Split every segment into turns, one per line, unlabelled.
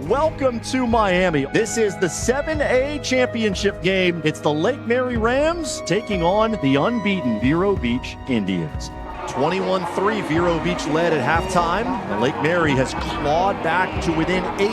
welcome to Miami. This is the 7A championship game. It's the Lake Mary Rams taking on the unbeaten Vero Beach Indians. 21-3, Vero Beach led at halftime. And Lake Mary has clawed back to within 8.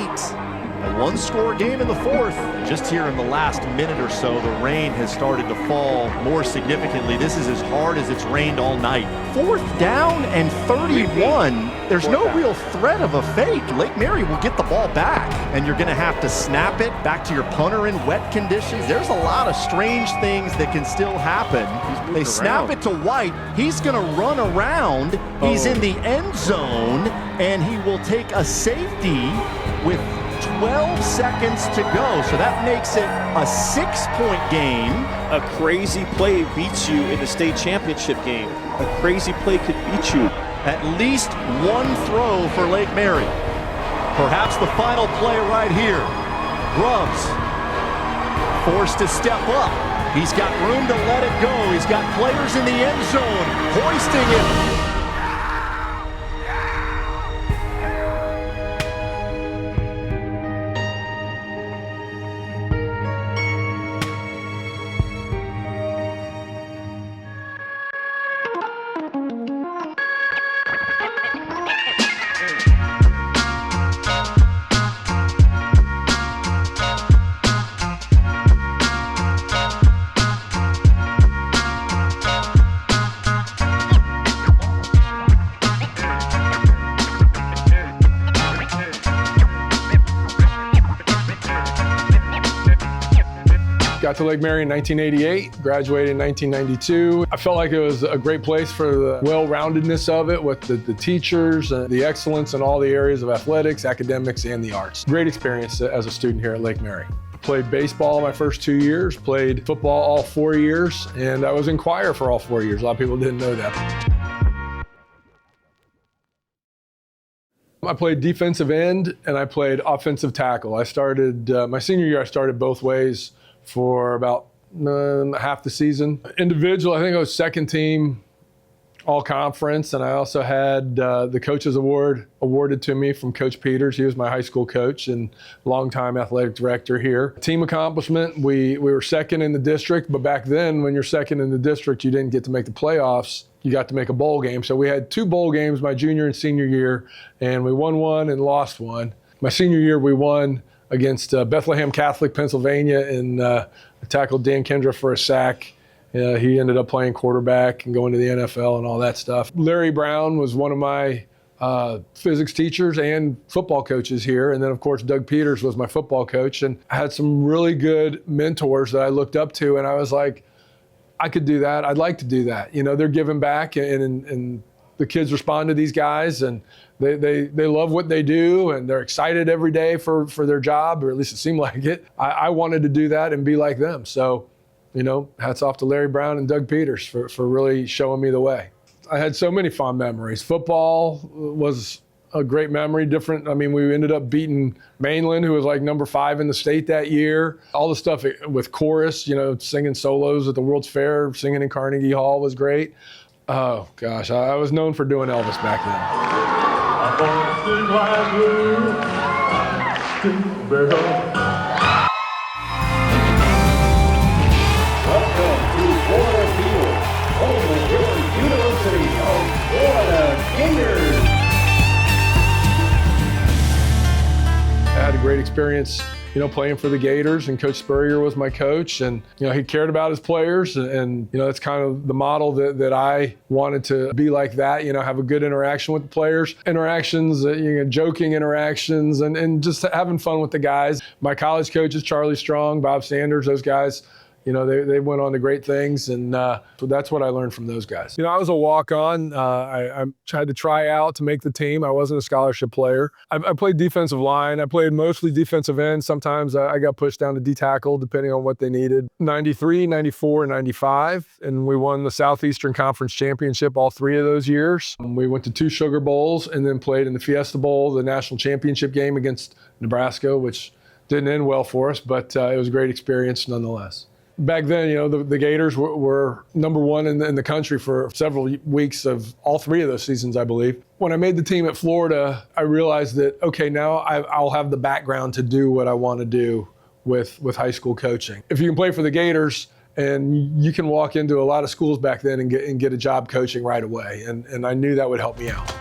A one-score game in the fourth. Just here in the last minute or so, the rain has started to fall more significantly. This is as hard as it's rained all night. 4th down and 31. There's no real threat of a fake. Lake Mary will get the ball back, and you're going to have to snap it back to your punter in wet conditions. There's a lot of strange things that can still happen. They snap it to White. He's going to run around. He's in the end zone, and he will take a safety with 12 seconds to go, so that makes it a 6-point game.
A crazy play beats you in the state championship game. A crazy play could beat you.
At least one throw for Lake Mary. Perhaps the final play right here. Grubbs forced to step up. He's got room to let it go. He's got players in the end zone hoisting it.
Got to Lake Mary in 1988, graduated in 1992. I felt like it was a great place for the well-roundedness of it with the teachers and the excellence in all the areas of athletics, academics, and the arts. Great experience as a student here at Lake Mary. Played baseball my first 2 years, played football all 4 years, and I was in choir for all 4 years. A lot of people didn't know that. I played defensive end and I played offensive tackle. I started, my senior year, I started both ways for about half the season. Individual, I think I was second team all conference, and I also had the coach's award awarded to me from Coach Peters. He was my high school coach and longtime athletic director here. Team accomplishment, we were second in the district, but back then when you're second in the district, you didn't get to make the playoffs. You got to make a bowl game. So we had 2 bowl games my junior and senior year, and we won one and lost one. My senior year, we won against Bethlehem Catholic, Pennsylvania, and I tackled Dan Kendra for a sack. He ended up playing quarterback and going to the NFL and all that stuff. Larry Brown was one of my physics teachers and football coaches here. And then, of course, Doug Peters was my football coach. And I had some really good mentors that I looked up to, and I was like, I could do that. I'd like to do that. You know, they're giving back, and the kids respond to these guys, and they love what they do, and they're excited every day for their job, or at least it seemed like it. I wanted to do that and be like them. So, you know, hats off to Larry Brown and Doug Peters for really showing me the way. I had so many fond memories. Football was a great memory. Different. I mean, we ended up beating Mainland, who was like number 5 in the state that year. All the stuff with chorus, you know, singing solos at the World's Fair, singing in Carnegie Hall was great. Oh, gosh, I was known for doing Elvis back then.
Welcome to Florida Field, home of your University of Florida Gators.
I had a great experience, you know, playing for the Gators, and Coach Spurrier was my coach, and, you know, he cared about his players, and you know, that's kind of the model that I wanted to be like that, you know, have a good interaction with the players, interactions, you know, joking interactions, and just having fun with the guys. My college coaches, Charlie Strong, Bob Sanders, those guys, you know, they went on to great things, and so that's what I learned from those guys. You know, I was a walk-on. I tried to try out to make the team. I wasn't a scholarship player. I played defensive line. I played mostly defensive end. Sometimes I got pushed down to D-tackle, depending on what they needed. 93, 94, and 95, and we won the Southeastern Conference Championship all 3 of those years. We went to 2 Sugar Bowls and then played in the Fiesta Bowl, the national championship game against Nebraska, which didn't end well for us, but it was a great experience nonetheless. Back then, the Gators were number one in the country for several weeks of all 3 of those seasons, I believe. When I made the team at Florida, I realized that, okay, now I'll have the background to do what I want to do with high school coaching. If you can play for the Gators, and you can walk into a lot of schools back then and get a job coaching right away. And I knew that would help me out.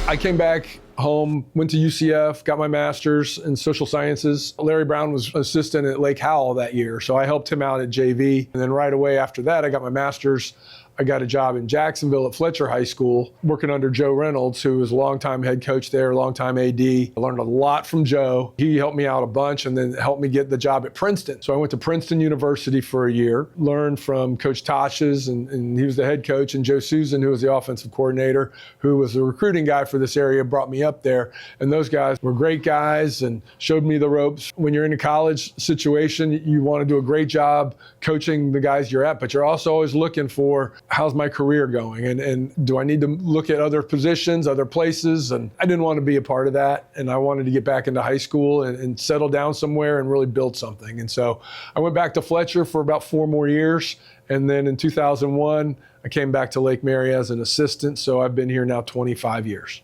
I came back home, went to UCF, got my master's in social sciences. Larry Brown was assistant at Lake Howell that year, so I helped him out at JV. And then right away after that, I got my master's. I got a job in Jacksonville at Fletcher High School, working under Joe Reynolds, who was a longtime head coach there, longtime AD. I learned a lot from Joe. He helped me out a bunch and then helped me get the job at Princeton. So I went to Princeton University for a year, learned from Coach Tosches, and he was the head coach, and Joe Susan, who was the offensive coordinator, who was the recruiting guy for this area, brought me up there. And those guys were great guys and showed me the ropes. When you're in a college situation, you want to do a great job coaching the guys you're at, but you're also always looking for, how's my career going? And do I need to look at other positions, other places? And I didn't want to be a part of that. And I wanted to get back into high school and settle down somewhere and really build something. And so I went back to Fletcher for about 4 more years. And then in 2001, I came back to Lake Mary as an assistant. So I've been here now 25 years.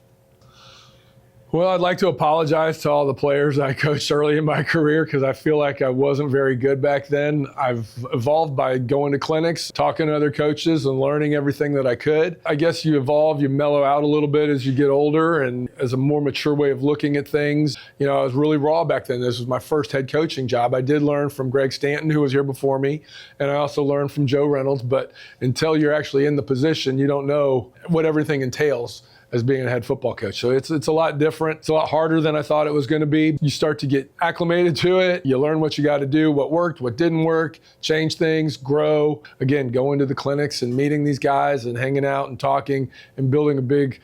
Well, I'd like to apologize to all the players I coached early in my career because I feel like I wasn't very good back then. I've evolved by going to clinics, talking to other coaches, and learning everything that I could. I guess you evolve, you mellow out a little bit as you get older and as a more mature way of looking at things. I was really raw back then. This was my first head coaching job. I did learn from Greg Stanton, who was here before me, and I also learned from Joe Reynolds, but until you're actually in the position, you don't know what everything entails as being a head football coach. So it's a lot different. It's a lot harder than I thought it was going to be. You start to get acclimated to it. You learn what you got to do, what worked, what didn't work, change things, grow. Again, going to the clinics and meeting these guys and hanging out and talking and building a big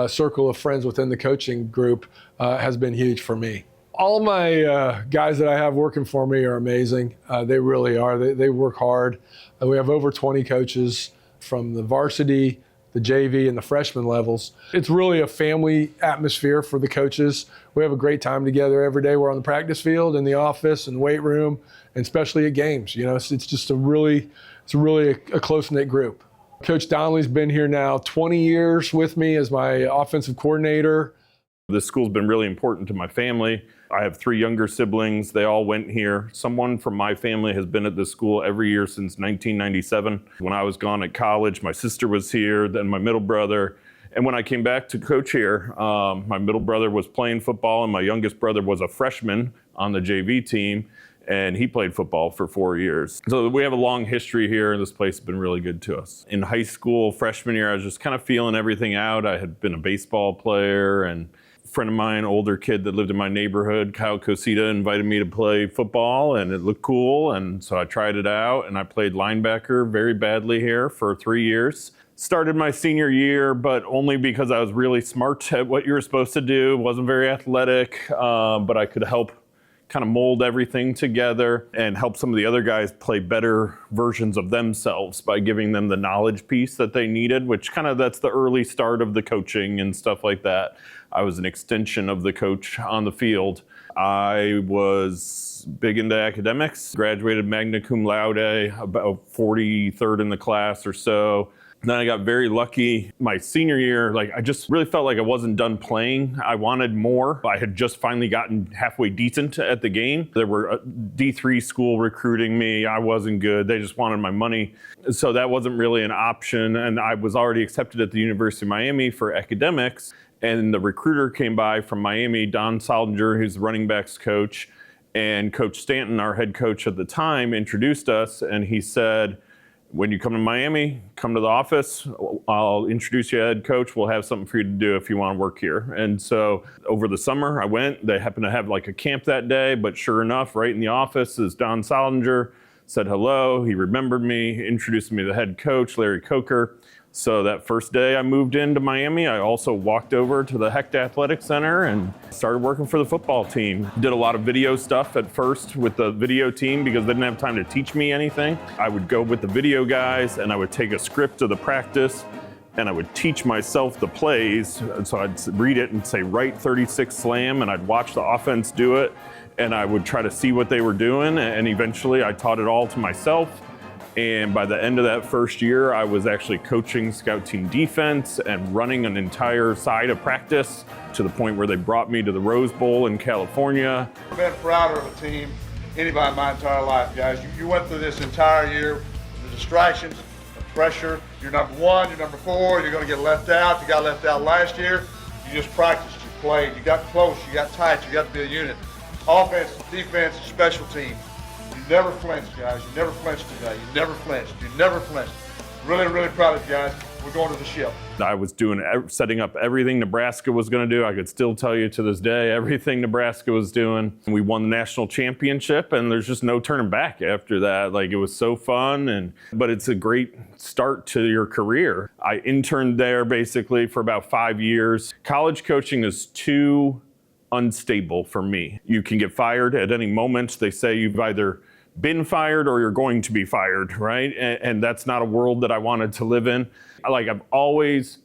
circle of friends within the coaching group has been huge for me. All my guys that I have working for me are amazing. They really are. They work hard. We have over 20 coaches from the varsity, the JV, and the freshman levels. It's really a family atmosphere for the coaches. We have a great time together every day. We're on the practice field, in the office, in the weight room, and especially at games. It's just a really close-knit group. Coach Donnelly's been here now 20 years with me as my offensive coordinator.
This school's been really important to my family. I have 3 younger siblings. They all went here. Someone from my family has been at this school every year since 1997. When I was gone at college, my sister was here, then my middle brother. And when I came back to coach here, my middle brother was playing football and my youngest brother was a freshman on the JV team, and he played football for 4 years. So we have a long history here, and this place has been really good to us. In high school, freshman year, I was just kind of feeling everything out. I had been a baseball player, and friend of mine, older kid that lived in my neighborhood, Kyle Cosita, invited me to play football, and it looked cool, and so I tried it out, and I played linebacker very badly here for 3 years. Started my senior year, but only because I was really smart at what you were supposed to do. Wasn't very athletic, but I could help kind of mold everything together and help some of the other guys play better versions of themselves by giving them the knowledge piece that they needed, which that's the early start of the coaching and stuff like that. I was an extension of the coach on the field. I was big into academics, graduated magna cum laude, about 43rd in the class or so. Then I got very lucky. My senior year, I just really felt like I wasn't done playing. I wanted more. I had just finally gotten halfway decent at the game. There were a D3 school recruiting me. I wasn't good. They just wanted my money. So that wasn't really an option. And I was already accepted at the University of Miami for academics. And the recruiter came by from Miami, Don Soldinger, who's the running backs coach, and Coach Stanton, our head coach at the time, introduced us. And he said, when you come to Miami, come to the office. I'll introduce you as head coach. We'll have something for you to do if you want to work here. And so over the summer, I went. They happened to have a camp that day, but sure enough, right in the office is Don Soldinger, said hello. He remembered me, introduced me to the head coach, Larry Coker. So that first day I moved into Miami, I also walked over to the Hecht Athletic Center and started working for the football team. Did a lot of video stuff at first with the video team because they didn't have time to teach me anything. I would go with the video guys and I would take a script of the practice and I would teach myself the plays. And so I'd read it and say, right 36 slam, and I'd watch the offense do it. And I would try to see what they were doing. And eventually I taught it all to myself. And by the end of that first year, I was actually coaching scout team defense and running an entire side of practice to the point where they brought me to the Rose Bowl in California.
I've been prouder of a team, anybody in my entire life, guys. You went through this entire year, the distractions, the pressure. You're number one, you're number four, you're gonna get left out. You got left out last year. You just practiced, you played, you got close, you got tight, you got to be a unit. Offense, defense, special teams. You never flinched, guys. You never flinched today. You never flinched. You never flinched. Really, really proud of you guys. We're going to the ship.
I was setting up everything Nebraska was going to do. I could still tell you to this day everything Nebraska was doing. We won the national championship, and there's just no turning back after that. Like, it was so fun, but it's a great start to your career. I interned there basically for about 5 years. College coaching is too unstable for me. You can get fired at any moment. They say you've either been fired or you're going to be fired, right? And that's not a world that I wanted to live in. I've always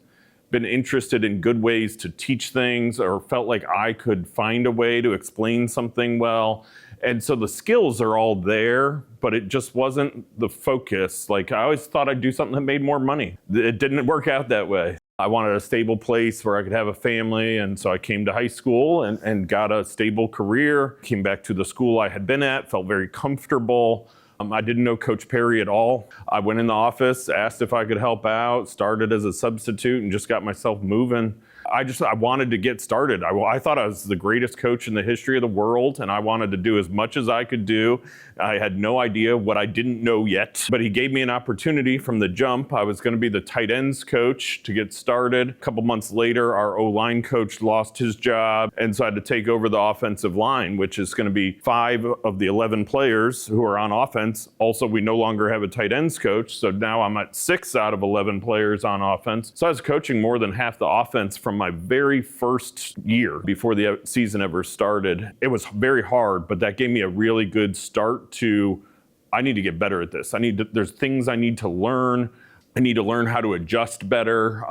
been interested in good ways to teach things, or felt like I could find a way to explain something well. And so the skills are all there, but it just wasn't the focus. Like, I always thought I'd do something that made more money. It didn't work out that way. I wanted a stable place where I could have a family, and so I came to high school and got a stable career. Came back to the school I had been at, felt very comfortable. I didn't know Coach Perry at all. I went in the office, asked if I could help out, started as a substitute, and just got myself moving. I wanted to get started. I thought I was the greatest coach in the history of the world, and I wanted to do as much as I could do. I had no idea what I didn't know yet, but he gave me an opportunity from the jump. I was going to be the tight ends coach to get started. A couple months later, our O-line coach lost his job, and so I had to take over the offensive line, which is going to be 5 of the 11 players who are on offense. Also, we no longer have a tight ends coach, so now I'm at 6 out of 11 players on offense. So I was coaching more than half the offense from my very first year before the season ever started. It was very hard, but that gave me a really good start to, I need to get better at this. There's things I need to learn. I need to learn how to adjust better.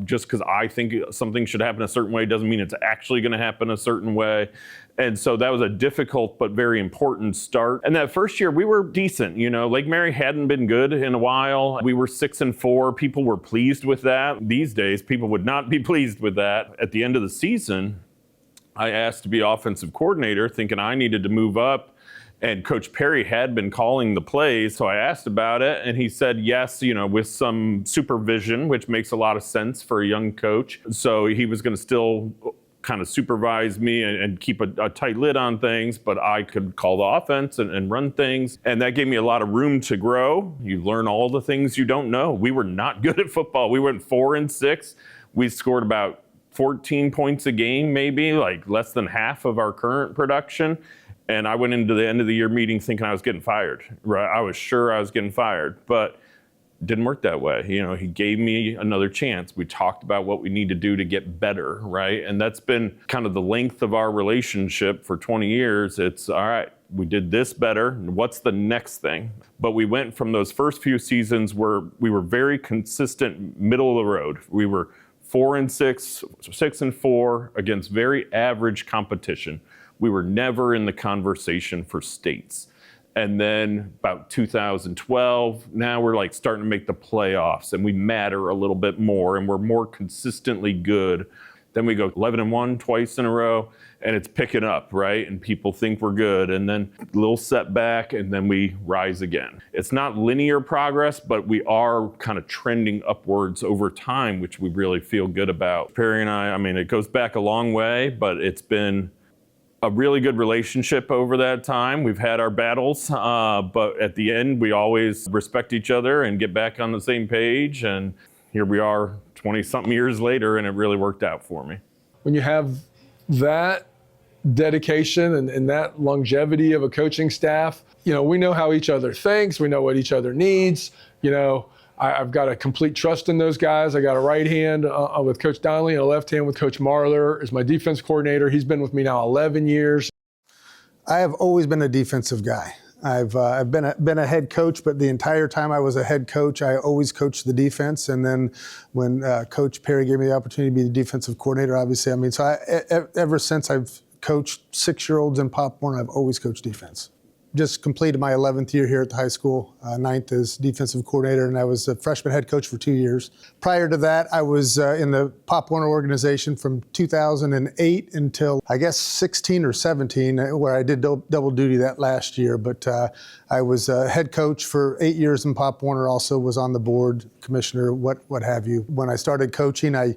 Just because I think something should happen a certain way doesn't mean it's actually going to happen a certain way. And so that was a difficult but very important start. And that first year we were decent. Lake Mary hadn't been good in a while. We were 6-4. People were pleased with that. These days, people would not be pleased with that. At the end of the season, I asked to be offensive coordinator, thinking I needed to move up. And Coach Perry had been calling the plays, so I asked about it, and he said yes, with some supervision, which makes a lot of sense for a young coach. So he was going to still kind of supervise me and keep a tight lid on things, but I could call the offense and run things. And that gave me a lot of room to grow. You learn all the things you don't know. We were not good at football. We went 4-6. We scored about 14 points a game, maybe, like less than half of our current production. And I went into the end of the year meeting thinking I was getting fired. Right? I was sure I was getting fired, but it didn't work that way. He gave me another chance. We talked about what we need to do to get better, right? And that's been kind of the length of our relationship for 20 years. It's, all right, we did this better. What's the next thing? But we went from those first few seasons where we were very consistent, middle of the road. We were 4-6, 6-4 against very average competition. We were never in the conversation for states. And then about 2012, now we're starting to make the playoffs, and we matter a little bit more, and we're more consistently good. Then we go 11-1 twice in a row, and it's picking up, right? And people think we're good, and then a little setback, and then we rise again. It's not linear progress, but we are kind of trending upwards over time, which we really feel good about. Perry and I mean, it goes back a long way, but it's been a really good relationship over that time. We've had our battles, but at the end, we always respect each other and get back on the same page. And here we are 20-something years later, and it really worked out for me.
When you have that dedication and that longevity of a coaching staff, we know how each other thinks, we know what each other needs. I've got a complete trust in those guys. I got a right hand with Coach Donnelly and a left hand with Coach Marler as my defense coordinator. He's been with me now 11 years.
I have always been a defensive guy. I've been a head coach, but the entire time I was a head coach, I always coached the defense. And then when Coach Perry gave me the opportunity to be the defensive coordinator, obviously, ever since I've coached 6-year-olds in Pop Warner, I've always coached defense. Just completed my 11th year here at the high school, 9th as defensive coordinator, and I was a freshman head coach for 2 years. Prior to that, I was in the Pop Warner organization from 2008 until, I guess, 16 or 17, where I did double duty that last year. But I was a head coach for 8 years in Pop Warner, also was on the board, commissioner, what have you. When I started coaching, I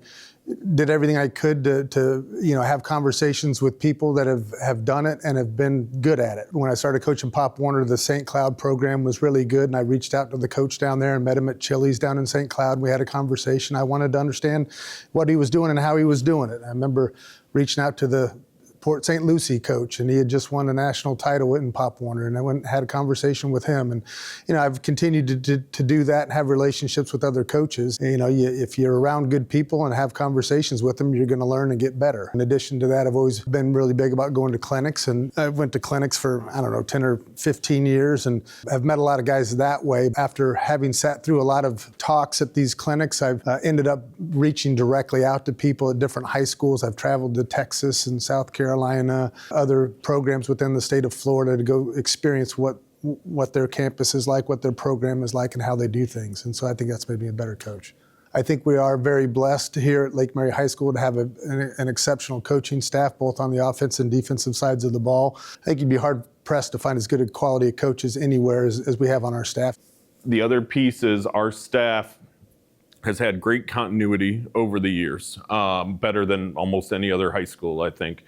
did everything I could to have conversations with people that have done it and have been good at it. When I started coaching Pop Warner, the St. Cloud program was really good, and I reached out to the coach down there and met him at Chili's down in St. Cloud. We had a conversation. I wanted to understand what he was doing and how he was doing it. I remember reaching out to the Port St. Lucie coach, and he had just won a national title in Pop Warner, and I went and had a conversation with him. And I've continued to do that and have relationships with other coaches. If you're around good people and have conversations with them, you're going to learn and get better. In addition to that, I've always been really big about going to clinics, and I went to clinics for 10 or 15 years, and I've met a lot of guys that way. After having sat through a lot of talks at these clinics, I've ended up reaching directly out to people at different high schools. I've traveled to Texas and South Carolina, other programs within the state of Florida to go experience what their campus is like, what their program is like, and how they do things. And so I think that's made me a better coach. I think we are very blessed here at Lake Mary High School to have an exceptional coaching staff, both on the offensive and defensive sides of the ball. I think you'd be hard-pressed to find as good a quality of coaches anywhere as we have on our staff.
The other piece is our staff has had great continuity over the years, better than almost any other high school, I think.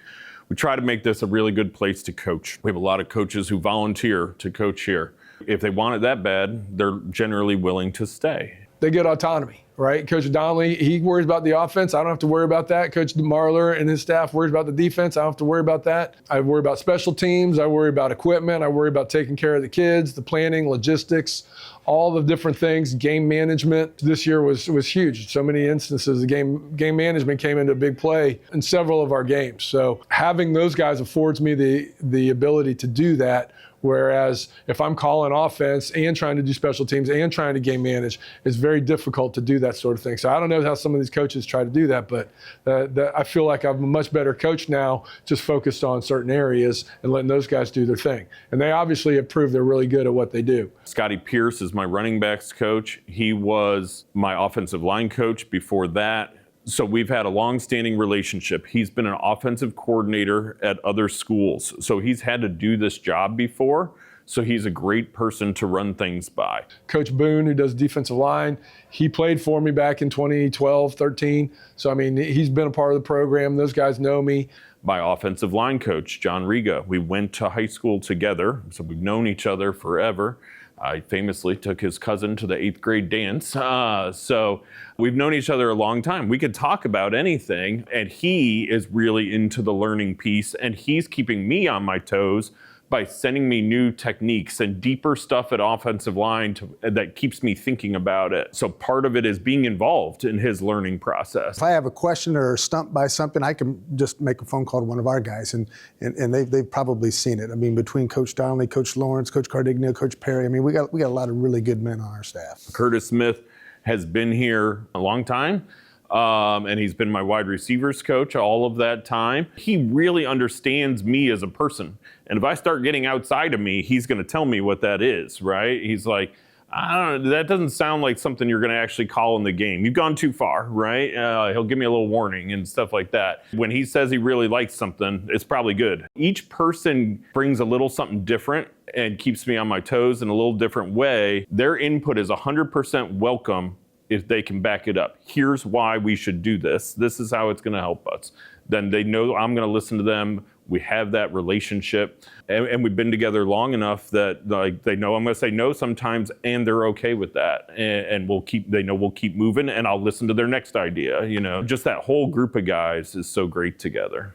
We try to make this a really good place to coach. We have a lot of coaches who volunteer to coach here. If they want it that bad, they're generally willing to stay.
They get autonomy, right? Coach Donnelly, he worries about the offense. I don't have to worry about that. Coach Marler and his staff worries about the defense. I don't have to worry about that. I worry about special teams. I worry about equipment. I worry about taking care of the kids, the planning, logistics, all the different things, game management. This year was huge. So many instances, the game management came into big play in several of our games. So having those guys affords me the ability to do that. Whereas if I'm calling offense and trying to do special teams and trying to game manage, it's very difficult to do that sort of thing. So I don't know how some of these coaches try to do that, but I feel like I'm a much better coach now, just focused on certain areas and letting those guys do their thing. And they obviously have proved they're really good at what they do.
Scotty Pierce is my running backs coach. He was my offensive line coach before that. So we've had a long-standing relationship. He's been an offensive coordinator at other schools. So he's had to do this job before. So he's a great person to run things by.
Coach Boone, who does defensive line, he played for me back in 2012, 13. So, he's been a part of the program. Those guys know me.
My offensive line coach, John Riga. We went to high school together, so we've known each other forever. I famously took his cousin to the 8th grade dance. So we've known each other a long time. We could talk about anything, and he is really into the learning piece, and he's keeping me on my toes by sending me new techniques and deeper stuff at offensive line that keeps me thinking about it. So part of it is being involved in his learning process.
If I have a question or stumped by something, I can just make a phone call to one of our guys, and they've probably seen it. Between Coach Donnelly, Coach Lawrence, Coach Cardigno, Coach Perry, we got a lot of really good men on our staff.
Curtis Smith has been here a long time. And he's been my wide receivers coach all of that time. He really understands me as a person. And if I start getting outside of me, he's going to tell me what that is, right? He's like, I don't know, that doesn't sound like something you're going to actually call in the game. You've gone too far, right? He'll give me a little warning and stuff like that. When he says he really likes something, it's probably good. Each person brings a little something different and keeps me on my toes in a little different way. Their input is 100% welcome if they can back it up. Here's why we should do this. This is how it's going to help us. Then they know I'm going to listen to them. We have that relationship, and we've been together long enough that they know I'm going to say no sometimes, and they're okay with that. And they know we'll keep moving, and I'll listen to their next idea. Just that whole group of guys is so great together.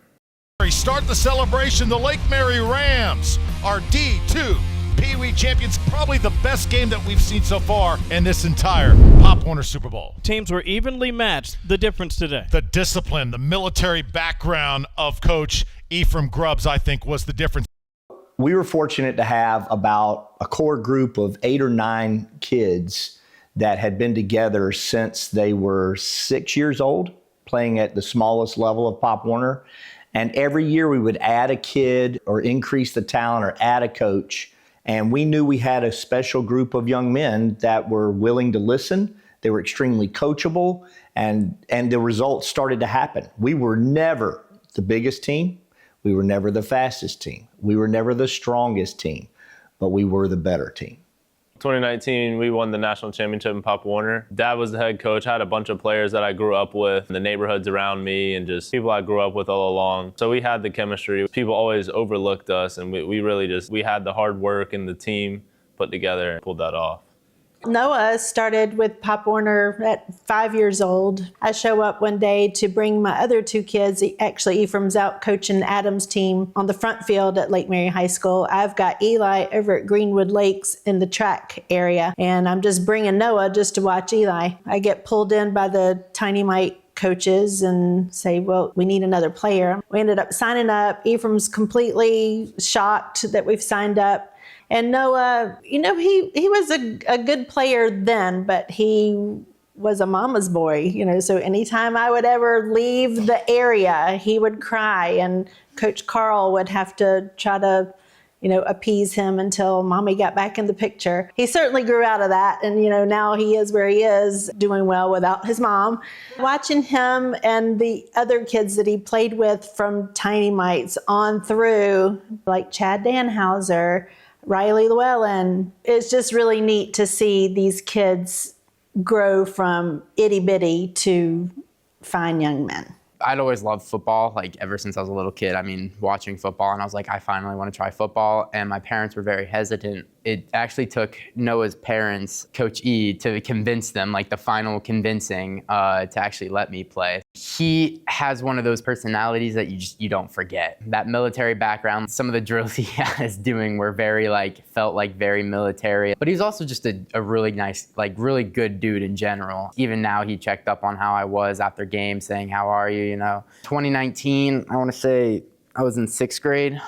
Start the celebration. The Lake Mary Rams are D2 Pee Wee champions. Probably the best game that we've seen so far in this entire Pop Warner Super Bowl.
Teams were evenly matched. The difference today,
The discipline, the military background of Coach Ephraim Grubbs, I think, was the difference.
We were fortunate to have about a core group of 8 or 9 kids that had been together since they were 6 years old, playing at the smallest level of Pop Warner. And every year we would add a kid or increase the talent or add a coach. And we knew we had a special group of young men that were willing to listen. They were extremely coachable, and the results started to happen. We were never the biggest team. We were never the fastest team. We were never the strongest team, but we were the better team.
2019, we won the national championship in Pop Warner. Dad was the head coach. I had a bunch of players that I grew up with, the neighborhoods around me, and just people I grew up with all along. So we had the chemistry. People always overlooked us, and we really we had the hard work and the team put together and pulled that off.
Noah started with Pop Warner at 5 years old. I show up one day to bring my other 2 kids. Actually, Ephraim's out coaching Adam's team on the front field at Lake Mary High School. I've got Eli over at Greenwood Lakes in the track area, and I'm just bringing Noah just to watch Eli. I get pulled in by the Tiny Mike coaches and say, well, we need another player. We ended up signing up. Ephraim's completely shocked that we've signed up. And Noah, he was a good player then, but he was a mama's boy, so anytime I would ever leave the area, he would cry, and Coach Carl would have to try to, appease him until mommy got back in the picture. He certainly grew out of that, and, now he is where he is, doing well without his mom. Watching him and the other kids that he played with from Tiny Mites on through, like Chad Danhauser, Riley Llewellyn. It's just really neat to see these kids grow from itty bitty to fine young men.
I'd always loved football, ever since I was a little kid. Watching football, and I was like, I finally want to try football. And my parents were very hesitant. It actually took Noah's parents, Coach E, to convince them, the final convincing, to actually let me play. He has one of those personalities that you don't forget. That military background, some of the drills he has doing were very felt very military. But he's also just a really nice, really good dude in general. Even now he checked up on how I was after games, saying, how are you, 2019, I want to say I was in 6th grade.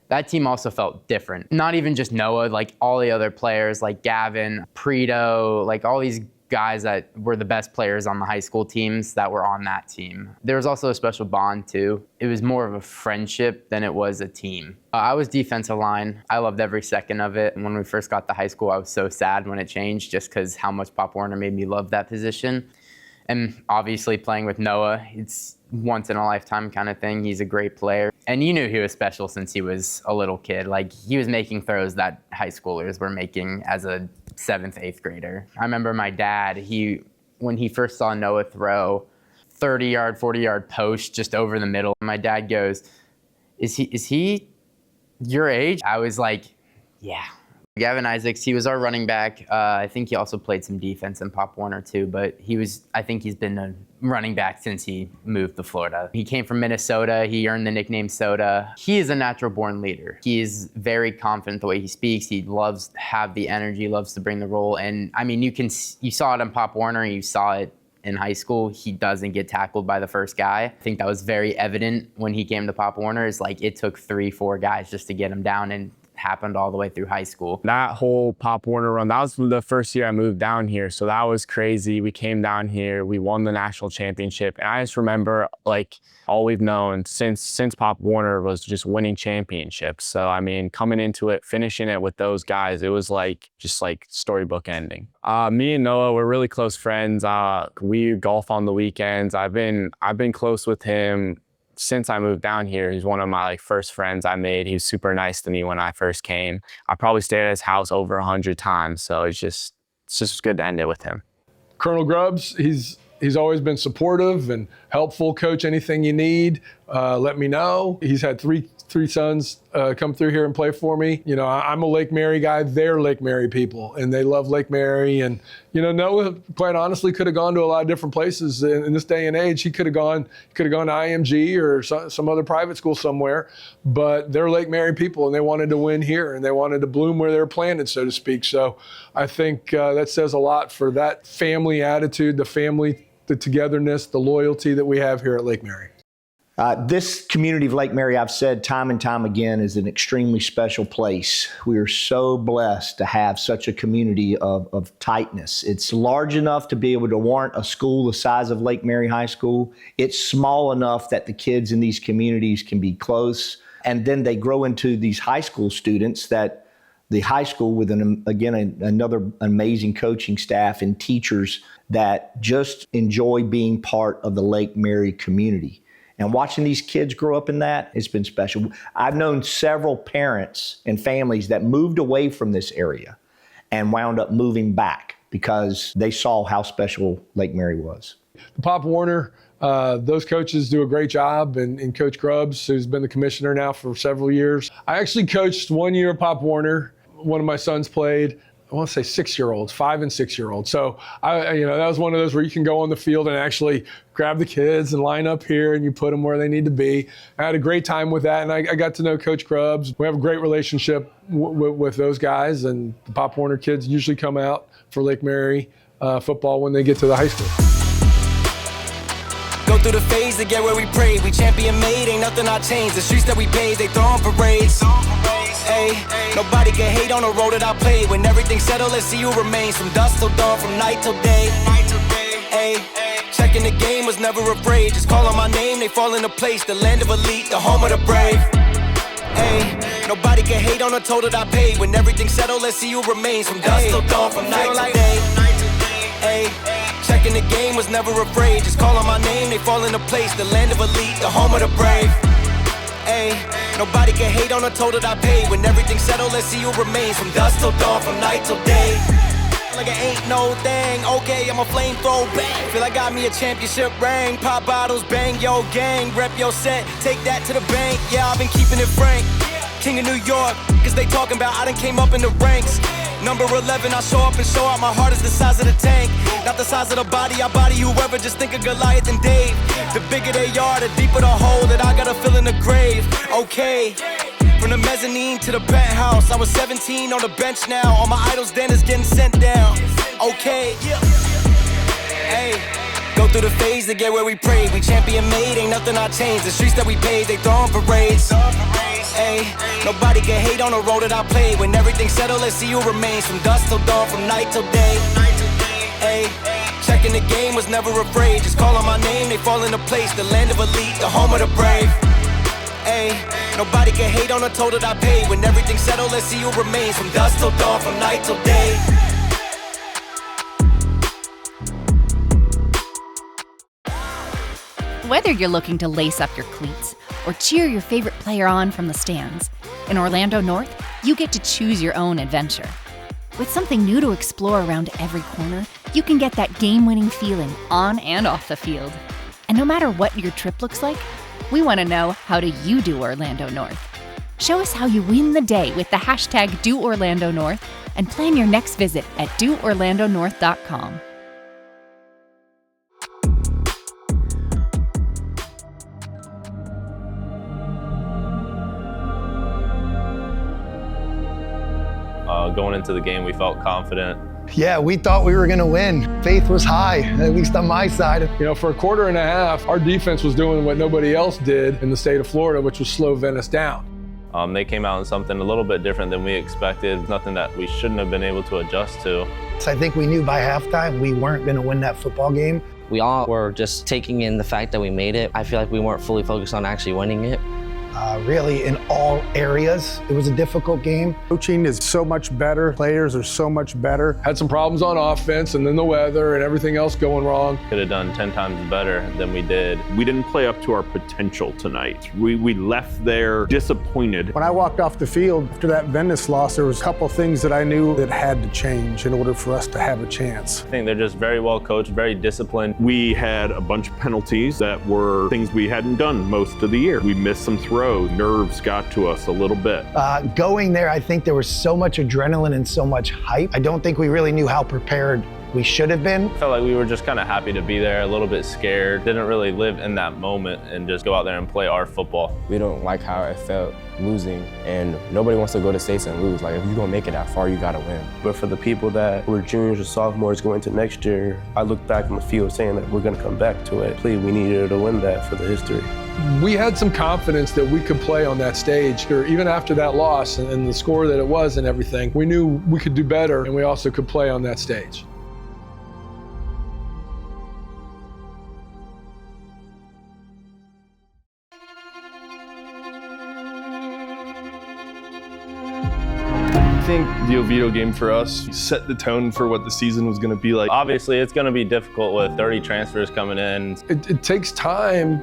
That team also felt different. Not even just Noah, all the other players, Gavin, Preto, all these guys that were the best players on the high school teams that were on that team. There was also a special bond too. It was more of a friendship than it was a team. I was defensive line. I loved every second of it. And when we first got to high school, I was so sad when it changed, just because how much Pop Warner made me love that position. And obviously playing with Noah, it's once in a lifetime kind of thing. He's a great player. And you knew he was special since he was a little kid. He was making throws that high schoolers were making as a 7th, 8th grader. I remember my dad, when he first saw Noah throw 30-yard, 40-yard post just over the middle, my dad goes, is he your age? I was like, yeah. Gavin Isaacs, he was our running back. I think he also played some defense in Pop Warner too, but I think he's been a running back since he moved to Florida. He came from Minnesota. He earned the nickname Soda. He is a natural born leader. He is very confident the way he speaks. He loves to have the energy, loves to bring the role. And you saw it in Pop Warner, you saw it in high school. He doesn't get tackled by the first guy. I think that was very evident when he came to Pop Warner. It took 3-4 guys just to get him down, and happened all the way through high school.
That whole Pop Warner run, that was the first year I moved down here. So that was crazy. We came down here, we won the national championship. And I just remember all we've known since Pop Warner was just winning championships. So coming into it, finishing it with those guys, it was just storybook ending. Me and Noah, we're really close friends. We golf on the weekends. I've been close with him since I moved down here. He's one of my first friends I made. He was super nice to me when I first came. I probably stayed at his house over 100 times. So it's just good to end it with him.
Colonel Grubbs, he's always been supportive and helpful. Coach, anything you need, let me know. He's had three three sons come through here and play for me. You know, I'm a Lake Mary guy. They're Lake Mary people, and they love Lake Mary. And, you know, Noah, quite honestly, could have gone to a lot of different places in this day and age. He could have gone to IMG or some other private school somewhere, but they're Lake Mary people, and they wanted to win here, and they wanted to bloom where they were planted, so to speak. So I think that says a lot for that family attitude, the togetherness, the loyalty that we have here at Lake Mary.
This community of Lake Mary, I've said time and time again, is an extremely special place. We are so blessed to have such a community of tightness. It's large enough to be able to warrant a school the size of Lake Mary High School. It's small enough that the kids in these communities can be close. And then they grow into these high school students that the high school with, another amazing coaching staff and teachers that just enjoy being part of the Lake Mary community. And watching these kids grow up in that, it's been special. I've known several parents and families that moved away from this area and wound up moving back because they saw how special Lake Mary was.
Pop Warner, those coaches do a great job, and Coach Grubbs, who's been the commissioner now for several years. I actually coached 1 year at Pop Warner. One of my sons played. I want to say 6-year-olds, 5 and 6-year-olds. So that was one of those where you can go on the field and actually grab the kids and line up here and you put them where they need to be. I had a great time with that, and I got to know Coach Grubbs. We have a great relationship with those guys, and the Pop Warner kids usually come out for Lake Mary football when they get to the high school.
Go through the phase to get where we pray. We champion made, ain't nothing I changed. The streets that we paved, they throwing parades. Ay, nobody can hate on the road that I played. When everything's settled, let's see who remains. From dusk till dawn, from night till day. Ay, checking the game, was never afraid. Just call on my name, they fall into place. The land of elite, the home of the brave. Ay, nobody can hate on the toll that I paid. When everything's settled, let's see who remains. From dusk till dawn, from night till day. Ay, checking the game, was never afraid. Just call on my name, they fall into place. The land of elite, the home of the brave. Ay, nobody can hate on the toll that I paid. When everything's settled, let's see who remains. From dusk till dawn, from night till day. Like it ain't no thing, okay, I'm a flamethrower bang. Feel I got me a championship ring. Pop bottles, bang yo gang. Rep your set, take that to the bank. Yeah, I've been keeping it frank. King of New York, cause they talking about I done came up in the ranks. Number 11, I show up and show out. My heart is the size of the tank, not the size of the body. I body whoever, just think of Goliath and Dave. The bigger they are, the deeper the hole that I gotta fill in the grave. Okay, from the mezzanine to the penthouse. I was 17 on the bench now. All my idols then is getting sent down. Okay, hey. Go through the phase to get where we pray. We champion made, ain't nothing I changed. The streets that we paved, they throwing parades. Ay, nobody can hate on the road that I played. When everything's settled, let's see who remains. From dusk till dawn, from night till day. Ay, checking the game, was never afraid. Just call on my name, they fall into place. The land of elite, the home of the brave. Ay, nobody can hate on the toll that I paid. When everything's settled, let's see who remains. From dusk till dawn, from night till day.
Whether you're looking to lace up your cleats or cheer your favorite player on from the stands, in Orlando North, you get to choose your own adventure. With something new to explore around every corner, you can get that game-winning feeling on and off the field. And no matter what your trip looks like, we want to know, how do you do Orlando North? Show us how you win the day with the hashtag #DoOrlandoNorth and plan your next visit at doorlandonorth.com.
Going into the game, we felt confident.
Yeah, we thought we were going to win. Faith was high, at least on my side.
You know, for a quarter and a half, our defense was doing what nobody else did in the state of Florida, which was slow Venice down.
They came out in something a little bit different than we expected, nothing that we shouldn't have been able to adjust to.
So I think we knew by halftime we weren't going to win that football game.
We all were just taking in the fact that we made it. I feel like we weren't fully focused on actually winning it.
Really, in all areas, it was a difficult game.
Coaching is so much better. Players are so much better.
Had some problems on offense, and then the weather and everything else going wrong.
Could have done 10 times better than we did.
We didn't play up to our potential tonight. We left there disappointed.
When I walked off the field after that Venice loss, there was a couple things that I knew that had to change in order for us to have a chance.
I think they're just very well coached, very disciplined.
We had a bunch of penalties that were things we hadn't done most of the year. We missed some throws. row, nerves got to us a little bit.
Going there, I think there was so much adrenaline and so much hype. I don't think we really knew how prepared we should have been.
I felt like we were just kind of happy to be there, a little bit scared. Didn't really live in that moment and just go out there and play our football.
We don't like how it felt losing, and nobody wants to go to states and lose. Like, if you're gonna make it that far, you gotta win.
But for the people that were juniors or sophomores going into next year, I look back on the field saying that we're gonna come back to it. We needed to win that for the history.
We had some confidence that we could play on that stage, or even after that loss and the score that it was and everything. We knew we could do better, and we also could play on that stage.
I think the Oviedo game for us set the tone for what the season was going to be like.
Obviously, it's going to be difficult with 30 transfers coming in.
It takes time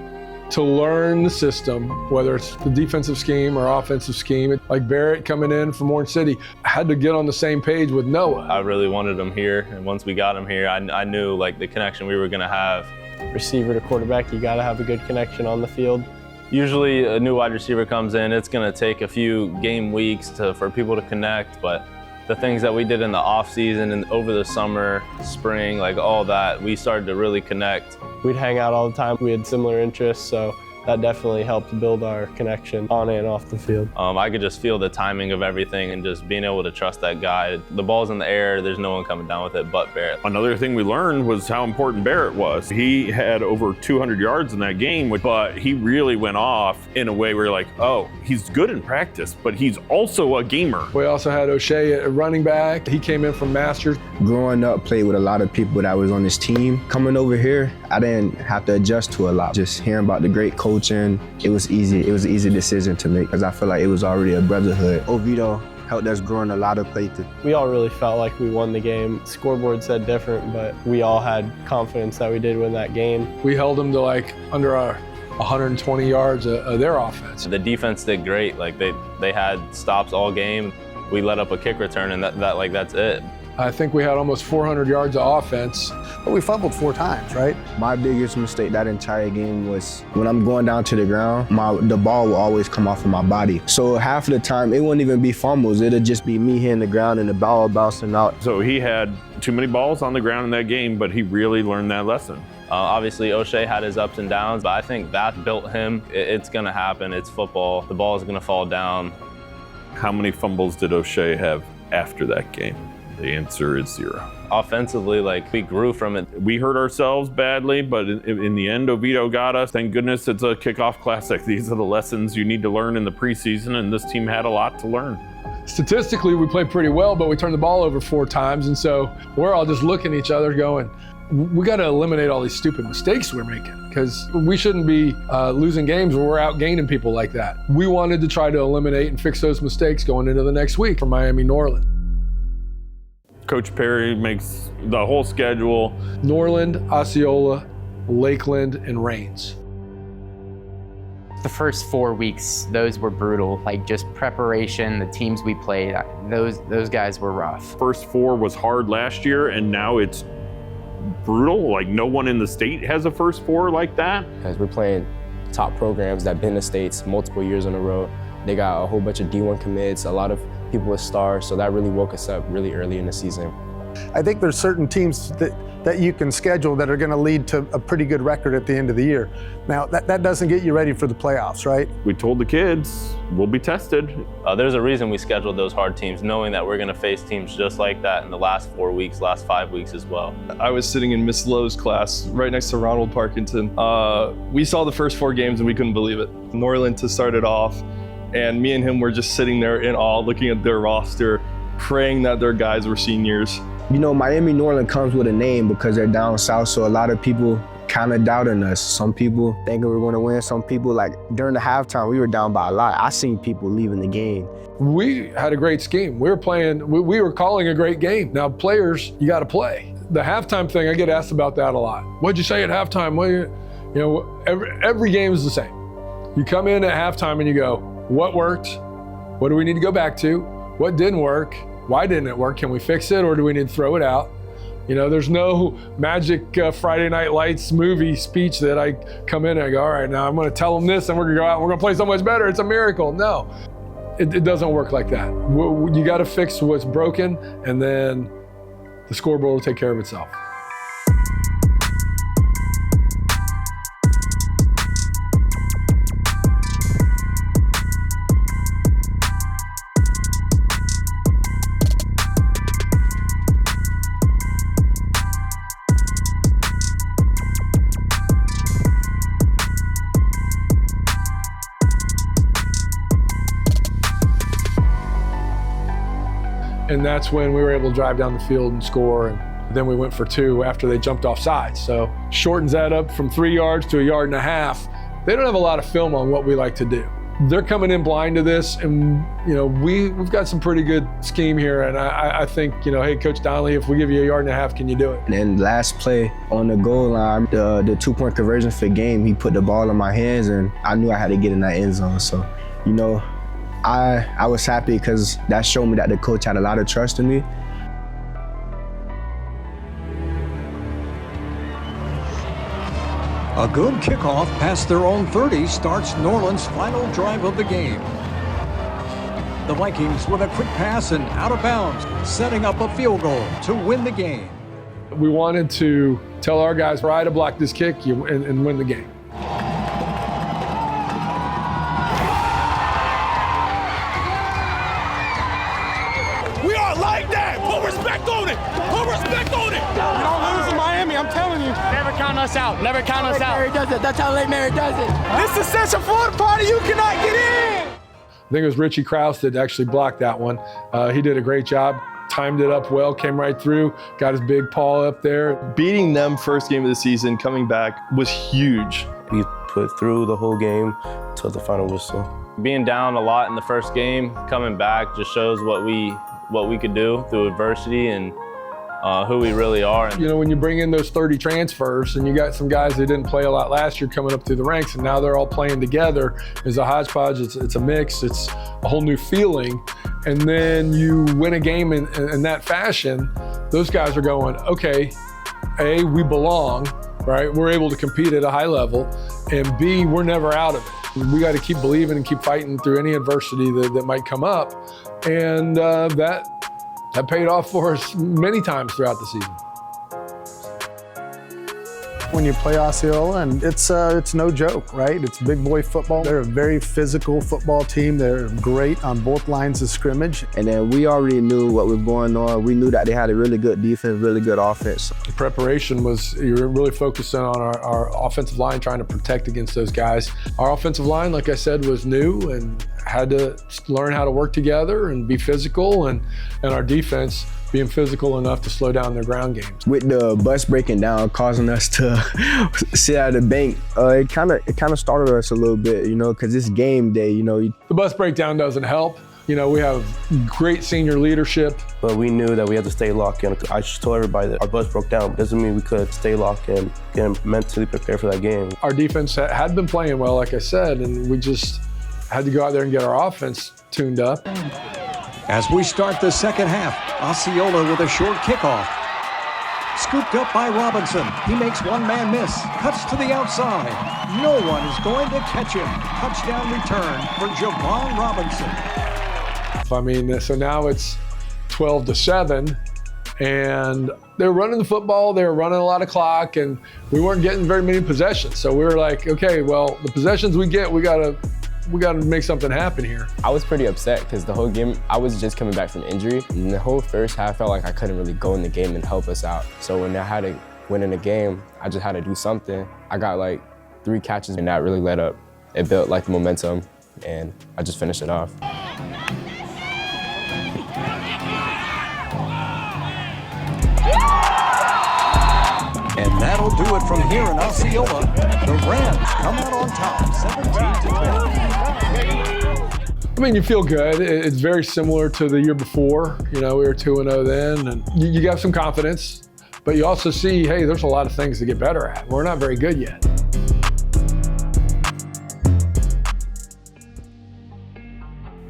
to learn the system, whether it's the defensive scheme or offensive scheme. Like Barrett coming in from Orange City, I had to get on the same page with Noah.
I really wanted him here, and once we got him here, I knew like the connection we were going to have.
Receiver to quarterback, you got to have a good connection on the field.
Usually a new wide receiver comes in, it's going to take a few game weeks for people to connect, but the things that we did in the off season and over the summer, spring, like all that, we started to really connect.
We'd hang out all the time. We had similar interests, so that definitely helped build our connection on and off the field.
I could just feel the timing of everything and just being able to trust that guy. The ball's in the air, there's no one coming down with it but Barrett.
Another thing we learned was how important Barrett was. He had over 200 yards in that game, but he really went off in a way where you're like, oh, he's good in practice, but he's also a gamer.
We also had O'Shea at running back. He came in from Masters.
Growing up, played with a lot of people that was on this team. Coming over here, I didn't have to adjust to a lot. Just hearing about the great coaching, it was easy. It was an easy decision to make because I feel like it was already a brotherhood. Oviedo helped us grow in a lot of places.
We all really felt like we won the game. Scoreboard said different, but we all had confidence that we did win that game.
We held them to like under 120 yards of their offense.
The defense did great. Like they had stops all game. We let up a kick return, and that's it.
I think we had almost 400 yards of offense.
But we fumbled 4 times, right?
My biggest mistake that entire game was when I'm going down to the ground, the ball will always come off of my body. So half of the time, it wouldn't even be fumbles. It'll just be me hitting the ground and the ball bouncing out.
So he had too many balls on the ground in that game, but he really learned that lesson.
Obviously, O'Shea had his ups and downs, but I think that built him. It's going to happen. It's football. The ball is going to fall down.
How many fumbles did O'Shea have after that game? The answer is 0.
Offensively, we grew from it.
We hurt ourselves badly, but in the end, Oviedo got us. Thank goodness it's a kickoff classic. These are the lessons you need to learn in the preseason, and this team had a lot to learn.
Statistically, we played pretty well, but we turned the ball over 4 times, and so we're all just looking at each other going, we got to eliminate all these stupid mistakes we're making, because we shouldn't be losing games where we're outgaining people like that. We wanted to try to eliminate and fix those mistakes going into the next week for Miami Norland.
Coach Perry makes the whole schedule.
Norland, Osceola, Lakeland, and Rains.
The first 4 weeks, those were brutal. Just preparation, the teams we played, those guys were rough.
First 4 was hard last year, and now it's brutal. No one in the state has a first 4 like that.
Because we're playing top programs that been in the States multiple years in a row. They got a whole bunch of D1 commits, a lot of people with stars, so that really woke us up really early in the season.
I think there's certain teams that you can schedule that are going to lead to a pretty good record at the end of the year. Now, that doesn't get you ready for the playoffs, right?
We told the kids, we'll be tested.
There's a reason we scheduled those hard teams, knowing that we're going to face teams just like that in the last 4 weeks, last 5 weeks as well.
I was sitting in Miss Lowe's class right next to Ronald Parkinson. We saw the first 4 games and we couldn't believe it. Norland to start it off, and me and him were just sitting there in awe, looking at their roster, praying that their guys were seniors.
You know, Miami Norland comes with a name because they're down south, so a lot of people kind of doubting us. Some people thinking we're going to win. Some people, during the halftime, we were down by a lot. I seen people leaving the game.
We had a great scheme. We were calling a great game. Now, players, you got to play. The halftime thing, I get asked about that a lot. What'd you say at halftime? Every game is the same. You come in at halftime and you go, what worked? What do we need to go back to? What didn't work? Why didn't it work? Can we fix it, or do we need to throw it out? You know, there's no magic Friday Night Lights movie speech that I come in and I go, all right, now I'm going to tell them this and we're going to go out and we're going to play so much better. It's a miracle. No, it doesn't work like that. You got to fix what's broken, and then the scoreboard will take care of itself. And that's when we were able to drive down the field and score. And then we went for 2 after they jumped off sides. So shortens that up from 3 yards to 1.5 yards. They don't have a lot of film on what we like to do. They're coming in blind to this, and you know we've got some pretty good scheme here. And I think, you know, hey, Coach Donnelly, if we give you 1.5 yards, can you do it?
And then last play on the goal line, the 2-point conversion for game, he put the ball in my hands, and I knew I had to get in that end zone. So, you know, I was happy because that showed me that the coach had a lot of trust in me.
A good kickoff past their own 30 starts Norland's final drive of the game. The Vikings with a quick pass and out of bounds, setting up a field goal to win the game.
We wanted to tell our guys, try to block this kick and win the game.
We are like that. Put respect on it. Put respect on it.
We don't lose in Miami, I'm telling you. Never count us out. Never count us out. Mary does it. That's how Lake Mary does it. This is such a Florida party you cannot get in.
I think it was Richie Krause that actually blocked that one. He did a great job, timed it up well, came right through, got his big paw up there.
Beating them first game of the season, coming back, was huge.
We put through the whole game till the final whistle.
Being down a lot in the first game, coming back just shows what we could do through adversity and who we really are.
You know, when you bring in those 30 transfers and you got some guys that didn't play a lot last year coming up through the ranks, and now they're all playing together, it's a hodgepodge, it's a mix, it's a whole new feeling. And then you win a game in that fashion, those guys are going, okay, A, we belong, right? We're able to compete at a high level, and B, we're never out of it. We got to keep believing and keep fighting through any adversity that might come up. And that paid off for us many times throughout the season.
When you play Osceola, and it's no joke, right? It's big boy football. They're a very physical football team. They're great on both lines of scrimmage.
And then we already knew what was going on. We knew that they had a really good defense, really good offense.
The preparation was, you were really focusing on our offensive line, trying to protect against those guys. Our offensive line, like I said, was new and had to learn how to work together and be physical, and our defense being physical enough to slow down their ground games.
With the bus breaking down, causing us to sit at the bank, it kind of started us a little bit, you know, because it's game day, you know.
The bus breakdown doesn't help. You know, we have great senior leadership.
But we knew that we had to stay locked in. I just told everybody that our bus broke down. It doesn't mean we could stay locked in, get mentally prepared for that game.
Our defense had been playing well, like I said, and we just had to go out there and get our offense tuned up.
As we start the second half, Osceola with a short kickoff. Scooped up by Robinson. He makes one man miss. Cuts to the outside. No one is going to catch him. Touchdown return for Javon Robinson.
I mean, so now it's 12-7, and they were running the football, they were running a lot of clock, and we weren't getting very many possessions. So we were like, okay, well, the possessions we get, we gotta make something happen here.
I was pretty upset because the whole game, I was just coming back from injury. And the whole first half, I felt like I couldn't really go in the game and help us out. So when I had to win in the game, I just had to do something. I got like 3 catches, and that really led up. It built like momentum, and I just finished it off.
And that'll do it from here in Osceola. The Rams come out on top, 17-12.
I mean, you feel good. It's very similar to the year before. You know, we were 2-0 then, and you got some confidence, but you also see, hey, there's a lot of things to get better at. We're not very good yet.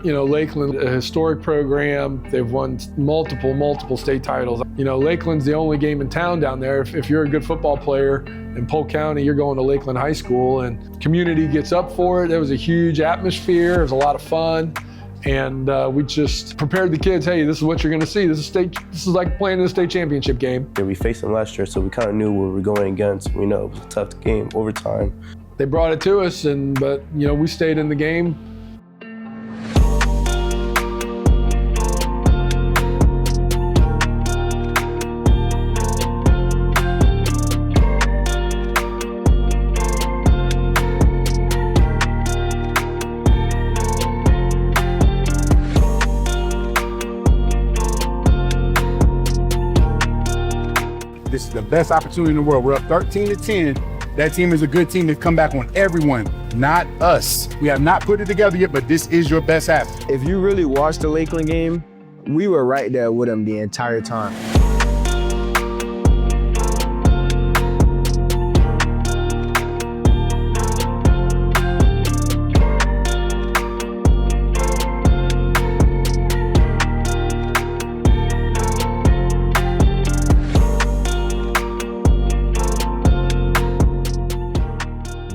Lakeland, a historic program. They've won multiple state titles. Lakeland's the only game in town down there. If you're a good football player in Polk County, you're going to Lakeland High School, and community gets up for it. There was a huge atmosphere. It was a lot of fun. And we just prepared the kids, hey, this is what you're going to see. This is like playing in a state championship game.
Yeah, we faced them last year, so we kind of knew what we were going against. We know it was a tough game, overtime.
They brought it to us, but we stayed in the game.
This is the best opportunity in the world. We're up 13-10. That team is a good team. They've come back on everyone, not us. We have not put it together yet, but this is your best half.
If you really watched the Lakeland game, we were right there with them the entire time.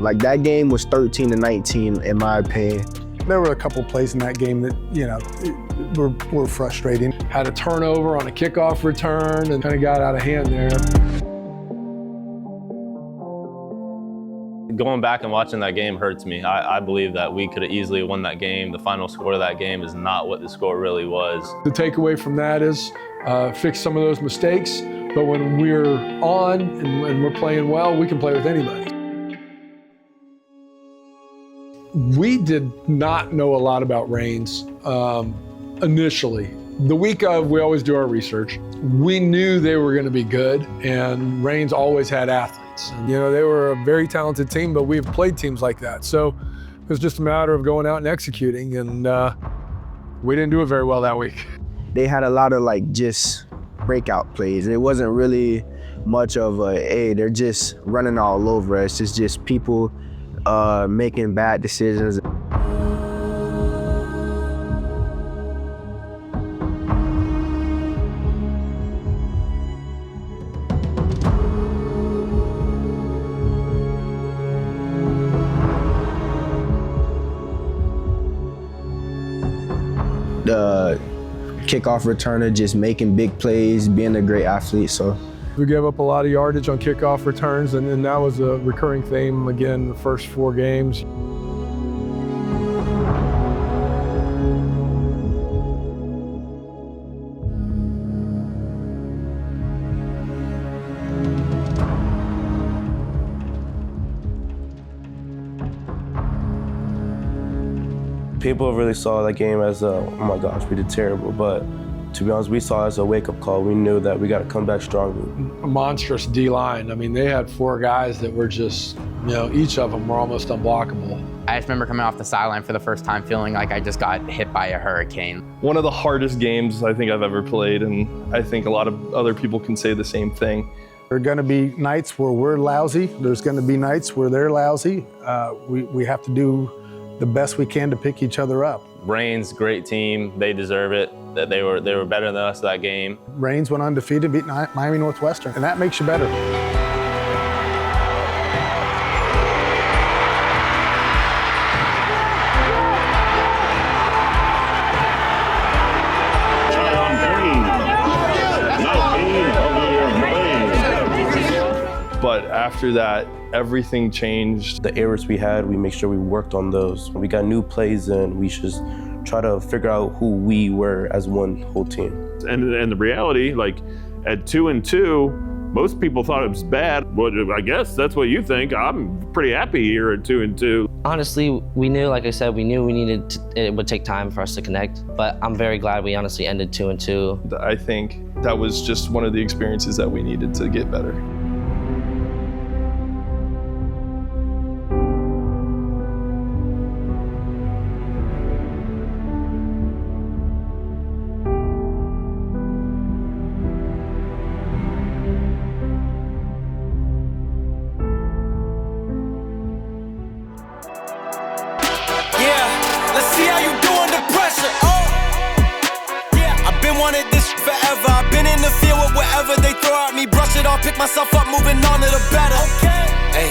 Like, that game was 13-19 in my opinion.
There were a couple plays in that game that, were frustrating.
Had a turnover on a kickoff return and kind of got out of hand there.
Going back and watching that game hurts me. I believe that we could have easily won that game. The final score of that game is not what the score really was.
The takeaway from that is fix some of those mistakes, but when we're on and we're playing well, we can play with anybody. We did not know a lot about Raines initially. The week of, we always do our research. We knew they were going to be good, and Raines always had athletes. They were a very talented team, but we've played teams like that. So it was just a matter of going out and executing, and we didn't do it very well that week.
They had a lot of just breakout plays. It wasn't really much of hey, they're just running all over us. It's just people making bad decisions. The kickoff returner just making big plays, being a great athlete, so.
We gave up a lot of yardage on kickoff returns, and that was a recurring theme again the first 4 games.
People really saw that game as oh my gosh, we did terrible, but to be honest, we saw it as a wake-up call. We knew that we got to come back stronger.
A monstrous D-line. I mean, they had 4 guys that were just, each of them were almost unblockable.
I just remember coming off the sideline for the first time feeling like I just got hit by a hurricane.
One of the hardest games I think I've ever played, and I think a lot of other people can say the same thing.
There are going to be nights where we're lousy. There's going to be nights where they're lousy. We have to do the best we can to pick each other up.
Raines, great team. They deserve it. They were better than us that game.
Raines went undefeated, beat Miami Northwestern, and that makes you better.
But after that, everything changed.
The errors we had, we make sure we worked on those. We got new plays in. We just try to figure out who we were as one whole team.
And the reality, at 2-2, most people thought it was bad. Well, I guess that's what you think. I'm pretty happy here at 2-2.
Honestly, we knew, like I said, it would take time for us to connect, but I'm very glad we honestly ended 2-2.
I think that was just one of the experiences that we needed to get better.
Let's see how you do under pressure. the field with whatever they throw at me. Brush it off, pick myself up, moving on to the better. Hey.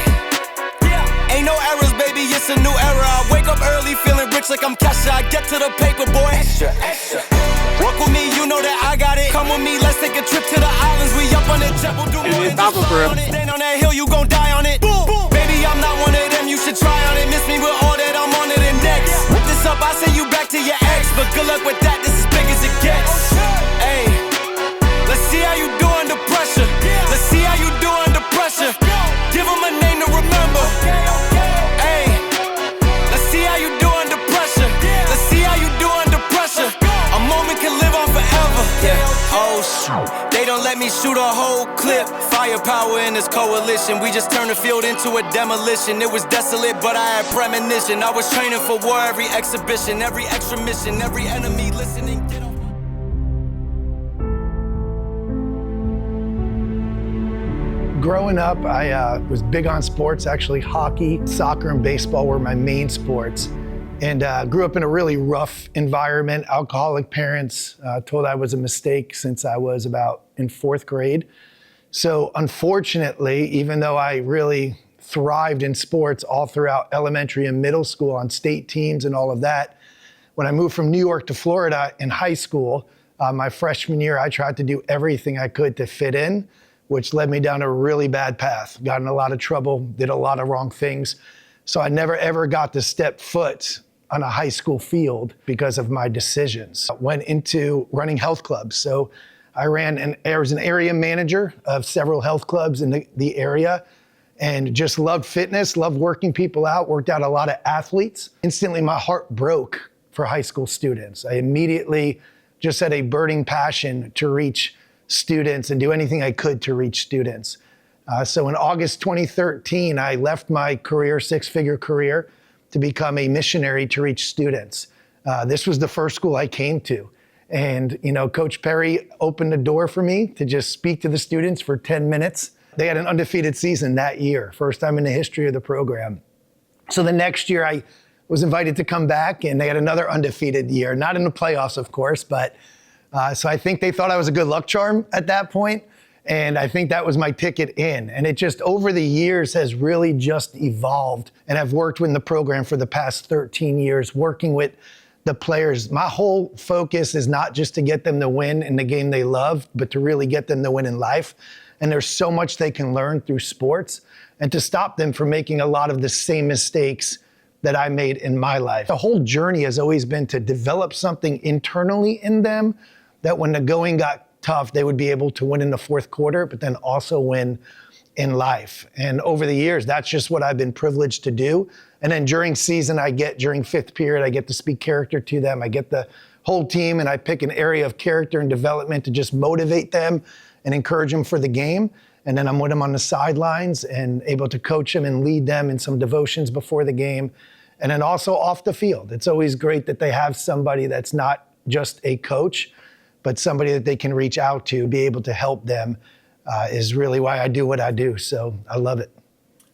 Ain't no errors, baby, it's a new era. I wake up early, feeling rich like I'm Kesha. I get to the paper, boy. Extra, extra. Walk with me, you know that I got it. Come with me, let's take a trip to the islands. We up on the jet, we'll do more than just fly on it. Stand on that hill, you gon' die on it. Boom, boom. Baby, I'm not one of them, you should try on it. Miss me with all that, I'm on to the next. Whip this up, I send you back to your ex. But good luck with that, this is big as it gets. Hey, let's see how you do under pressure. Let's see how you do under pressure. Give them a name to remember. Hey, let's see how you do under pressure. Let's see how you do under pressure. A moment can live on forever. Yeah. Oh shoot, they don't let me shoot a whole clip. Firepower in this coalition. We just turned the field into a demolition. It was desolate, but I had premonition. I was training for war, every exhibition, every extra mission, every enemy listening. Get on.
Growing up, I was big on sports. Actually, hockey, soccer, and baseball were my main sports. And grew up in a really rough environment. Alcoholic parents, told I was a mistake since I was about in 4th grade. So unfortunately, even though I really thrived in sports all throughout elementary and middle school on state teams and all of that, when I moved from New York to Florida in high school, my freshman year, I tried to do everything I could to fit in, which led me down a really bad path. Got in a lot of trouble, did a lot of wrong things. So I never ever got to step foot on a high school field because of my decisions. I went into running health clubs. So I was an area manager of several health clubs in the area and just loved fitness, loved working people out, worked out a lot of athletes. Instantly, my heart broke for high school students. I immediately just had a burning passion to reach students and do anything I could to reach students. So in August 2013, I left my career, 6-figure career, to become a missionary to reach students. This was the first school I came to. And Coach Perry opened the door for me to just speak to the students for 10 minutes. They had an undefeated season that year, first time in the history of the program. So the next year I was invited to come back and they had another undefeated year, not in the playoffs, of course, but so I think they thought I was a good luck charm at that point. And I think that was my ticket in. And it just over the years has really just evolved. And I've worked with the program for the past 13 years, working with the players. My whole focus is not just to get them to win in the game they love, but to really get them to win in life. And there's so much they can learn through sports and to stop them from making a lot of the same mistakes that I made in my life. The whole journey has always been to develop something internally in them that when the going got tough, they would be able to win in the 4th quarter, but then also win in life. And over the years, that's just what I've been privileged to do. And then during season, during 5th period, I get to speak character to them. I get the whole team and I pick an area of character and development to just motivate them and encourage them for the game. And then I'm with them on the sidelines and able to coach them and lead them in some devotions before the game. And then also off the field. It's always great that they have somebody that's not just a coach, but somebody that they can reach out to, be able to help them, is really why I do what I do. So I love it.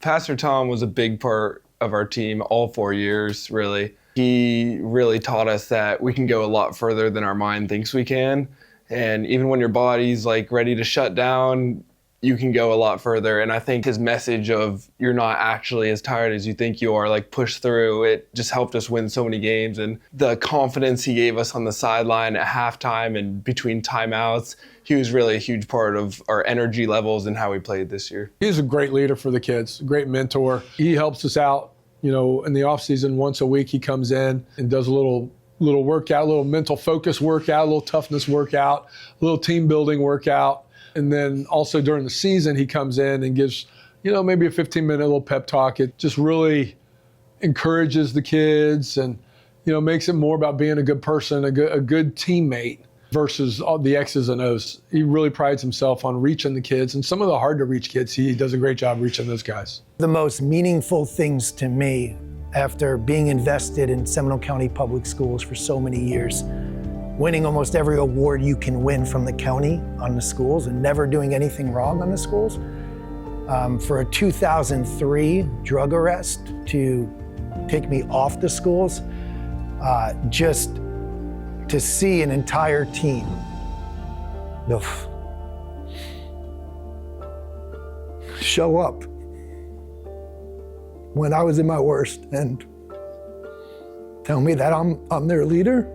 Pastor Tom was a big part of our team all 4 years, really. He really taught us that we can go a lot further than our mind thinks we can. And even when your body's ready to shut down, you can go a lot further. And I think his message of you're not actually as tired as you think you are, push through, it just helped us win so many games. And the confidence he gave us on the sideline at halftime and between timeouts, he was really a huge part of our energy levels and how we played this year.
He's a great leader for the kids, a great mentor. He helps us out, in the off season. Once a week he comes in and does a little workout, a little mental focus workout, a little toughness workout, a little team building workout. And then also during the season, he comes in and gives, maybe a 15-minute little pep talk. It just really encourages the kids and, makes it more about being a good person, a good teammate versus all the X's and O's. He really prides himself on reaching the kids. And some of the hard to reach kids, he does a great job reaching those guys.
The most meaningful things to me after being invested in Seminole County Public Schools for so many years, winning almost every award you can win from the county on the schools and never doing anything wrong on the schools. For a 2003 drug arrest to take me off the schools, just to see an entire team, show up when I was in my worst and tell me that I'm their leader,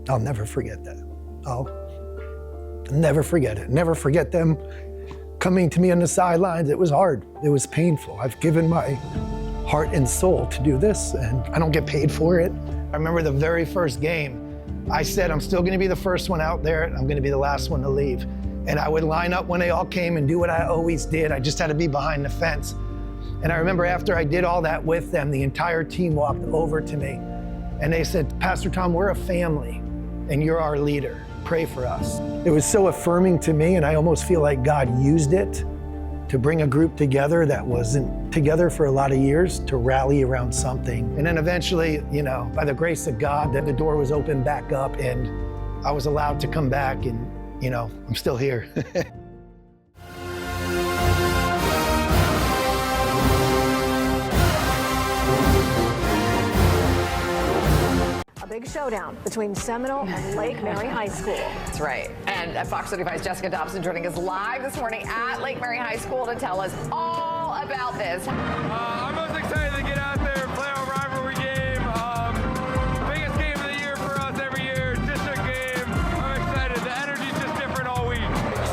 I'll never forget that. I'll never forget it. Never forget them coming to me on the sidelines. It was hard. It was painful. I've given my heart and soul to do this, and I don't get paid for it. I remember the very first game, I said, I'm still gonna be the first one out there, and I'm gonna be the last one to leave. And I would line up when they all came and do what I always did. I just had to be behind the fence. And I remember after I did all that with them, the entire team walked over to me and they said, Pastor Tom, we're a family and you're our leader. Pray for us. It was so affirming to me, and I almost feel like God used it to bring a group together that wasn't together for a lot of years to rally around something. And then eventually, you know, by the grace of God, that the door was opened back up and I was allowed to come back, and, you know, I'm still here.
A big showdown between Seminole and Lake Mary High School.
That's right. And Fox 35's Jessica Dobson joining us live this morning at Lake Mary High School to tell us all about this.
I'm most excited to get out there and play our rivalry game. Biggest game of the year for us every year. District game. I'm excited. The energy's just different all week.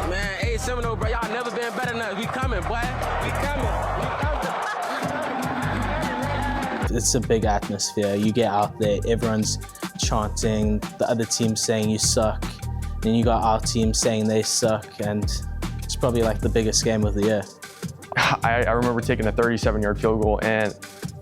Man, hey Seminole, bro, y'all never been better than us. We coming, boy. We coming.
It's a big atmosphere. You get out there, everyone's chanting, the other team saying you suck, then you got our team saying they suck, and it's probably like the biggest game of the year.
I remember taking a 37-yard field goal, and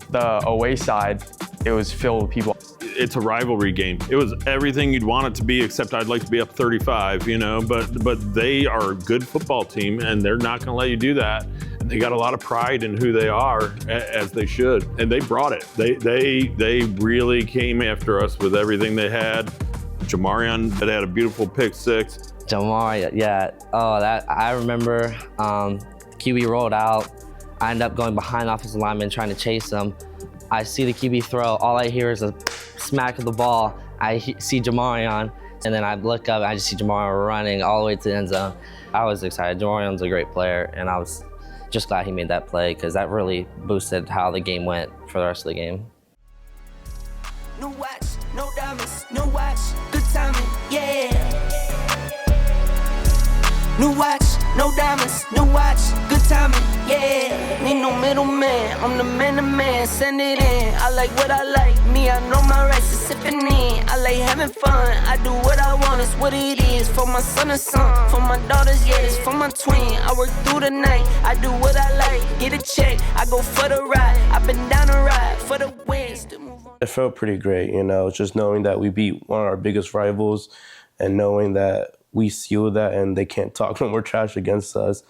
the away side, it was filled with people.
It's a rivalry game. It was everything you'd want it to be, except I'd like to be up 35, you know, but they are a good football team, and they're not gonna let you do that. And they got a lot of pride in who they are, as they should, and they brought it. They really came after us with everything they had. Jamarion had a beautiful pick six.
Jamarion, yeah. Oh, that I remember. QB rolled out. I ended up going behind the offensive lineman trying to chase him. I see the QB throw. All I hear is a smack of the ball. I see Jamarion, and then I look up and I just see Jamarion running all the way to the end zone. I was excited. Jamarion's a great player, and I was just glad he made that play because that really boosted how the game went for the rest of the game.
No watch, no diamonds, no watch, good timing, yeah. New watch, no diamonds, no watch, good timing, yeah. Need no middleman, I'm the man to man, send it in. I like what I like, me, I know my rights is sipping in. I like having fun, I do what I want, it's what it is. For my son and son, for my daughters, yeah, it's for my twin. I work through the night, I do what I like, get a check, I go for the ride. I've been down the ride for the win, still move on.
It felt pretty great, you know, just knowing that we beat one of our biggest rivals and knowing that we sealed that and they can't talk no more trash against us.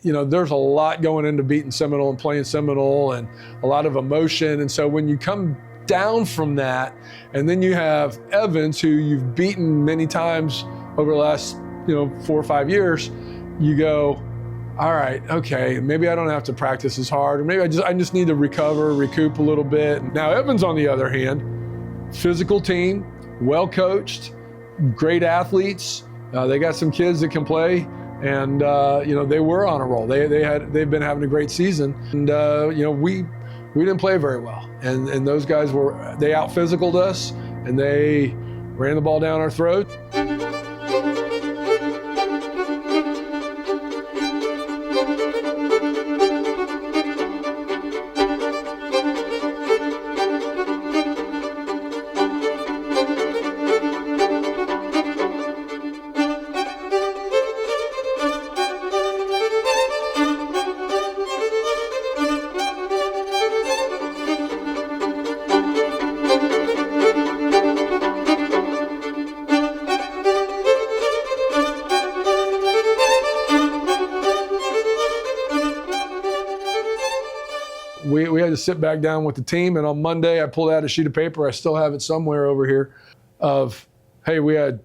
You know, there's a lot going into beating Seminole and playing Seminole and a lot of emotion. And so when you come down from that, and then you have Evans, who you've beaten many times over the last, 4 or 5 years, you go, all right, okay, maybe I don't have to practice as hard, or maybe I just need to recoup a little bit. Now Evans, on the other hand, physical team, well coached, great athletes. They got some kids that can play, and they were on a roll. They've been having a great season, and we didn't play very well. And those guys they out physicaled us, and they ran the ball down our throat. We had to sit back down with the team, and on Monday I pulled out a sheet of paper, I still have it somewhere over here, of, hey, we had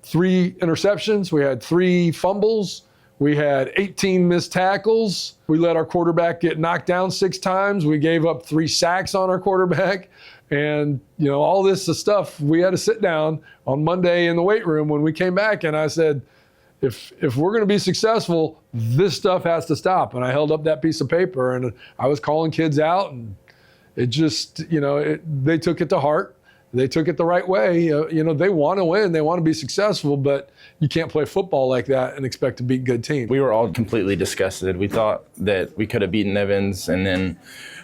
3 interceptions, we had 3 fumbles, we had 18 missed tackles, we let our quarterback get knocked down 6 times, we gave up 3 sacks on our quarterback, and all this stuff. We had to sit down on Monday in the weight room when we came back, and I said, if we're going to be successful, this stuff has to stop. And I held up that piece of paper and I was calling kids out, and it just, they took it to heart. They took it the right way. They want to win. They want to be successful, but you can't play football like that and expect to beat good teams.
We were all completely disgusted. We thought that we could have beaten Evans, and then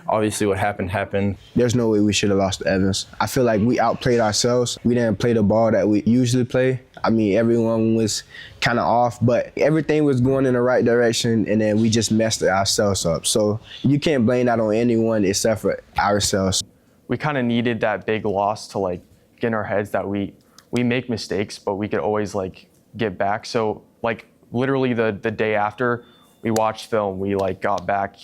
obviously what happened.
There's no way we should have lost to Evans. I feel like we outplayed ourselves. We didn't play the ball that we usually play. I mean, everyone was kind of off, but everything was going in the right direction, and then we just messed ourselves up. So you can't blame that on anyone except for ourselves.
We kind of needed that big loss to like get in our heads that we make mistakes, but we could always like get back. So like literally the day after we watched film, we like got back,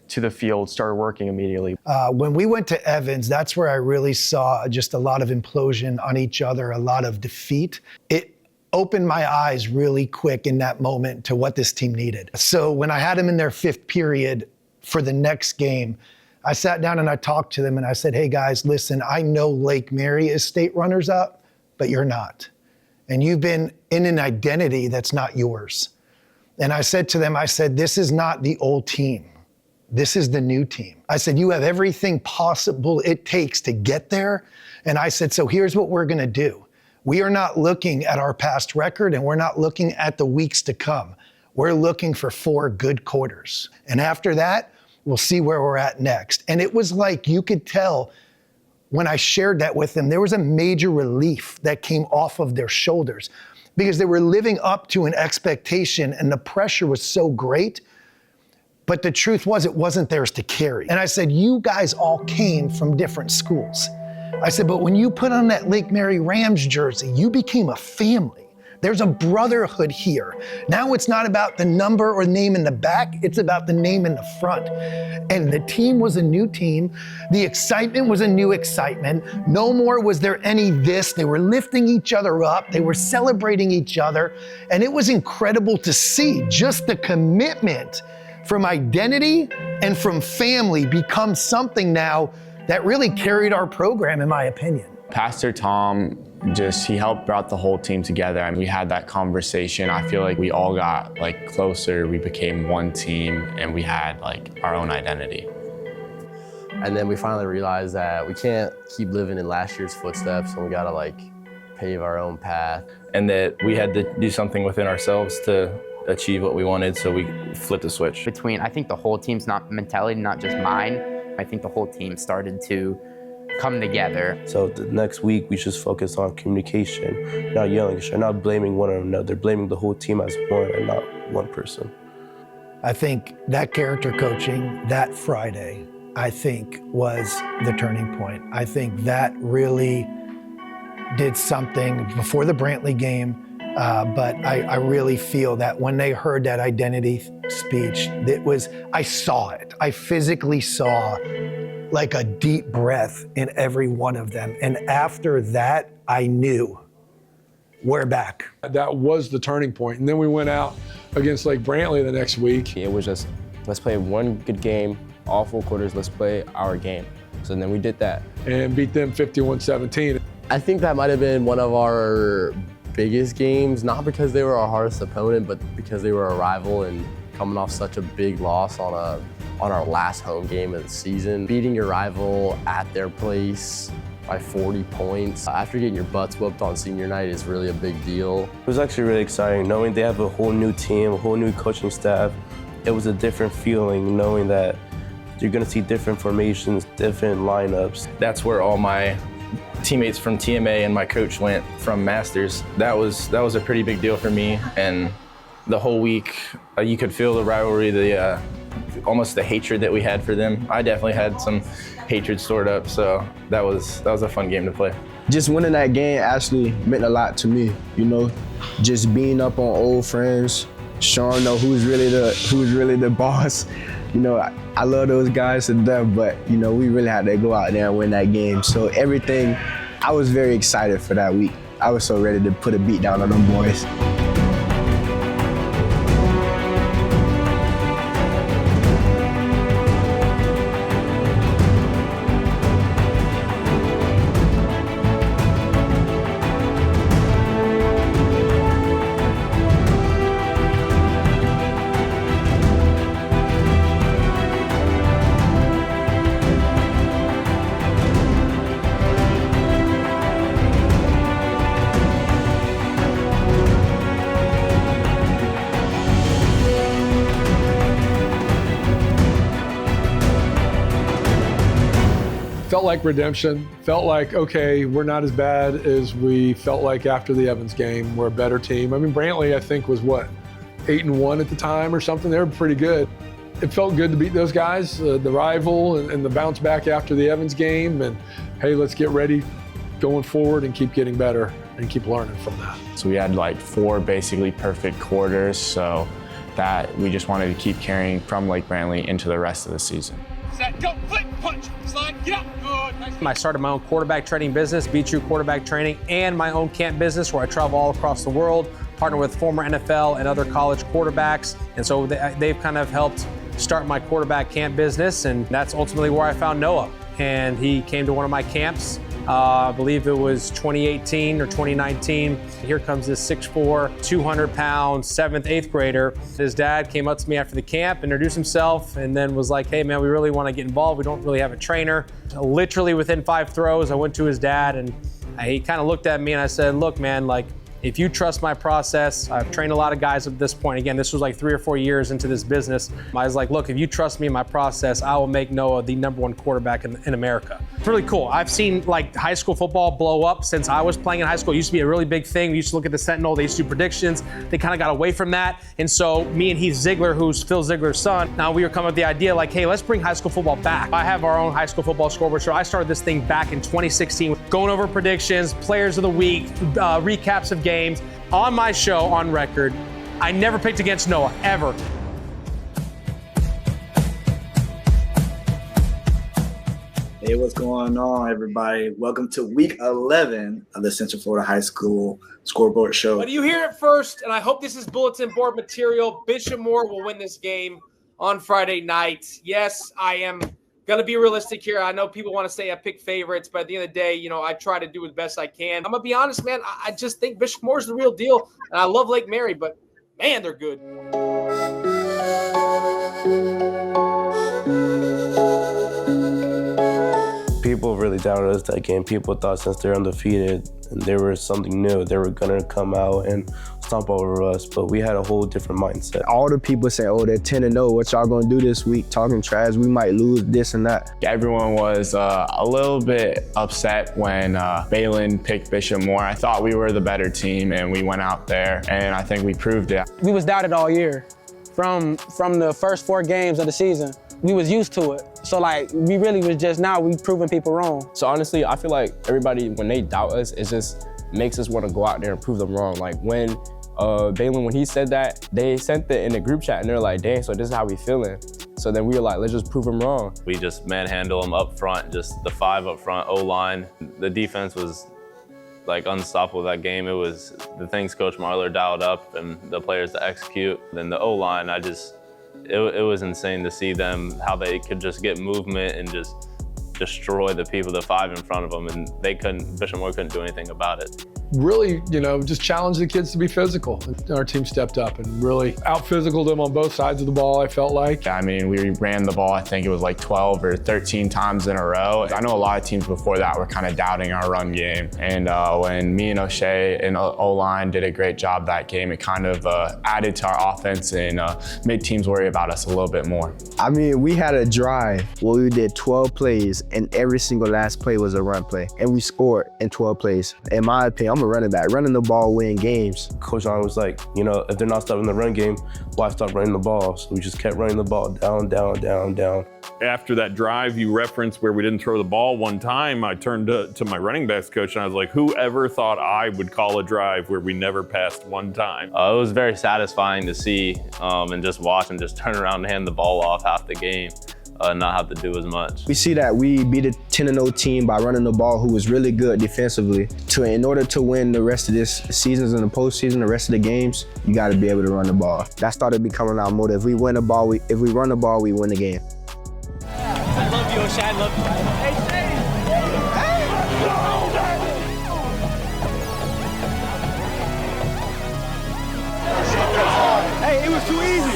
to the field, started working immediately.
When we went to Evans, that's where I really saw just a lot of implosion on each other, a lot of defeat. It opened my eyes really quick in that moment to what this team needed. So when I had them in their fifth period for the next game, I sat down and I talked to them and I said, hey guys, listen, I know Lake Mary is state runners up, but you're not. And you've been in an identity that's not yours. And I said to them, this is not the old team. This is the new team. I said, you have everything possible it takes to get there. And I said, so here's what we're gonna do. We are not looking at our past record and we're not looking at the weeks to come. We're looking for 4 good quarters. And after that, we'll see where we're at next. And it was like, you could tell when I shared that with them, there was a major relief that came off of their shoulders because they were living up to an expectation and the pressure was so great. But the truth was, it wasn't theirs to carry. And I said, you guys all came from different schools. I said, but when you put on that Lake Mary Rams jersey, you became a family. There's a brotherhood here. Now it's not about the number or name in the back, it's about the name in the front. And the team was a new team. The excitement was a new excitement. No more was there any this. They were lifting each other up. They were celebrating each other. And it was incredible to see just the commitment from identity and from family become something now that really carried our program, in my opinion.
Pastor Tom, he helped brought the whole team together. I mean, we had that conversation. I feel like we all got closer. We became one team and we had our own identity.
And then we finally realized that we can't keep living in last year's footsteps and we gotta pave our own path.
And that we had to do something within ourselves to achieve what we wanted, so we flipped the switch.
I think the whole team's mentality, not just mine, I think the whole team started to come together.
So the next week, we just focus on communication, not yelling, not blaming one another, blaming the whole team as one and not one person.
I think that character coaching that Friday, was the turning point. I think that really did something before the Brantley game, but I really feel that when they heard that identity speech, I saw it. I physically saw a deep breath in every one of them. And after that, I knew we're back.
That was the turning point. And then we went out against Lake Brantley the next week.
It was just, let's play one good game, all 4 quarters, let's play our game. So then we did that.
And beat them 51-17.
I think that might have been one of our biggest games, not because they were our hardest opponent, but because they were a rival and coming off such a big loss on our last home game of the season. Beating your rival at their place by 40 points after getting your butts whooped on senior night is really a big deal.
It was actually really exciting knowing they have a whole new team, a whole new coaching staff. It was a different feeling knowing that you're gonna see different formations, different lineups.
That's where all my teammates from TMA and my coach went from Masters. That was a pretty big deal for me, and the whole week you could feel the rivalry, almost the hatred that we had for them. I definitely had some hatred stored up, so that was a fun game to play.
Just winning that game actually meant a lot to me, just being up on old friends, showing who's really the boss. I love those guys to death, but we really had to go out there and win that game. So everything, I was very excited for that week. I was so ready to put a beat down on them boys.
felt like redemption. Felt like, okay, we're not as bad as we felt like after the Evans game. We're a better team. I mean, Brantley, I think, was what, 8-1 at the time or something? They were pretty good. It felt good to beat those guys, the rival, and the bounce back after the Evans game. And hey, let's get ready going forward and keep getting better and keep learning from that.
So we had like 4 basically perfect quarters, so that we just wanted to keep carrying from Lake Brantley into the rest of the season.
Set, go, flip, punch, slide, get up, good. Nice. I started my own quarterback training business, Be True Quarterback Training, and my own camp business where I travel all across the world, partner with former NFL and other college quarterbacks. And so they've kind of helped start my quarterback camp business, and that's ultimately where I found Noah. And he came to one of my camps. I believe it was 2018 or 2019. Here comes this 6'4", 200-pound, 7th, 8th grader. His dad came up to me after the camp, introduced himself, and then was like, hey man, we really want to get involved. We don't really have a trainer. Literally within 5 throws, I went to his dad, and he kind of looked at me and I said, look man, like, if you trust my process, I've trained a lot of guys at this point. Again, this was like 3 or 4 years into this business. I was like, look, if you trust me in my process, I will make Noah the #1 quarterback in America. It's really cool. I've seen like high school football blow up since I was playing in high school. It used to be a really big thing. We used to look at the Sentinel. They used to do predictions. They kind of got away from that. And so me and Heath Ziegler, who's Phil Ziegler's son, now we were coming up with the idea like, hey, let's bring high school football back. I have our own high school football scoreboard show. I started this thing back in 2016, going over predictions, players of the week, recaps of games. On my show, on record, I never picked against Noah, ever.
Hey, what's going on, everybody? Welcome to week 11 of the Central Florida High School Scoreboard Show.
But you hear it first, and I hope this is bulletin board material. Bishop Moore will win this game on Friday night. Yes, I am going to be realistic here. I know people want to say I pick favorites, but at the end of the day, you know, I try to do as best I can. I'm going to be honest, man. I just think Bishop Moore's the real deal. And I love Lake Mary, but, man, they're good.
People really doubted us that game. People thought since they're undefeated and they were something new, they were gonna come out and stomp over us, but we had a whole different mindset.
All the people say, oh, they're 10-0, what y'all gonna do this week? Talking trash, we might lose this and that.
Everyone was a little bit upset when Balin picked Bishop Moore. I thought we were the better team and we went out there and I think we proved it.
We was doubted all year. From the first 4 games of the season, we was used to it. So like, we really was just now, we proving people wrong.
So honestly, I feel like everybody, when they doubt us, it just makes us want to go out there and prove them wrong. Like when Balin, when he said that, they sent it in the group chat and they're like, dang, so this is how we feeling. So then we were like, let's just prove them wrong.
We just manhandle them up front, just the 5 up front, O-line. The defense was like unstoppable that game. It was the things Coach Marler dialed up and the players to execute. Then the O-line, it was insane to see them, how they could just get movement and just destroy the people, the 5 in front of them, and Bishop Moore couldn't do anything about it.
Really, you know, just challenge the kids to be physical. Our team stepped up and really out-physicaled them on both sides of the ball, I felt like.
I mean, we ran the ball, I think it was like 12 or 13 times in a row. I know a lot of teams before that were kind of doubting our run game. And when me and O'Shea and O-line did a great job that game, it kind of added to our offense and made teams worry about us a little bit more.
I mean, we had a drive where we did 12 plays and every single last play was a run play. And we scored in 12 plays. In my opinion, I'm a running back. Running the ball win games.
Coach Allen was like, you know, if they're not stopping the run game, why stop running the ball? So we just kept running the ball down, down, down, down.
After that drive you referenced where we didn't throw the ball one time, I turned to my running backs coach and I was like, whoever thought I would call a drive where we never passed one time?
It was very satisfying to see and just watch and just turn around and hand the ball off half the game. Not have to do as much.
We see that we beat a 10-0 team by running the ball who was really good defensively. In order to win the rest of this seasons and the postseason, the rest of the games, you got to be able to run the ball. That started becoming our motive. If we run the ball, we win the game.
I love you, O'Shea. I love you. Hey, it was too easy.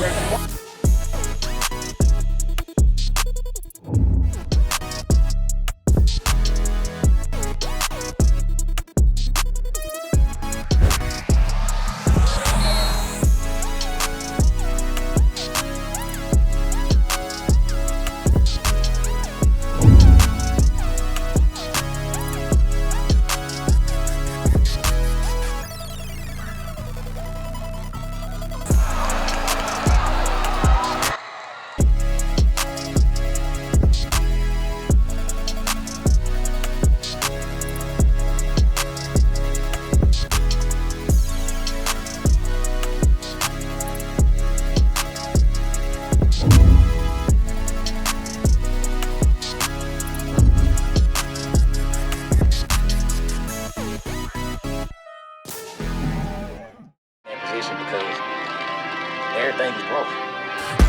situation because everything is broke.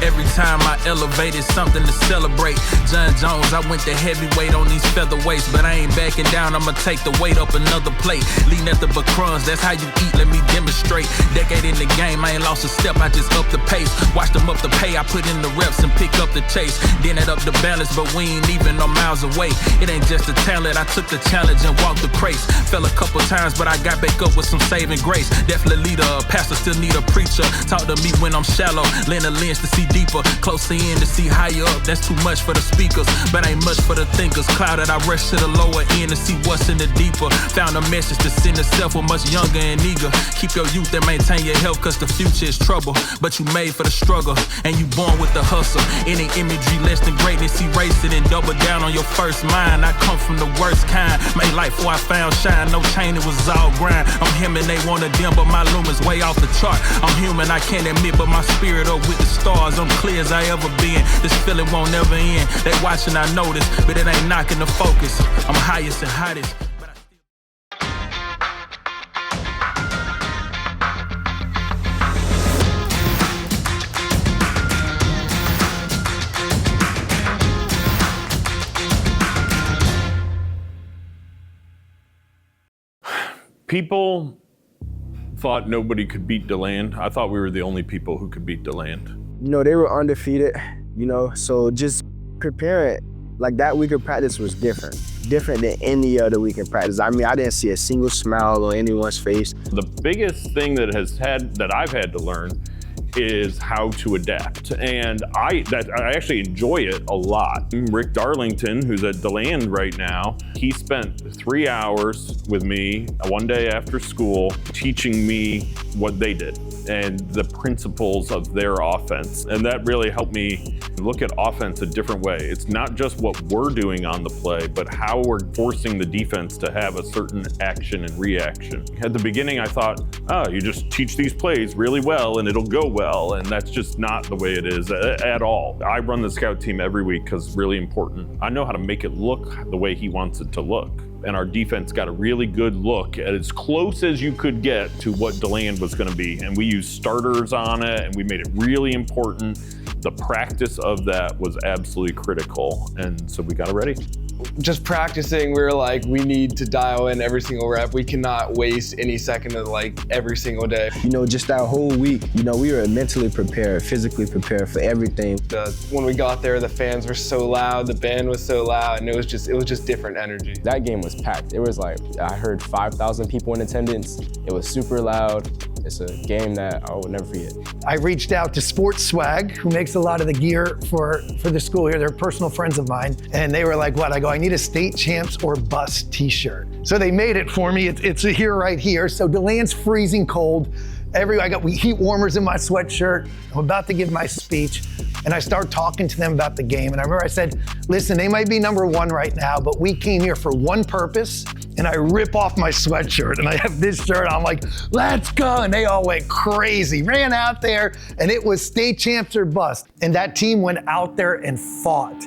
Every time I elevate, it's something to celebrate. John Jones, I went to heavyweight on these featherweights, but I ain't backing down, I'ma take the weight up another plate. Lean at the crumbs, that's how you eat, let me demonstrate. Decade in the game, I ain't lost a step, I just up the pace. Watch them up the pay, I put in the reps and pick up the chase. Then it up the balance, but we ain't even no miles away. It ain't just a talent, I took the challenge and walked the craze. Fell a couple times, but I got back up with some saving grace. Definitely leader, a pastor still need a preacher. Talk to me when I'm shallow, lend a lens to see deeper. Closer in to see higher up, that's too much for the speakers, but ain't much for the thinkers. Clouded, I rush to the lower end to see what's in the deeper. Found a message to send itself with much younger and eager. Keep your youth and maintain your health, cause the future is trouble. But you made for the struggle, and you born with the hustle. Any imagery less than greatness, erase it and double down on your first mind. I come from the worst kind, made life before I found shine. No chain, it was all grind. I'm him and they want to dim, but my lumen's way off the chart. I'm human, I can't admit, but my spirit up with the stars. I'm clear as I ever been. This feeling won't never end. They watching, I notice, but it ain't knocking the focus. I'm highest and hottest.
People thought nobody could beat DeLand. I thought we were the only people who could beat DeLand.
You know, they were undefeated, you know, so just preparing, like that week of practice was different than any other week of practice. I mean, I didn't see a single smile on anyone's face.
The biggest thing that I've had to learn is how to adapt. And I actually enjoy it a lot. Rick Darlington, who's at DeLand right now, he spent 3 hours with me one day after school teaching me what they did and the principles of their offense. And that really helped me look at offense a different way. It's not just what we're doing on the play, but how we're forcing the defense to have a certain action and reaction. At the beginning, I thought, oh, you just teach these plays really well and it'll go well. And that's just not the way it is at all. I run the scout team every week because it's really important. I know how to make it look the way he wants it to look. And our defense got a really good look at as close as you could get to what DeLand was going to be. And we used starters on it and we made it really important. The practice of that was absolutely critical. And so we got it ready.
Just practicing, we were like, we need to dial in every single rep. We cannot waste any second of like every single day.
You know, just that whole week, you know, we were mentally prepared, physically prepared for everything.
When we got there, the fans were so loud, the band was so loud, and it was just different energy.
That game was packed. It was like, I heard 5,000 people in attendance. It was super loud. It's a game that I will never forget.
I reached out to Sports Swag, who makes a lot of the gear for the school here. They're personal friends of mine. And they were like, what? I go, I need a state champs or bust t-shirt. So they made it for me. It's here right here. So DeLand's freezing cold. I got heat warmers in my sweatshirt. I'm about to give my speech. And I start talking to them about the game. And I remember I said, listen, they might be number one right now, but we came here for one purpose. And I rip off my sweatshirt and I have this shirt. I'm like, let's go. And they all went crazy, ran out there, and it was state champs or bust. And that team went out there and fought.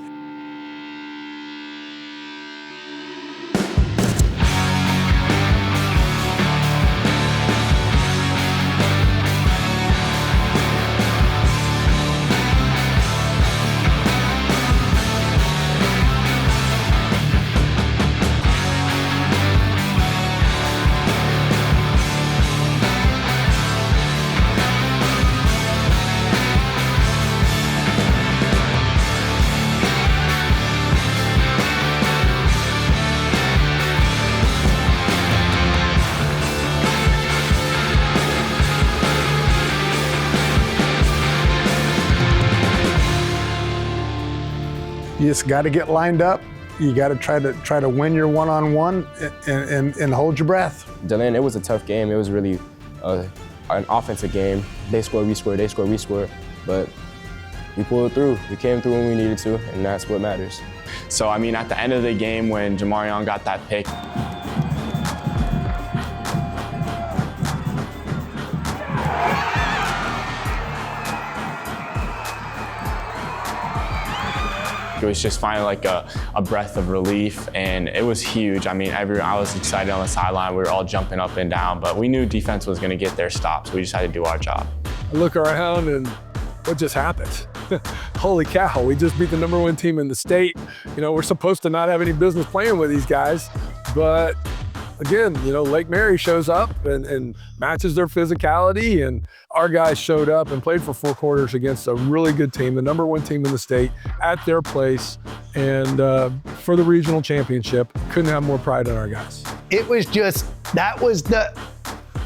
You just got to get lined up. You got to try to win your one-on-one and hold your breath.
DeLand, it was a tough game. It was really an offensive game. They score, we score, they score, we score. But we pulled through. We came through when we needed to, and that's what matters.
So, I mean, at the end of the game when Jamarion got that pick, it was just finally like a breath of relief, and it was huge. I mean, I was excited on the sideline. We were all jumping up and down, but we knew defense was going to get their stops. We just had to do our job.
I look around and what just happened? Holy cow, we just beat the #1 team in the state. You know, we're supposed to not have any business playing with these guys, but again, you know, Lake Mary shows up and matches their physicality, and our guys showed up and played for 4 quarters against a really good team, the #1 team in the state, at their place, and for the regional championship. Couldn't have more pride in our guys.
It was just, that was the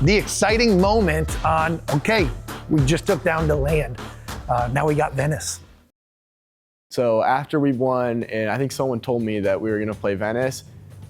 exciting moment on, okay, we just took down the land. Now we got Venice.
So after we won, and I think someone told me that we were gonna play Venice,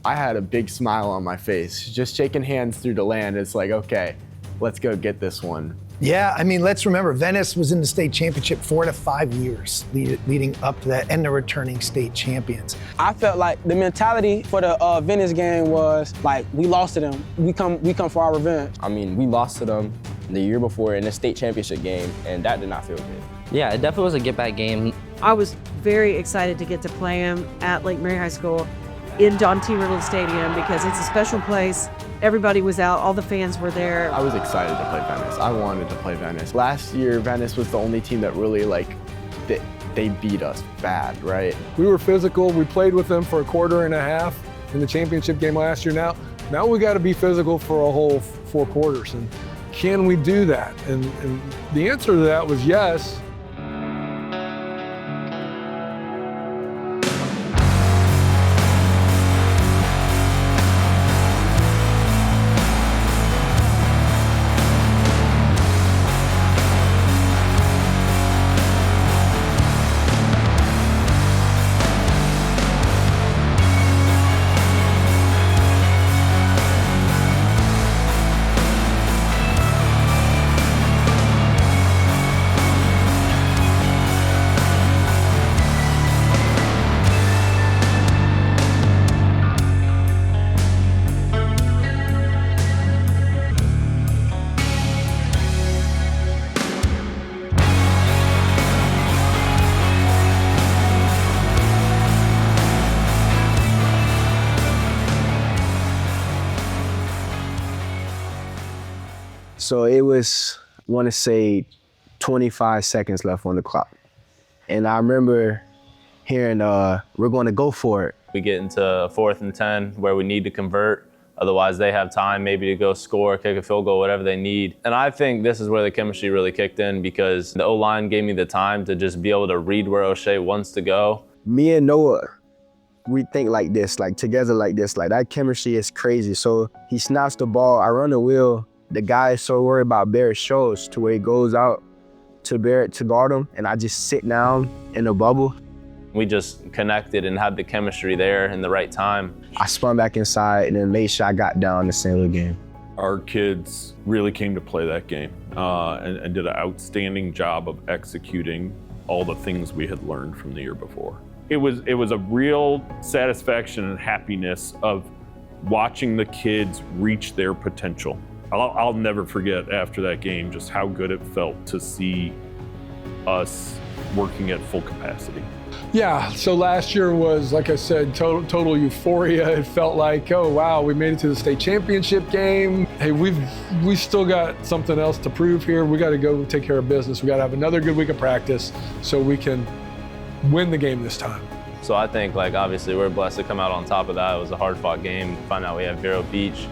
I had a big smile on my face. Just shaking hands through the land, it's like, okay, let's go get this one.
Yeah, I mean, let's remember, Venice was in the state championship 4 to 5 years leading up to that, and the returning state champions.
I felt like the mentality for the Venice game was like, we lost to them. We come for our revenge.
I mean, we lost to them the year before in the state championship game, and that did not feel good.
Yeah, it definitely was a get-back game.
I was very excited to get to play him at Lake Mary High School in Don T. Riddle Stadium because it's a special place. Everybody was out, all the fans were there.
I was excited to play Venice. I wanted to play Venice. Last year, Venice was the only team that really, like, they beat us bad, right?
We were physical. We played with them for a quarter and a half in the championship game last year. Now we got to be physical for a whole 4 quarters. And can we do that? And the answer to that was yes.
So it was, I want to say, 25 seconds left on the clock. And I remember hearing, we're going to go for it.
We get into 4th and 10 where we need to convert. Otherwise, they have time maybe to go score, kick a field goal, whatever they need. And I think this is where the chemistry really kicked in because the O-line gave me the time to just be able to read where O'Shea wants to go.
Me and Noah, we think like this, like together like this, like that chemistry is crazy. So he snaps the ball, I run the wheel. The guy is so worried about Barrett's shows to where he goes out to Barrett to guard him, and I just sit down in the bubble.
We just connected and had the chemistry there in the right time.
I spun back inside and then made sure I got down the St. Louis game.
Our kids really came to play that game and did an outstanding job of executing all the things we had learned from the year before. It was a real satisfaction and happiness of watching the kids reach their potential. I'll never forget after that game just how good it felt to see us working at full capacity.
Yeah, so last year was, like I said, total euphoria. It felt like, oh wow, we made it to the state championship game. Hey, we still got something else to prove here. We got to go take care of business. We got to have another good week of practice so we can win the game this time.
So I think, like, obviously we're blessed to come out on top of that. It was a hard-fought game. Find out we have Vero Beach,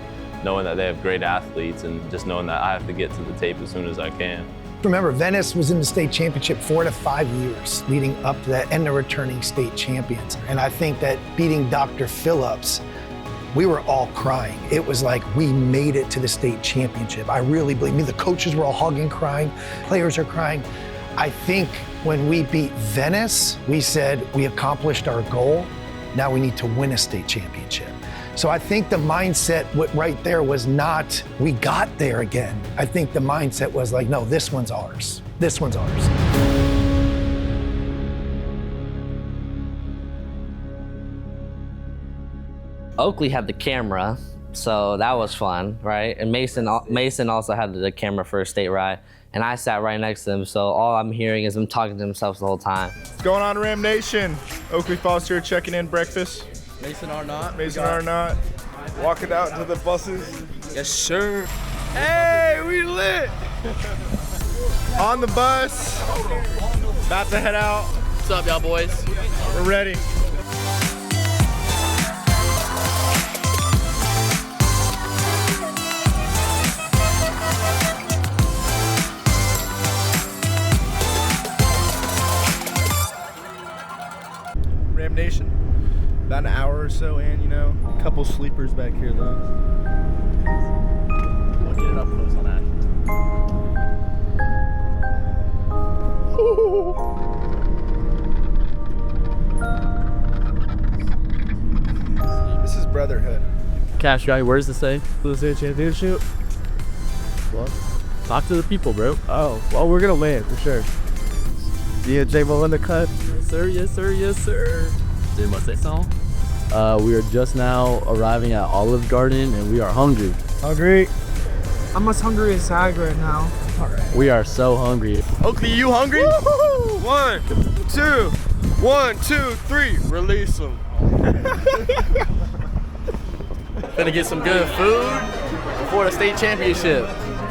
knowing that they have great athletes, and just knowing that I have to get to the tape as soon as I can.
Remember, Venice was in the state championship 4 to 5 years leading up to that, and the returning state champions. And I think that beating Dr. Phillips, we were all crying. It was like we made it to the state championship. I really believe, the coaches were all hugging, crying, players are crying. I think when we beat Venice, we said we accomplished our goal. Now we need to win a state championship. So I think the mindset right there was not, we got there again. I think the mindset was like, no, this one's ours. This one's ours.
Oakley had the camera,
So that was fun, right? And Mason also had the camera for a state ride, and I sat right next to him, so all I'm hearing is them talking to themselves the whole time.
What's going on, Ram Nation? Oakley Falls here checking in breakfast.
Mason Arnott.
Mason Arnott. Walking out to the buses.
Yes, sir.
Hey, we lit! On the bus. About to head out.
What's up, y'all boys?
We're ready. Ram Nation. About an hour or so in, you know. A couple sleepers back here though.
We'll get it up close on that.
This is brotherhood.
Cash guy, where's the say? The state championship? What? Talk to the people, bro. Oh, well, we're gonna win for sure. Yeah, J-Mo in the cut. Yes, sir. Yes, sir. Yes, sir. Did I say so? We are just now arriving at Olive Garden, and we are hungry.
Hungry? I'm as hungry as Zach right now. All right.
We are so hungry.
Oakley, you hungry? Woo-hoo! 1, 2, 1, 2, 3. Release them.
Gonna get some good food before the state championship.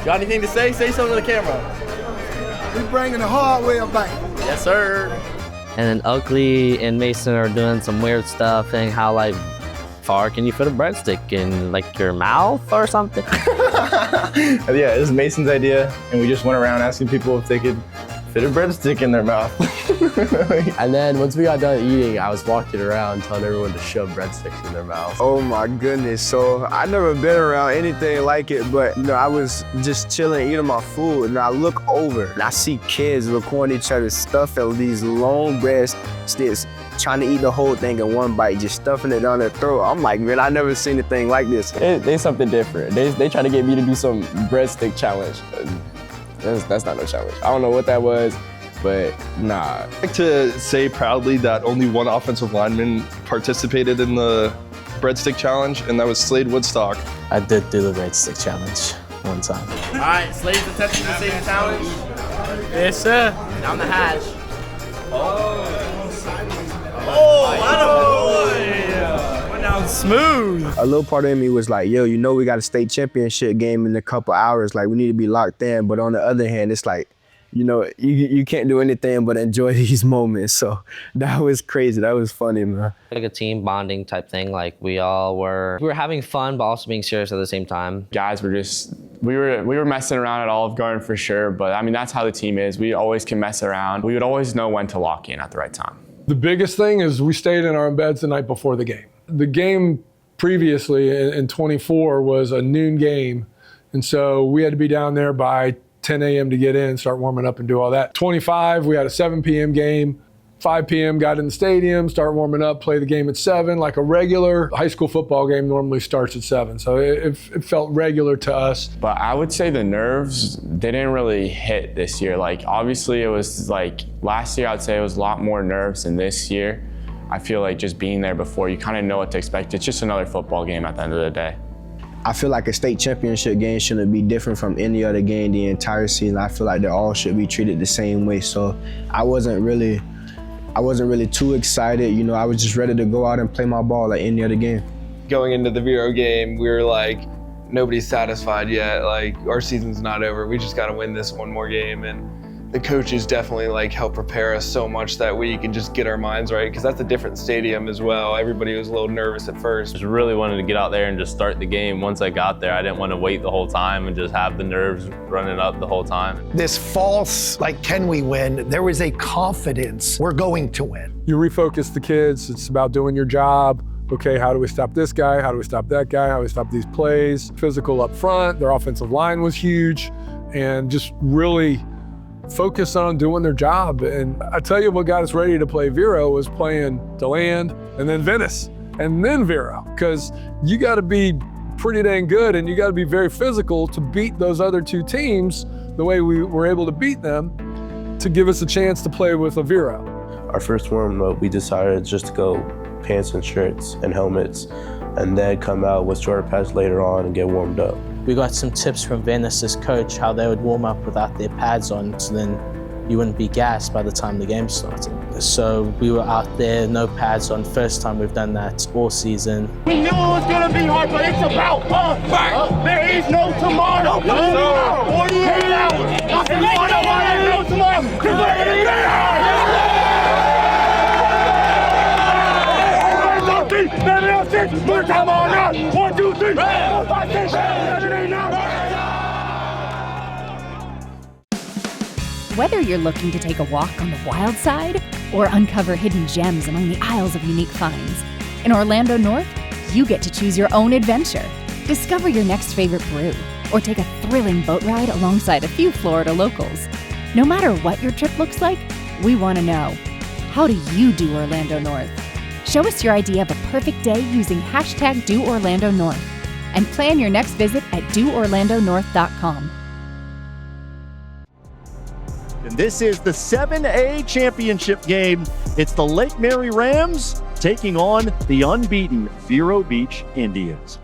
Got anything to say? Say something to the camera.
We bringing the hardware back.
Yes, sir.
And then Oakley and Mason are doing some weird stuff, and how like far can you fit a breadstick in, like your mouth or something?
Yeah, it was Mason's idea, and we just went around asking people if they could fit a breadstick in their mouth.
And then once we got done eating, I was walking around telling everyone to shove breadsticks in their mouth.
Oh my goodness. So I never been around anything like it, but I was just chilling, eating my food, and I look over and I see kids recording each other's stuff at these long breadsticks, trying to eat the whole thing in one bite, just stuffing it down their throat. I'm like, man, I never seen anything like this.
They something different. They try to get me to do some breadstick challenge. That's not no challenge. I don't know what that was, but nah.
I'd like to say proudly that only one offensive lineman participated in the breadstick challenge, and that was Slade Woodstock.
I did do the breadstick challenge one time.
All right, Slade's attempting the same challenge.
Yes, sir.
Down the hatch.
Went down smooth.
A little part of me was like, yo, you know we got a state championship game in a couple hours, like we need to be locked in. But on the other hand, it's like, you know, you can't do anything but enjoy these moments. So that was crazy. That was funny, man.
Like a team bonding type thing. Like we were having fun, but also being serious at the same time.
Guys were we were messing around at Olive Garden for sure, but I mean, that's how the team is. We always can mess around. We would always know when to lock in at the right time.
The biggest thing is we stayed in our beds the night before the game. The game previously in 24 was a noon game, and so we had to be down there by 10 a.m. to get in, start warming up and do all that. 25, we had a 7 p.m. game. 5 p.m. got in the stadium, start warming up, play the game at 7. Like a regular high school football game normally starts at 7. So it felt regular to us.
But I would say the nerves, they didn't really hit this year. Like obviously it was like last year, I'd say it was a lot more nerves than this year. I feel like just being there before, you kind of know what to expect. It's just another football game at the end of the day.
I feel like a state championship game shouldn't be different from any other game the entire season. I feel like they all should be treated the same way. So I wasn't really too excited. You know, I was just ready to go out and play my ball like any other game.
Going into the Vero game, we were like, nobody's satisfied yet. Like, our season's not over. We just got to win this one more game. And the coaches definitely like helped prepare us so much that week and just get our minds right, because that's a different stadium as well. Everybody was a little nervous at first.
Just really wanted to get out there and just start the game. Once I got there, I didn't want to wait the whole time and just have the nerves running up the whole time.
This false, like, can we win? There was a confidence, we're going to win.
You refocus the kids. It's about doing your job. Okay, how do we stop this guy? How do we stop that guy? How do we stop these plays? Physical up front. Their offensive line was huge, and just really focus on doing their job. And I tell you what got us ready to play Vero was playing DeLand and then Venice and then Vero, because you got to be pretty dang good and you got to be very physical to beat those other two teams the way we were able to beat them to give us a chance to play with a Vero.
Our first warm-up, we decided just to go pants and shirts and helmets. and then come out with shorter pads later on and get warmed up.
We got some tips from Venice's coach, how they would warm up without their pads on, so then you wouldn't be gassed by the time the game started. So we were out there, no pads on. First time we've done that all season.
We knew it was gonna be hard, but it's about us. There is no tomorrow. 48 hours. I said, no tomorrow. Because we're gonna get out. 6, more time on us. 1, 2, 3, 4, 5, 6, 7, 8, 9.
Whether you're looking to take a walk on the wild side or uncover hidden gems among the aisles of unique finds, in Orlando North, you get to choose your own adventure. Discover your next favorite brew or take a thrilling boat ride alongside a few Florida locals. No matter what your trip looks like, we want to know, how do you do Orlando North? Show us your idea of a perfect day using #DoOrlandoNorth and plan your next visit at doorlandonorth.com.
And this is the 7A championship game. It's the Lake Mary Rams taking on the unbeaten Vero Beach Indians.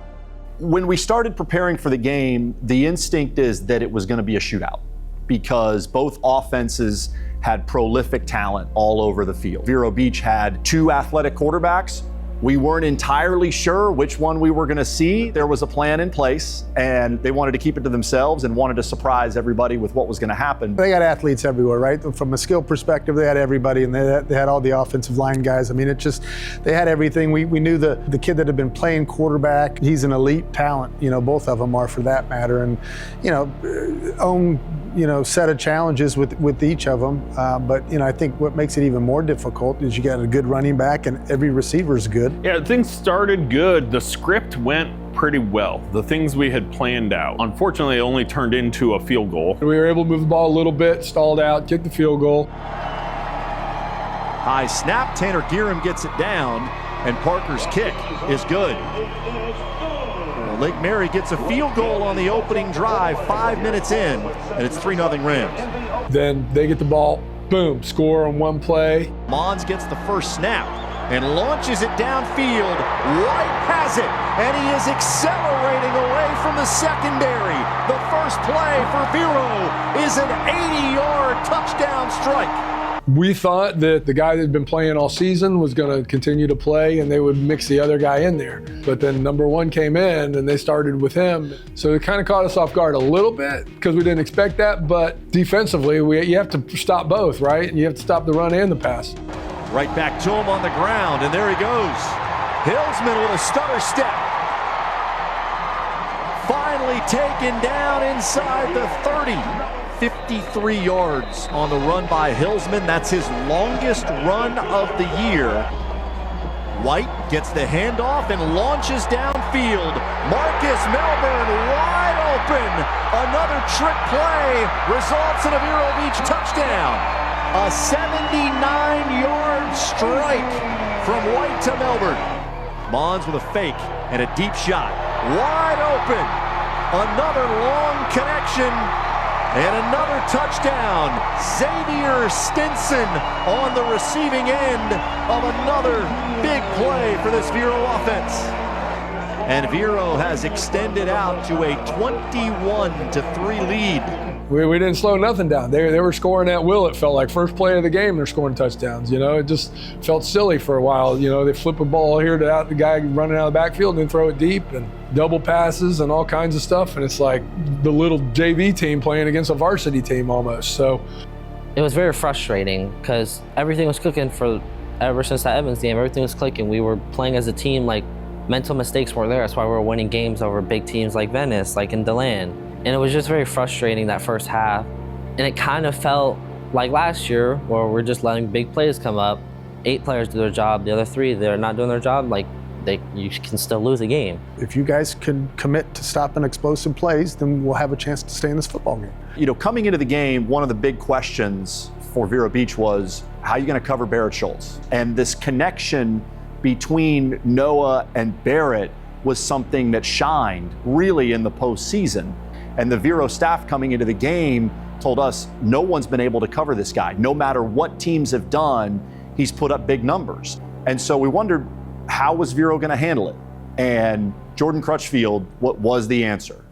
When we started preparing for the game, the instinct is that it was going to be a shootout because both offenses had prolific talent all over the field. Vero Beach had 2 athletic quarterbacks. We weren't entirely sure which one we were going to see. There was a plan in place, and they wanted to keep it to themselves and wanted to surprise everybody with what was going to happen.
They got athletes everywhere, right? From a skill perspective, they had everybody, and they had all the offensive line guys. I mean, they had everything. We knew the kid that had been playing quarterback, he's an elite talent. Both of them are for that matter, and own set of challenges with each of them. But I think what makes it even more difficult is you got a good running back, and every receiver is good.
Yeah, things started good. The script went pretty well. The things we had planned out. Unfortunately, it only turned into a field goal.
We were able to move the ball a little bit, stalled out, kicked the field goal.
High snap, Tanner Gearam gets it down, and Parker's kick is good. Lake Mary gets a field goal on the opening drive 5 minutes in, and it's 3-0 Rams.
Then they get the ball, boom, score on one play.
Mons gets the first snap and launches it downfield. White has it, and he is accelerating away from the secondary. The first play for Vero is an 80-yard touchdown strike.
We thought that the guy that had been playing all season was going to continue to play and they would mix the other guy in there. But then number 1 came in and they started with him. So it kind of caught us off guard a little bit because we didn't expect that. But defensively, you have to stop both, right? And you have to stop the run and the pass.
Right back to him on the ground, and there he goes. Hillsman with a stutter step. Finally taken down inside the 30. 53 yards on the run by Hillsman. That's his longest run of the year. White gets the handoff and launches downfield. Marcus Melbourne wide open. Another trick play results in a Vero Beach touchdown. A 79-yard strike from White to Melbourne. Mons with a fake and a deep shot. Wide open. Another long connection. And another touchdown. Xavier Stinson on the receiving end of another big play for this Vero offense. And Vero has extended out to a 21-3 lead.
We didn't slow nothing down. They were scoring at will, it felt like. First play of the game, they're scoring touchdowns. It just felt silly for a while. They flip a ball here to the guy running out of the backfield and then throw it deep and double passes and all kinds of stuff. And it's like the little JV team playing against a varsity team almost. So
it was very frustrating because everything was clicking ever since that Evans game. Everything was clicking. We were playing as a team. Like, mental mistakes were there. That's why we were winning games over big teams like Venice, like in DeLand. And it was just very frustrating that first half. And it kind of felt like last year where we're just letting big plays come up. 8 players do their job. The other 3, they're not doing their job. Like, you can still lose a game.
If you guys can commit to stopping explosive plays, then we'll have a chance to stay in this football game.
Coming into the game, one of the big questions for Vero Beach was, how are you going to cover Barrett Schultz? And this connection between Noah and Barrett was something that shined really in the postseason. And the Vero staff coming into the game told us no one's been able to cover this guy. No matter what teams have done, he's put up big numbers. And so we wondered, how was Vero going to handle it? And Jordan Crutchfield was the answer.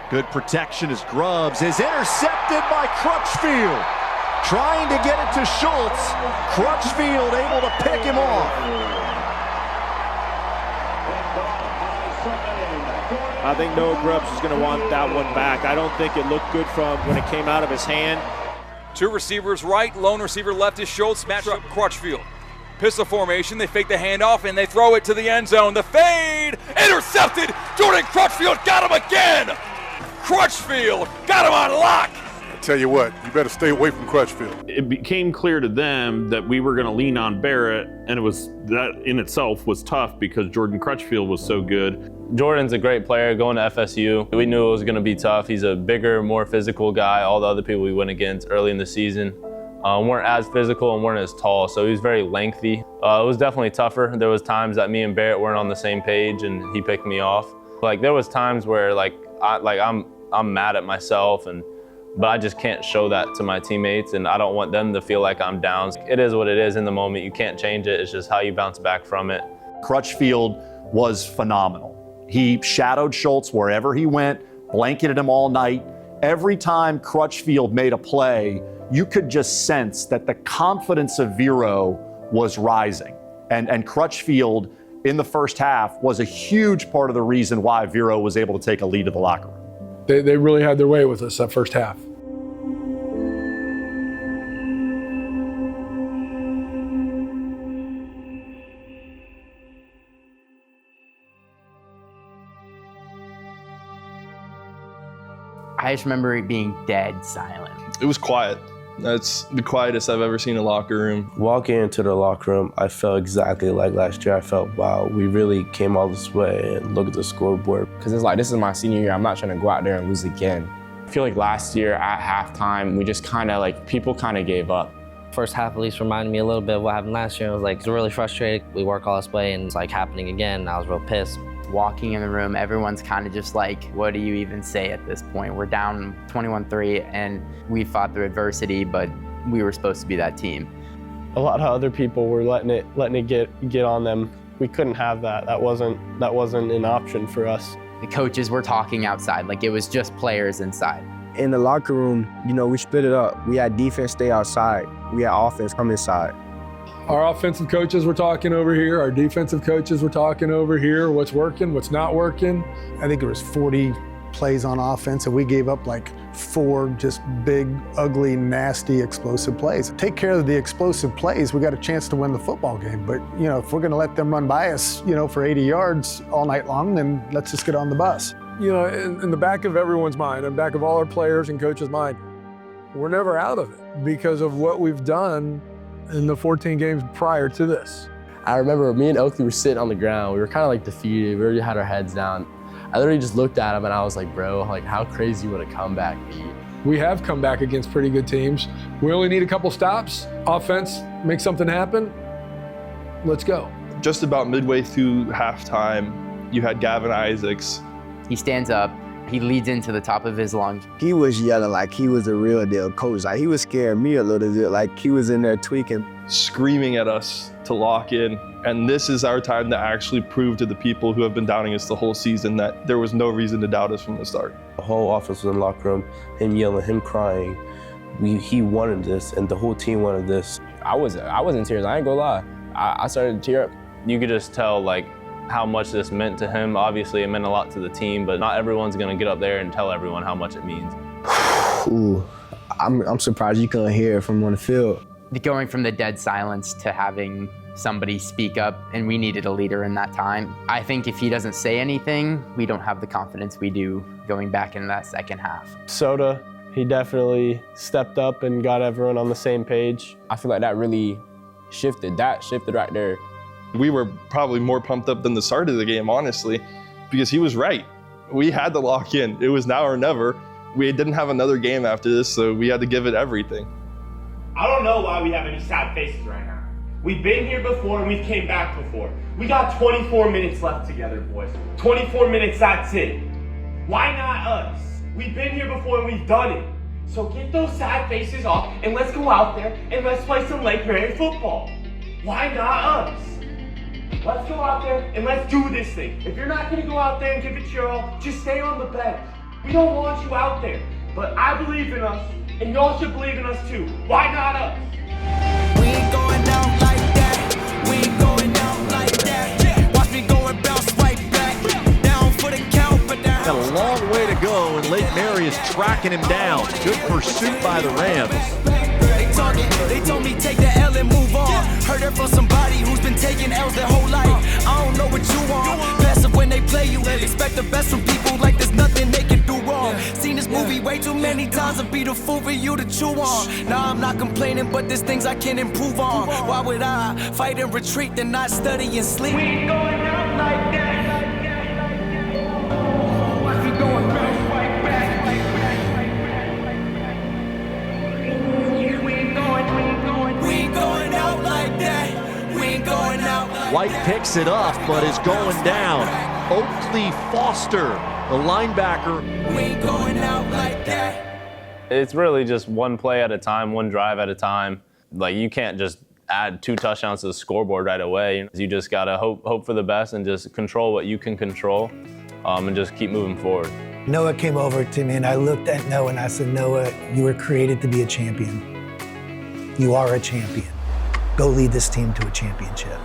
Good protection as Grubbs is intercepted by Crutchfield. Trying to get it to Schultz. Crutchfield able to pick him off.
I think Noah Grubbs is going to want that one back. I don't think it looked good from when it came out of his hand.
Two receivers right, lone receiver left is Schultz, matched up Crutchfield. Pistol formation, they fake the handoff and they throw it to the end zone. The fade, intercepted. Jordan Crutchfield got him again. Crutchfield got him on lock.
Tell you what, you better stay away from Crutchfield.
It became clear to them that we were going to lean on Barrett, and that in itself was tough because Jordan Crutchfield was so good.
Jordan's a great player going to FSU. We knew it was going to be tough. He's a bigger, more physical guy. All the other people we went against early in the season weren't as physical and weren't as tall, so he was very lengthy. It was definitely tougher. There was times that me and Barrett weren't on the same page and he picked me off. Like there was times where I'm mad at myself but I just can't show that to my teammates, and I don't want them to feel like I'm down. It is what it is in the moment. You can't change it. It's just how you bounce back from it.
Crutchfield was phenomenal. He shadowed Schultz wherever he went, blanketed him all night. Every time Crutchfield made a play, you could just sense that the confidence of Vero was rising. And Crutchfield in the first half was a huge part of the reason why Vero was able to take a lead to the locker room.
They really had their way with us that first half.
I just remember it being dead silent.
It was quiet. That's the quietest I've ever seen a locker room.
Walking into the locker room, I felt exactly like last year. I felt, wow, we really came all this way, and look at the scoreboard.
Because it's like, this is my senior year. I'm not trying to go out there and lose again. I feel like last year at halftime, we just kind of people kind of gave up.
First half at least reminded me a little bit of what happened last year. I was really frustrated. We work all this way and it's happening again. I was real pissed.
Walking in the room, everyone's kind of just what do you even say at this point? We're down 21-3 and we fought through adversity, but we were supposed to be that team.
A lot of other people were letting it get on them. We couldn't have that. That wasn't an option for us.
The coaches were talking outside, it was just players inside.
In the locker room, we split it up. We had defense stay outside. We had offense come inside.
Our offensive coaches were talking over here. Our defensive coaches were talking over here. What's working, what's not working.
I think it was 40 plays on offense, and we gave up 4 just big, ugly, nasty, explosive plays. Take care of the explosive plays, we got a chance to win the football game. But, if we're gonna let them run by us, for 80 yards all night long, then let's just get on the bus.
In the back of everyone's mind, in the back of all our players and coaches' mind, we're never out of it because of what we've done in the 14 games prior to this.
I remember me and Oakley were sitting on the ground. We were kind of defeated. We already had our heads down. I literally just looked at him and I was like, bro, how crazy would a comeback be?
We have come back against pretty good teams. We only need a couple stops. Offense, make something happen. Let's go.
Just about midway through halftime, you had Gavin Isaacs.
He stands up. He leads into the top of his lungs.
He was yelling like he was a real deal coach. He was scaring me a little bit, he was in there tweaking.
Screaming at us to lock in. And this is our time to actually prove to the people who have been doubting us the whole season that there was no reason to doubt us from the start.
The whole offense was in the locker room, him yelling, him crying. He wanted this, and the whole team wanted this.
I was in tears, I ain't gonna lie. I started to tear up.
You could just tell how much this meant to him. Obviously, it meant a lot to the team, but not everyone's gonna get up there and tell everyone how much it means.
Ooh, I'm surprised you couldn't hear it from on the field.
Going from the dead silence to having somebody speak up, and we needed a leader in that time. I think if he doesn't say anything, we don't have the confidence we do going back into that second half.
Soda, he definitely stepped up and got everyone on the same page.
I feel like that really shifted. That shifted right there.
We were probably more pumped up than the start of the game, honestly, because he was right. We had to lock in. It was now or never. We didn't have another game after this, so we had to give it everything.
I don't know why we have any sad faces right now. We've been here before and we've came back before. We got 24 minutes left together, boys. 24 minutes, that's it. Why not us? We've been here before and we've done it. So get those sad faces off and let's go out there and let's play some Lake Mary football. Why not us? Let's go out there and let's do this thing. If you're not going to go out there and give it your all, just stay on the bench. We don't want you out there. But I believe in us, and y'all should believe in us too. Why not us?
We ain't going out like that. We ain't going out like that. Watch me go and bounce right back. Down for the count, but down.
Got a long way to go, and Lake Mary is tracking him down. Good pursuit by the Rams.
They told me take the L and move on. Heard it from somebody who's been taking L's their whole life. I don't know what you want. Passive when they play you. Expect the best from people like there's nothing they can do wrong. Seen this movie way too many times and be the fool for you to chew on. Now I'm not complaining, but there's things I can improve on. Why would I fight and retreat and not study and sleep? We ain't going out like that. Watch me go and bounce right back. We ain't going out like that. We ain't going out like that.
White picks it up, but is going down. Oakley Foster, the linebacker.
We ain't going out like that.
It's really just one play at a time, one drive at a time. Like, you can't just add 2 touchdowns to the scoreboard right away. You just gotta hope for the best and just control what you can control, and just keep moving forward.
Noah came over to me and I looked at Noah and I said, Noah, you were created to be a champion. You are a champion. Go lead this team to a championship.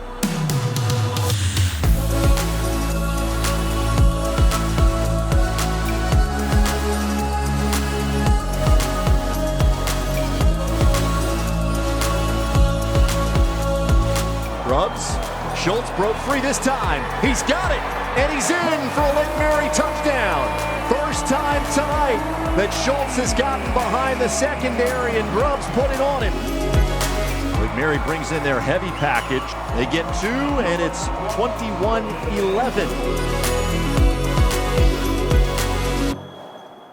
Grubbs, Schultz broke free this time. He's got it, and he's in for a Lake Mary touchdown. First time tonight that Schultz has gotten behind the secondary, and Grubbs put it on him. Lake Mary brings in their heavy package. They get 2, and it's 21-11.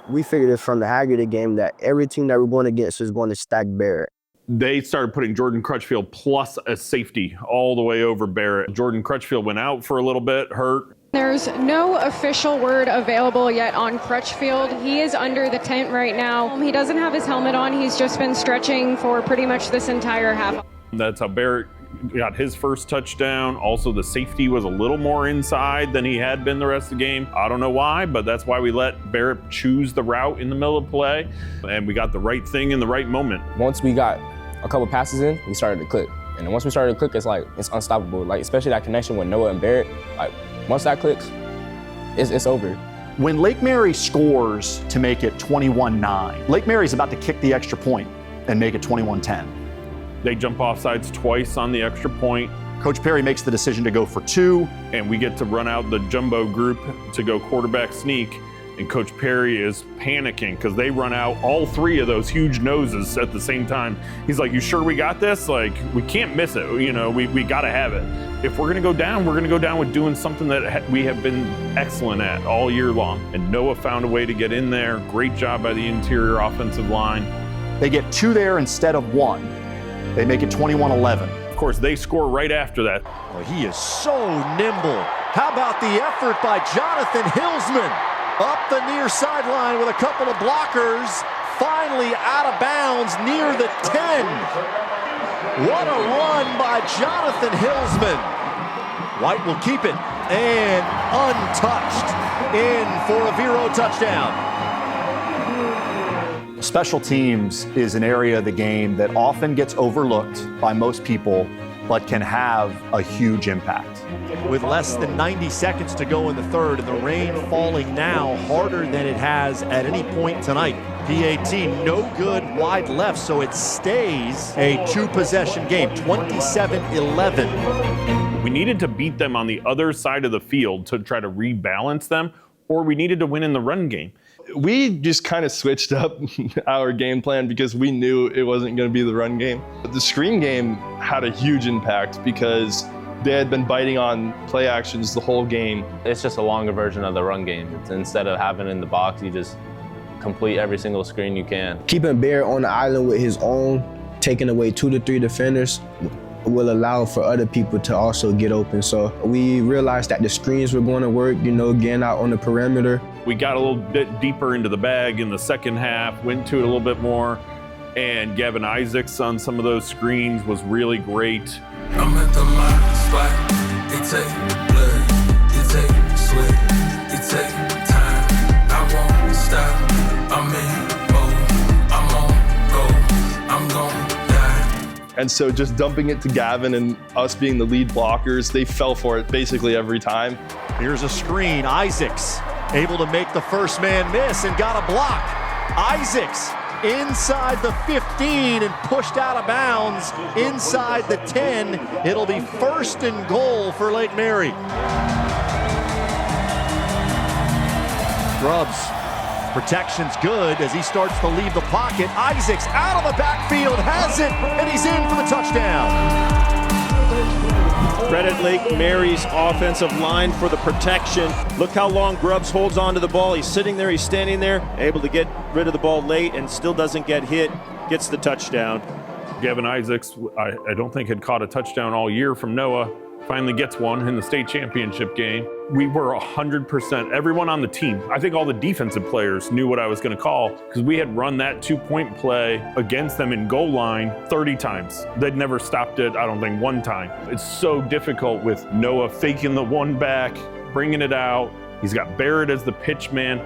We figured it from the Hagerty game that every team that we're going against is going to stack Barrett.
They started putting Jordan Crutchfield plus a safety all the way over Barrett. Jordan Crutchfield went out for a little bit, hurt.
There's no official word available yet on Crutchfield. He is under the tent right now. He doesn't have his helmet on. He's just been stretching for pretty much this entire half.
That's how Barrett got his first touchdown. Also, the safety was a little more inside than he had been the rest of the game. I don't know why, but that's why we let Barrett choose the route in the middle of play, and we got the right thing in the right moment.
Once we got a couple passes in, we started to click. And once we started to click, it's unstoppable. Like, especially that connection with Noah and Barrett. Like, once that clicks, it's over.
When Lake Mary scores to make it 21-9, Lake Mary's about to kick the extra point and make it 21-10.
They jump off sides twice on the extra point.
Coach Perry makes the decision to go for 2.
And we get to run out the jumbo group to go quarterback sneak. And Coach Perry is panicking because they run out all 3 of those huge noses at the same time. He's like, you sure we got this? Like, we can't miss it. You know, we got to have it. If we're going to go down, we're going to go down with doing something that we have been excellent at all year long. And Noah found a way to get in there. Great job by the interior offensive line.
They get 2 there instead of 1. They make it 21-11.
Of course, they score right after that.
Oh, he is so nimble. How about the effort by Jonathan Hillsman? Up the near sideline with a couple of blockers. Finally out of bounds near the 10. What a run by Jonathan Hillsman. White will keep it and untouched in for a Vero touchdown. Special teams is an area of the game that often gets overlooked by most people, but can have a huge impact. With less than 90 seconds to go in the third, and the rain falling now harder than it has at any point tonight. PAT no good wide left, so it stays a 2-possession game, 27-11.
We needed to beat them on the other side of the field to try to rebalance them, or we needed to win in the run game.
We just kind of switched up our game plan because we knew it wasn't going to be the run game. The screen game had a huge impact because they had been biting on play actions the whole game.
It's just a longer version of the run game. Instead of having it in the box, you just complete every single screen you can.
Keeping Barrett on the island with his own, taking away 2 to 3 defenders, will allow for other people to also get open. So we realized that the screens were going to work, getting out on the perimeter.
We got a little bit deeper into the bag in the second half, went to it a little bit more, and Gavin Isaacs on some of those screens was really great.
I'm at the last spot.
It take blood, it take sweat, it take time. I won't stop. I'm in mode, I'm on go, I'm gon' die.
And so just dumping it to Gavin and us being the lead blockers, they fell for it basically every time.
Here's a screen. Isaacs able to make the first man miss and got a block. Isaacs inside the 15 and pushed out of bounds inside the 10. It'll be 1st and goal for Lake Mary. Grubbs, protection's good as he starts to leave the pocket. Isaacs out of the backfield, has it, and he's in for the touchdown.
Credit Lake Mary's offensive line for the protection. Look how long Grubbs holds on to the ball. He's sitting there, he's standing there, able to get rid of the ball late and still doesn't get hit, gets the touchdown.
Gavin Isaacs, I don't think had caught a touchdown all year from Noah. Finally gets one in the state championship game. We were 100%, everyone on the team. I think all the defensive players knew what I was gonna call because we had run that 2-point play against them in goal line 30 times. They'd never stopped it, I don't think, one time. It's so difficult with Noah faking the one back, bringing it out. He's got Barrett as the pitch man.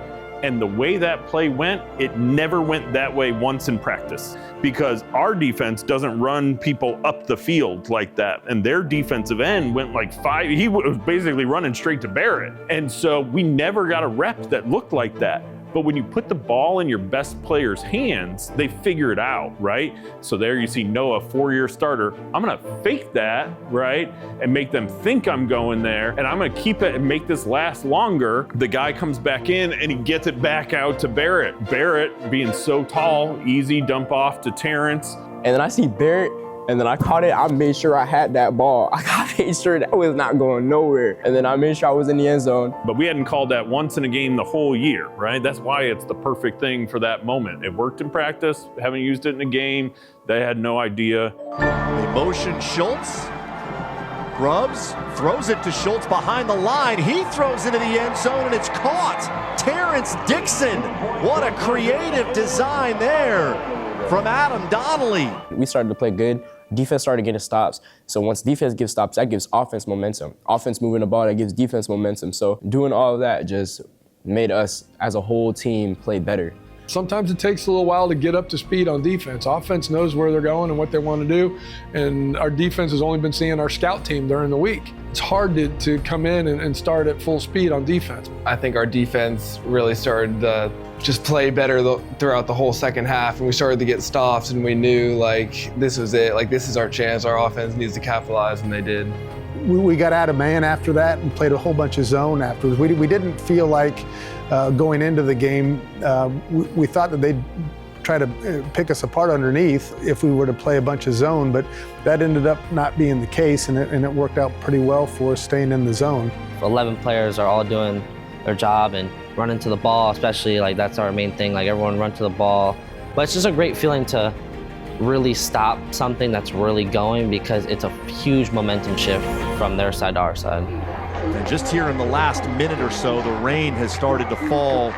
And the way that play went, it never went that way once in practice because our defense doesn't run people up the field like that. And their defensive end went like 5, he was basically running straight to Barrett. And so we never got a rep that looked like that. But when you put the ball in your best player's hands, they figure it out, right? So there you see Noah, 4-year starter. I'm gonna fake that, right? And make them think I'm going there. And I'm gonna keep it and make this last longer. The guy comes back in and he gets it back out to Barrett. Barrett being so tall, easy dump off to Terrence.
And then I see Barrett, and then I caught it. I made sure I had that ball. I made sure that was not going nowhere. And then I made sure I was in the end zone.
But we hadn't called that once in a game the whole year, right? That's why it's the perfect thing for that moment. It worked in practice, haven't used it in a game. They had no idea.
They motion Schultz. Grubbs throws it to Schultz behind the line. He throws into the end zone and it's caught. Terrence Dixon. What a creative design there from Adam Donnelly.
We started to play good. Defense started getting stops. So once defense gives stops, that gives offense momentum. Offense moving the ball, that gives defense momentum. So doing all of that just made us as a whole team play better.
Sometimes it takes a little while to get up to speed on defense. Offense knows where they're going and what they want to do, and our defense has only been seeing our scout team during the week. It's hard to come in and start at full speed on defense.
I think our defense really started to just play better throughout the whole second half, and we started to get stops, and we knew like this was it, like this is our chance, our offense needs to capitalize, and they did.
We got out of man after that and played a whole bunch of zone afterwards. We didn't feel like going into the game, we thought that they'd try to pick us apart underneath if we were to play a bunch of zone, but that ended up not being the case, and it worked out pretty well for us staying in the zone.
11 players are all doing their job and running to the ball, especially like that's our main thing, like everyone run to the ball. But it's just a great feeling to really stop something that's really going because it's a huge momentum shift from their side to our side.
And just here in the last minute or so, the rain has started to fall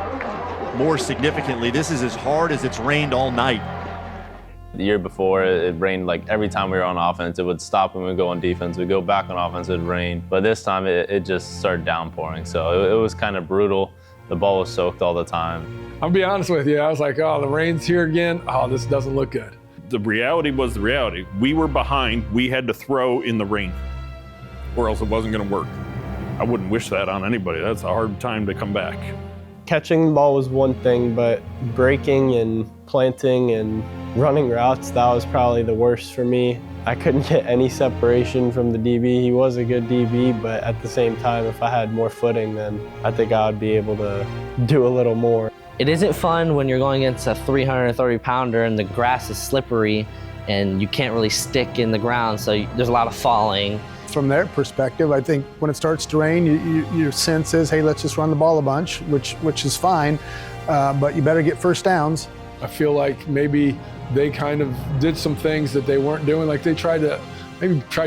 more significantly. This is as hard as it's rained all night.
The year before, it rained like every time we were on offense. It would stop when we go on defense. We'd go back on offense, it would rain. But this time, it just started downpouring. So it was kind of brutal. The ball was soaked all the time.
I'll be honest with you, I was like, oh, the rain's here again. Oh, this doesn't look good.
The reality was the reality. We were behind. We had to throw in the rain or else it wasn't going to work. I wouldn't wish that on anybody. That's a hard time to come back.
Catching the ball was one thing, but breaking and planting and running routes, that was probably the worst for me. I couldn't get any separation from the DB. He was a good DB, but at the same time, if I had more footing, then I think I would be able to do a little more.
It isn't fun when you're going against a 330-pounder and the grass is slippery and you can't really stick in the ground, so there's a lot of falling.
From their perspective, I think when it starts to rain, your sense is, hey, let's just run the ball a bunch, which is fine, but you better get first downs.
I feel like maybe they kind of did some things that they weren't doing, like they tried to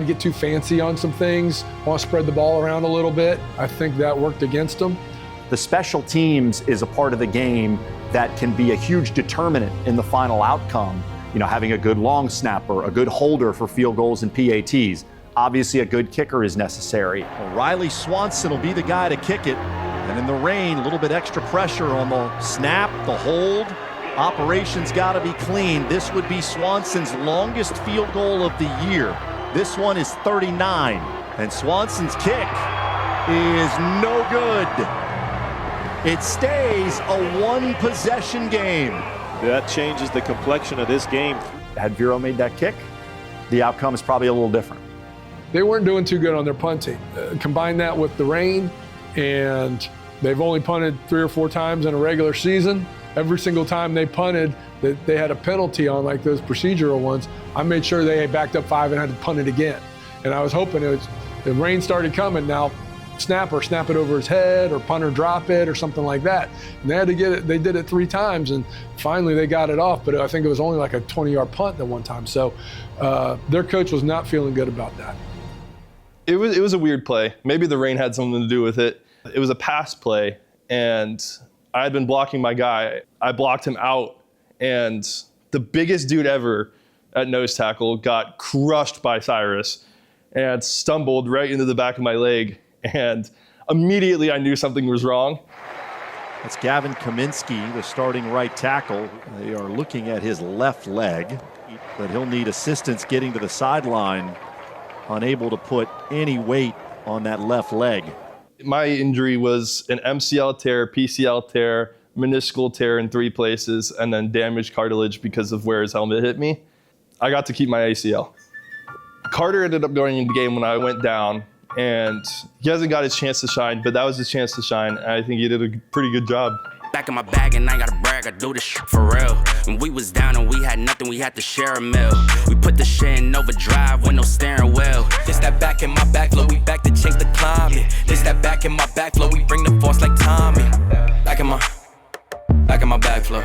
get too fancy on some things, want to spread the ball around a little bit. I think that worked against them.
The special teams is a part of the game that can be a huge determinant in the final outcome. You know, having a good long snapper, a good holder for field goals and PATs, obviously a good kicker is necessary. Well, Riley Swanson will be the guy to kick it. And in the rain, a little bit extra pressure on the snap, the hold. Operations got to be clean. This would be Swanson's longest field goal of the year. This one is 39. And Swanson's kick is no good. It stays a one-possession game.
That changes the complexion of this game.
Had Vero made that kick, the outcome is probably a little different.
They weren't doing too good on their punting. Combine that with the rain, and they've only punted 3 or 4 times in a regular season. Every single time they punted, that they had a penalty on, like those procedural ones. I made sure they had backed up 5 and had to punt it again. And I was hoping the rain started coming. Now, snap it over his head, or punter drop it, or something like that. And they had to get it. They did it 3 times, and finally they got it off. But I think it was only like a 20-yard punt that one time. So their coach was not feeling good about that.
It was a weird play. Maybe the rain had something to do with it. It was a pass play, and I had been blocking my guy. I blocked him out, and the biggest dude ever at nose tackle got crushed by Cyrus and stumbled right into the back of my leg. And immediately I knew something was wrong.
That's Gavin Kaminsky, the starting right tackle. They are looking at his left leg, but he'll need assistance getting to the sideline, unable to put any weight on that left leg.
My injury was an MCL tear, PCL tear, meniscal tear in 3 places, and then damaged cartilage because of where his helmet hit me. I got to keep my ACL. Carter ended up going into the game when I went down, and he hasn't got his chance to shine, but that was his chance to shine, and I think he did a pretty good job.
Back in my bag and I ain't gotta brag, I do this shit for real. When we was down and we had nothing, we had to share a meal. We put the shit in overdrive with no steering wheel.
This that back in my back flow, we back to change the climate. This that back in my back flow, we bring the force like Tommy. Back in my back flow.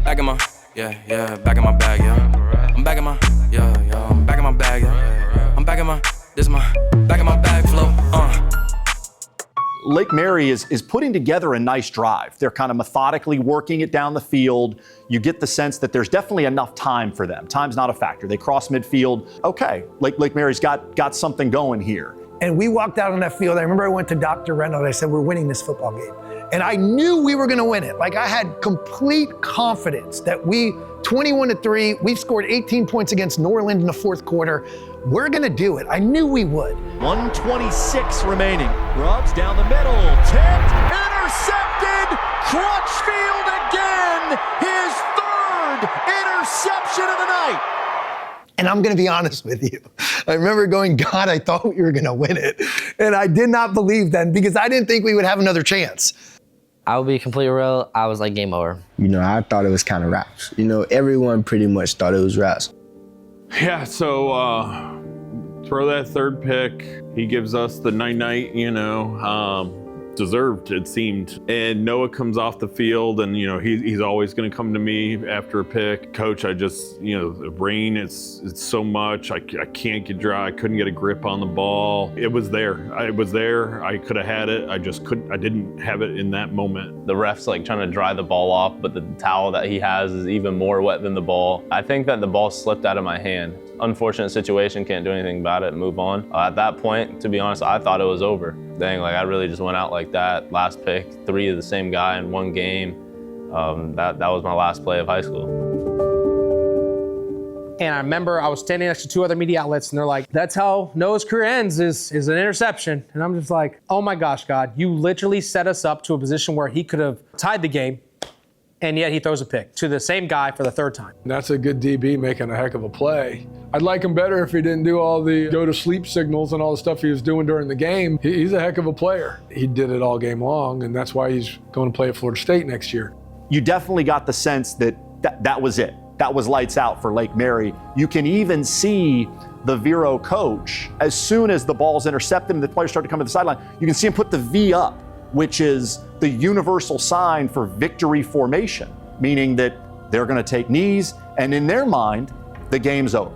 Back in my, yeah, back in my bag, yeah. I'm back in my, yeah, I'm back in my bag, yeah. I'm back in my, this is my, back in my bag flow,
Lake Mary is putting together a nice drive. They're kind of methodically working it down the field. You get the sense that there's definitely enough time for them. Time's not a factor. They cross midfield. Okay, Lake Mary's got something going here.
And we walked out on that field. I remember I went to Dr. Reynolds. I said, we're winning this football game. And I knew we were going to win it. Like, I had complete confidence that 21-3, we've scored 18 points against Norland in the 4th quarter. We're going to do it. I knew we would.
1:26 remaining. Grubbs down the middle. Tipped. Intercepted. Crutchfield again. His 3rd interception of the night.
And I'm going to be honest with you. I remember going, God, I thought we were going to win it. And I did not believe then, because I didn't think we would have another chance.
I'll be completely real, I was like, game over.
I thought it was kind of wraps. Everyone pretty much thought it was wraps.
Yeah, so throw that 3rd pick. He gives us the night-night, deserved, it seemed. And Noah comes off the field, and he's always going to come to me after a pick. Coach, I just the rain, it's so much. I can't get dry. I couldn't get a grip on the ball. It was there. I could have had it. I just couldn't. I didn't have it in that moment.
The ref's like trying to dry the ball off, but the towel that he has is even more wet than the ball. I think that the ball slipped out of my hand. Unfortunate situation, can't do anything about it, move on. At that point, to be honest, I thought it was over. Dang, I really just went out like that. Last pick, 3 of the same guy in 1 game. That was my last play of high school.
And I remember I was standing next to 2 other media outlets, and they're like, that's how Noah's career ends, is an interception. And I'm just like, oh my gosh, God, you literally set us up to a position where he could have tied the game, and yet he throws a pick to the same guy for the 3rd time.
That's a good DB making a heck of a play. I'd like him better if he didn't do all the go-to-sleep signals and all the stuff he was doing during the game. He's a heck of a player. He did it all game long, and that's why he's going to play at Florida State next year.
You definitely got the sense that was it. That was lights out for Lake Mary. You can even see the Vero coach, as soon as the ball's intercepted and the players start to come to the sideline, you can see him put the V up, which is the universal sign for victory formation, meaning that they're going to take knees, and in their mind, the game's over.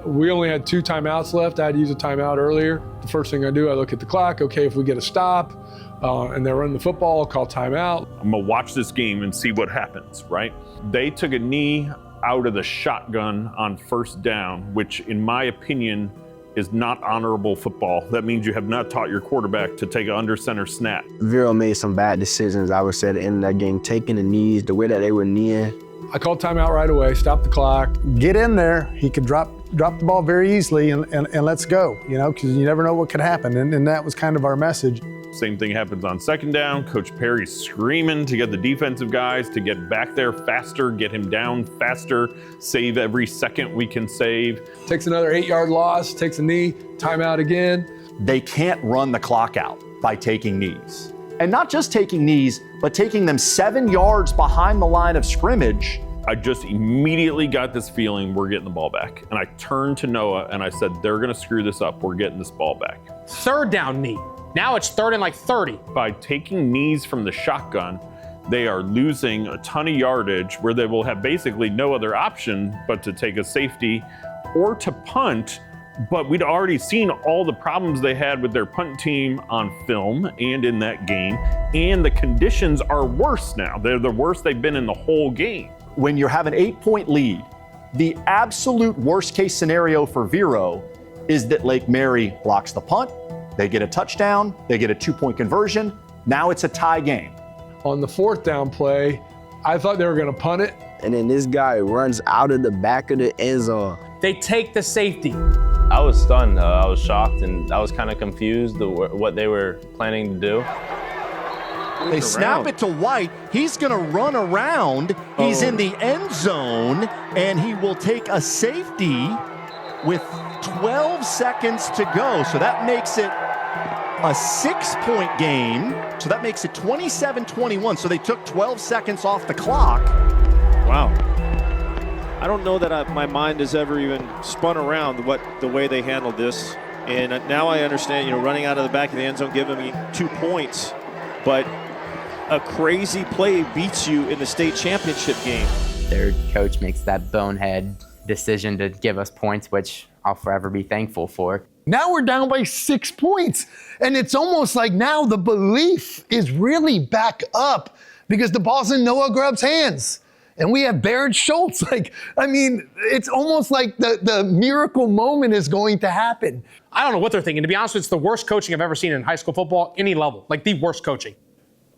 We only had 2 timeouts left. I had to use a timeout earlier. The first thing I do, I look at the clock. Okay, if we get a stop and they're running the football, I'll call timeout.
I'm going to watch this game and see what happens, right? They took a knee out of the shotgun on 1st down, which in my opinion is not honorable football. That means you have not taught your quarterback to take an under center snap.
Vero made some bad decisions, I would say, at the end of that game, taking the knees, the way that they were kneeing.
I called timeout right away, stop the clock.
Get in there. He could drop the ball very easily and let's go, because you never know what could happen. And that was kind of our message.
Same thing happens on second down. Coach Perry's screaming to get the defensive guys to get back there faster, get him down faster, save every second we can save.
Takes another 8-yard loss, takes a knee, timeout again.
They can't run the clock out by taking knees. And not just taking knees, but taking them 7 yards behind the line of scrimmage.
I just immediately got this feeling we're getting the ball back. And I turned to Noah and I said, they're gonna screw this up. We're getting this ball back.
Third down knee. Now it's third and like 30.
By taking knees from the shotgun, they are losing a ton of yardage where they will have basically no other option but to take a safety or to punt. But we'd already seen all the problems they had with their punt team on film and in that game. And the conditions are worse now. They're the worst they've been in the whole game.
When you have an 8-point lead, the absolute worst case scenario for Vero is that Lake Mary blocks the punt, they get a touchdown, they get a 2-point conversion. Now it's a tie game.
On the fourth down play, I thought they were gonna punt it.
And then this guy runs out of the back of the end zone.
They take the safety.
I was stunned. I was shocked, and I was kind of confused what they were planning to do.
They snap it to White. He's going to run around. He's in the end zone, and he will take a safety with 12 seconds to go. So that makes it a 6-point game. So that makes it 27-21. So they took 12 seconds off the clock.
Wow. I don't know that my mind has ever even spun around the way they handled this. And now I understand, running out of the back of the end zone, giving me 2 points. But a crazy play beats you in the state championship game.
Their coach makes that bonehead decision to give us points, which I'll forever be thankful for.
Now we're down by 6 points. And it's almost like now the belief is really back up because the ball's in Noah Grubb's hands. And we have Barrett Schultz. It's almost like the miracle moment is going to happen.
I don't know what they're thinking. To be honest, it's the worst coaching I've ever seen in high school football, any level. Like the worst coaching.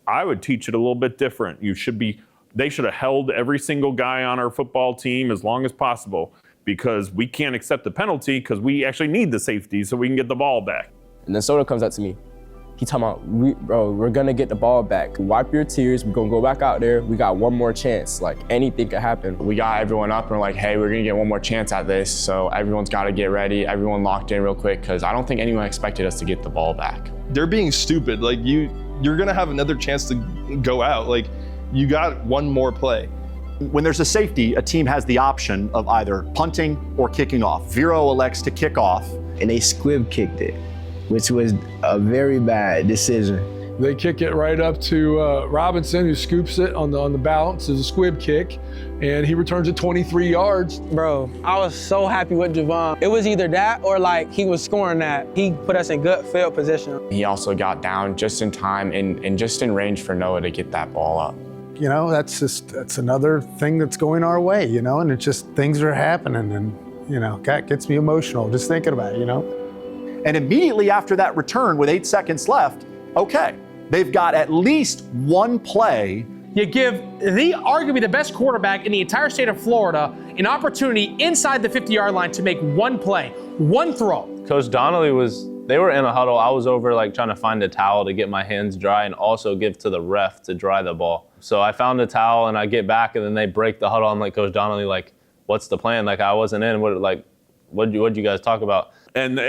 I would teach it a little bit different. They should have held every single guy on our football team as long as possible because we can't accept the penalty because we actually need the safety so we can get the ball back.
And then Soto comes up to me. He talking about, bro, we're gonna get the ball back. Wipe your tears, we're gonna go back out there. We got one more chance, like anything could happen.
We got everyone up and we're like, hey, we're gonna get one more chance at this. So everyone's gotta get ready, everyone locked in real quick because I don't think anyone expected us to get the ball back.
They're being stupid. Like you're gonna have another chance to go out. Like you got one more play.
When there's a safety, a team has the option of either punting or kicking off. Vero elects to kick off.
And they squib kicked it, which was a very bad decision.
They kick it right up to Robinson, who scoops it on the bounce as a squib kick, and he returns it 23 yards.
Bro, I was so happy with Javon. It was either that or like he was scoring that. He put us in good field position.
He also got down just in time and just in range for Noah to get that ball up.
That's another thing that's going our way, and it's just things are happening, and that gets me emotional just thinking about it,
And immediately after that return with 8 seconds left, okay, they've got at least one play.
You give arguably the best quarterback in the entire state of Florida an opportunity inside the 50-yard line to make one play, one throw.
Coach Donnelly they were in a huddle. I was over trying to find a towel to get my hands dry and also give to the ref to dry the ball. So I found a towel and I get back and then they break the huddle. I'm like, Coach Donnelly, what's the plan? I wasn't in. What'd you guys talk about?
And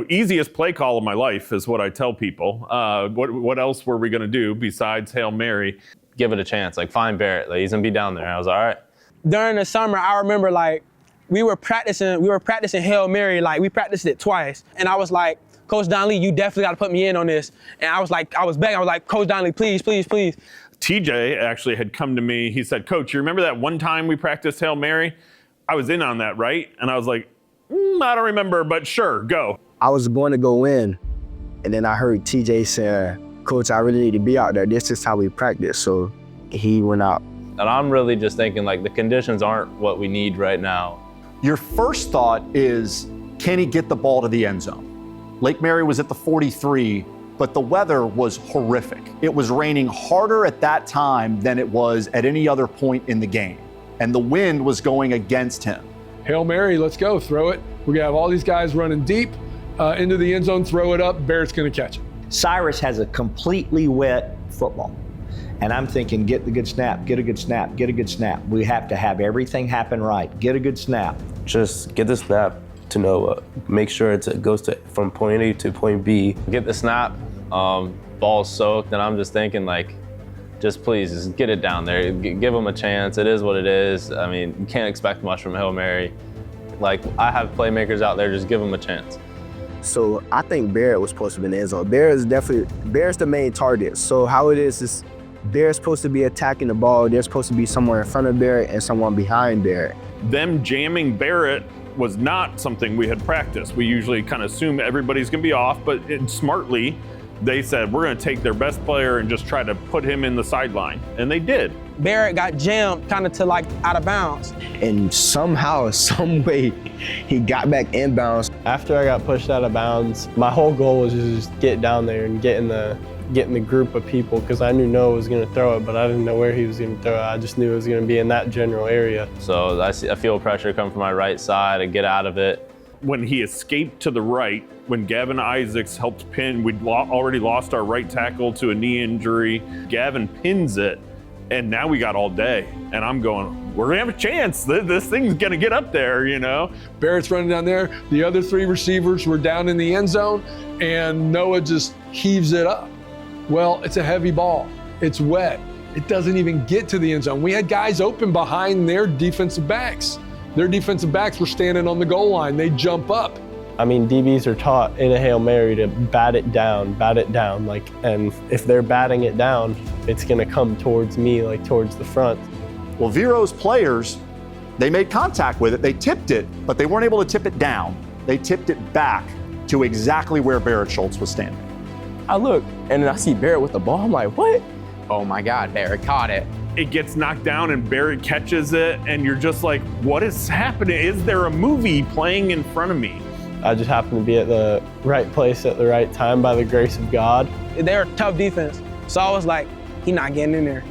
easiest play call of my life is what I tell people. What else were we gonna do besides Hail Mary?
Give it a chance. Find Barrett. He's gonna be down there. I was all right.
During the summer, I remember we were practicing Hail Mary. We practiced it twice, and I was like, Coach Donnelly, you definitely got to put me in on this. And I was begging. I was like, Coach Donnelly, please, please, please.
TJ actually had come to me. He said, Coach, you remember that one time we practiced Hail Mary? I was in on that, right? And I was like, I don't remember, but sure, go.
I was going to go in, and then I heard TJ saying, Coach, I really need to be out there. This is how we practice. So he went out.
And I'm really just thinking the conditions aren't what we need right now.
Your first thought is can he get the ball to the end zone? Lake Mary was at the 43, but the weather was horrific. It was raining harder at that time than it was at any other point in the game, and the wind was going against him.
Hail Mary, let's go, throw it. We're gonna have all these guys running deep into the end zone, throw it up, Barrett's gonna catch it.
Cyrus has a completely wet football. And I'm thinking, get the good snap, get a good snap, get a good snap. We have to have everything happen right. Get a good snap.
Just get the snap to Noah. Make sure it goes from point A to point B.
Get the snap, ball's soaked, and I'm just thinking like, just please, just get it down there. Give them a chance. It is what it is. I mean, you can't expect much from Hail Mary. Like, I have playmakers out there, just give them a chance.
So I think Barrett was supposed to be in the end zone. Barrett's the main target. So how it is Barrett's supposed to be attacking the ball. They're supposed to be somewhere in front of Barrett and someone behind Barrett.
Them jamming Barrett was not something we had practiced. We usually kind of assume everybody's gonna be off, but smartly, they said, we're gonna take their best player and just try to put him in the sideline. And they did.
Barrett got jammed kind of to like out of bounds.
And somehow, some way, he got back inbounds.
After I got pushed out of bounds, my whole goal was to just get down there and get in the group of people, because I knew Noah was going to throw it, but I didn't know where he was going to throw it. I just knew it was going to be in that general area.
So I feel pressure come from my right side and get out of it.
When he escaped to the right, when Gavin Isaacs helped pin, we'd already lost our right tackle to a knee injury. Gavin pins it, and now we got all day. And I'm going, we're gonna have a chance. This thing's gonna get up there, you know?
Barrett's running down there. The other three receivers were down in the end zone, and Noah just heaves it up. Well, it's a heavy ball. It's wet. It doesn't even get to the end zone. We had guys open behind their defensive backs. Their defensive backs were standing on the goal line. They jump up.
I mean, DBs are taught in a Hail Mary to bat it down, like, and if they're batting it down, it's gonna come towards me, like towards the front.
Well, Vero's players, they made contact with it. They tipped it, but they weren't able to tip it down. They tipped it back to exactly where Barrett Schultz was standing.
I look, and then I see Barrett with the ball. I'm like, what?
Oh my God, Barrett caught it.
It gets knocked down and Barrett catches it, and you're just like, what is happening? Is there a movie playing in front of me?
I just happened to be at the right place at the right time by the grace of God.
They're a tough defense, so I was like, he's not getting in there.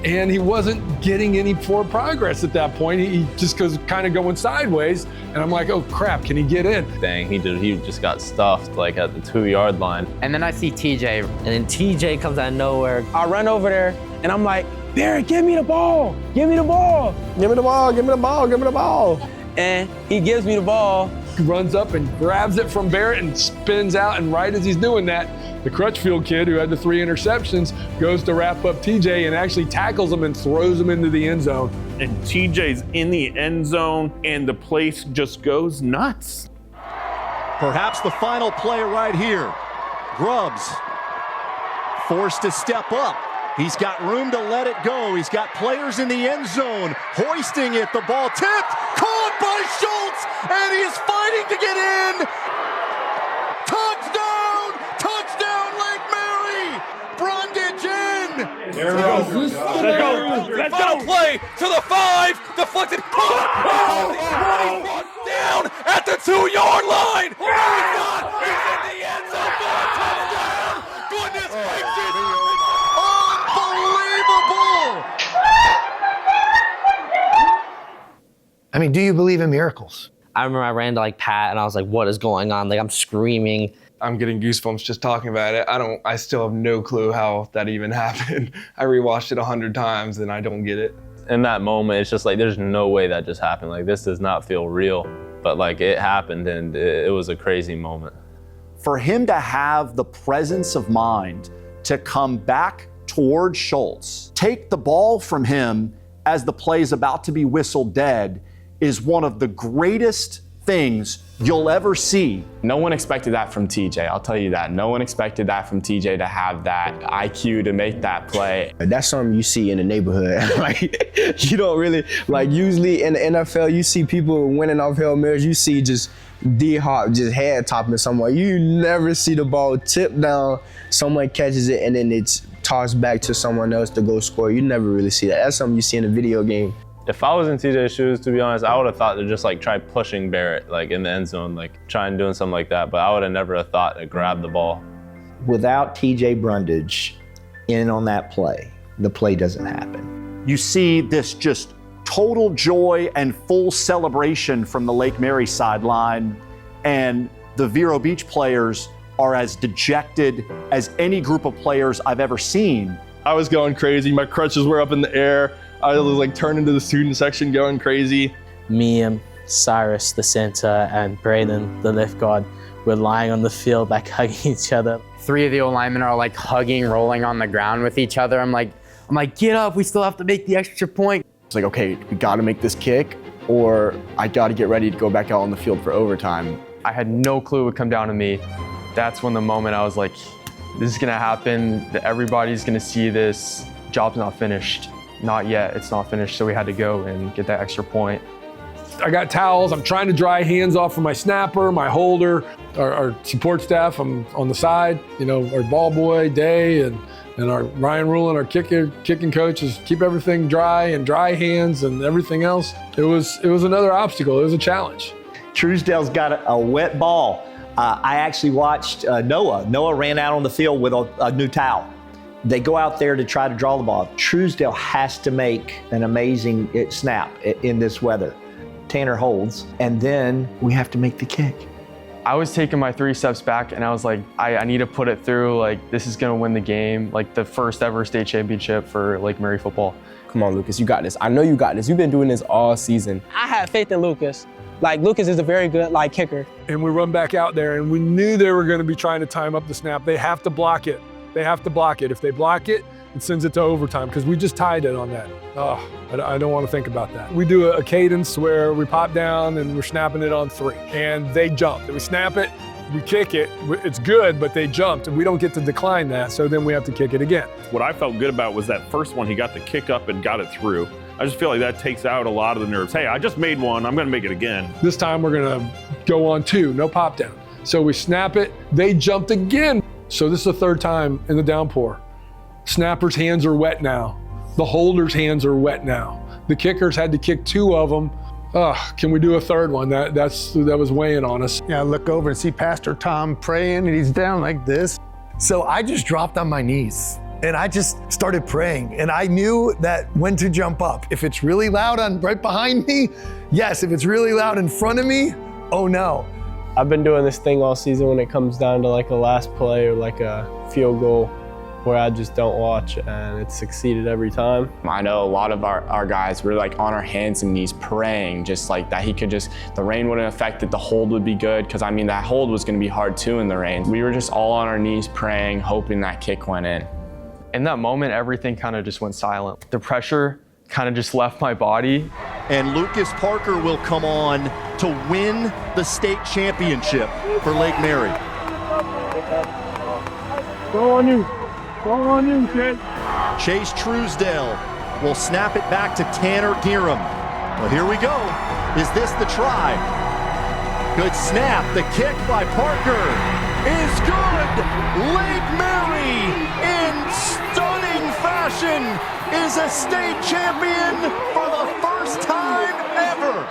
And he wasn't getting any forward progress at that point. He just goes kind of going sideways, and I'm like, oh crap, can he get in?
Dang, he just got stuffed like at the 2-yard line.
And then I see TJ.
And then TJ comes out of nowhere.
I run over there, and I'm like, Barrett, give me the ball. Give me the ball.
Give me the ball, give me the ball, give me the ball.
And he gives me the ball.
He runs up and grabs it from Barrett and spins out, and right as he's doing that, the Crutchfield kid who had the 3 interceptions goes to wrap up TJ and actually tackles him and throws him into the end zone.
And TJ's in the end zone, and the place just goes nuts.
Perhaps the final play right here. Grubbs forced to step up. He's got room to let it go. He's got players in the end zone hoisting it. The ball tipped, caught by Schultz, and he is fighting to get in. Touchdown! Touchdown, Lake Mary! Brundage in!
There we go. Let's go. Let's go. Play to the 5. Deflected. Down at the 2-yard line. Oh my God. He's in the end zone for a touchdown. Goodness gracious.
Unbelievable.
I mean, do you believe in miracles?
I remember I ran to like Pat and I was like, what is going on? Like I'm screaming.
I'm getting goosebumps just talking about it. I still have no clue how that even happened. I rewatched it 100 times and I don't get it.
In that moment, it's just like, there's no way that just happened. Like, this does not feel real, but like it happened, and it was a crazy moment.
For him to have the presence of mind to come back toward Schultz, take the ball from him as the play is about to be whistled dead, is one of the greatest things you'll ever see.
No one expected that from TJ, I'll tell you that. No one expected that from TJ, to have that IQ to make that play.
That's something you see in the neighborhood. Like, you don't really, like usually in the NFL, you see people winning off Hail Marys, you see just D-Hop just head topping someone. You never see the ball tip down, someone catches it, and then it's tossed back to someone else to go score. You never really see that. That's something you see in a video game.
If I was in TJ's shoes, to be honest, I would have thought to just like try pushing Barrett like in the end zone, like trying doing something like that. But I would have never have thought to grab the ball.
Without TJ Brundage in on that play, the play doesn't happen.
You see this just total joy and full celebration from the Lake Mary sideline, and the Vero Beach players are as dejected as any group of players I've ever seen.
I was going crazy. My crutches were up in the air. I was like turning to the student section going crazy.
Me and Cyrus, the center, and Braden, the left guard, were lying on the field like hugging each other.
3 of the old linemen are like hugging, rolling on the ground with each other. I'm like, get up, we still have to make the extra point.
It's like, okay, we gotta make this kick, or I gotta get ready to go back out on the field for overtime.
I had no clue it would come down to me. That's when the moment I was like, this is gonna happen, everybody's gonna see this, job's not finished. Not yet, it's not finished, so we had to go and get that extra point.
I got towels. I'm trying to dry hands off from my snapper, my holder, our support staff. I'm on the side, our ball boy, Day, and our Ryan Rulin, our kicking coach, is keep everything dry and dry hands and everything else. It was another obstacle. It was a challenge.
Truesdale's got a wet ball. I actually watched Noah. Noah ran out on the field with a new towel. They go out there to try to draw the ball. Truesdale has to make an amazing snap in this weather. Tanner holds, and then we have to make the kick.
I was taking my 3 steps back, and I was like, I need to put it through. Like, this is gonna win the game. Like, the first ever state championship for Lake Mary football.
Come on, Lucas, you got this. I know you got this. You've been doing this all season.
I had faith in Lucas. Like, Lucas is a very good kicker.
And we run back out there, and we knew they were going to be trying to time up the snap. They have to block it. They have to block it. If they block it, it sends it to overtime because we just tied it on that. Oh, I don't want to think about that. We do a cadence where we pop down and we're snapping it on 3, and they jump. And we snap it, we kick it. It's good, but they jumped, and we don't get to decline that, so then we have to kick it again.
What I felt good about was that first one, he got the kick up and got it through. I just feel like that takes out a lot of the nerves. Hey, I just made one, I'm gonna make it again.
This time we're gonna go on 2, no pop down. So we snap it, they jumped again. So this is the 3rd time in the downpour. Snapper's hands are wet now. The holder's hands are wet now. The kickers had to kick 2 of them. Can we do a 3rd one? That was weighing on us.
Yeah, I look over and see Pastor Tom praying, and he's down like this.
So I just dropped on my knees and I just started praying. And I knew that when to jump up. If it's really loud right behind me, yes. If it's really loud in front of me, oh no.
I've been doing this thing all season when it comes down to like a last play or like a field goal where I just don't watch, and it's succeeded every time.
I know a lot of our guys were like on our hands and knees praying just like that the rain wouldn't affect it, the hold would be good, because I mean that hold was gonna be hard too in the rain. We were just all on our knees praying, hoping that kick went in.
In that moment, everything kind of just went silent. The pressure kind of just left my body.
And Lucas Parker will come on to win the state championship for Lake Mary.
Go on you. Go on you, kid.
Chase Truesdale will snap it back to Tanner Gearam. Well, here we go. Is this the try? Good snap. The kick by Parker is good. Lake Mary, in stunning fashion, is a state champion for the first time ever.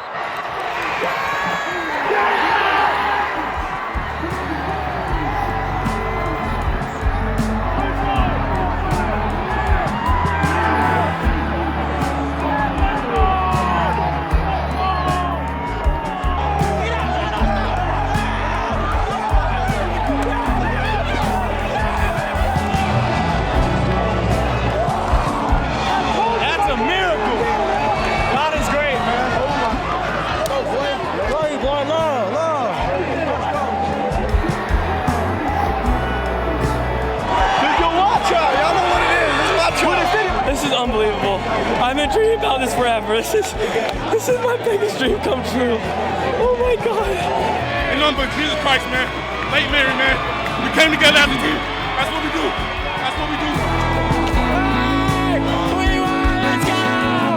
Unbelievable. I've been dreaming about this forever. This is my biggest dream come true. Oh my God.
Ain't nothing but Jesus Christ, man. Lake Mary, man. We came together as a team. That's what we do. That's what we do. Let's go!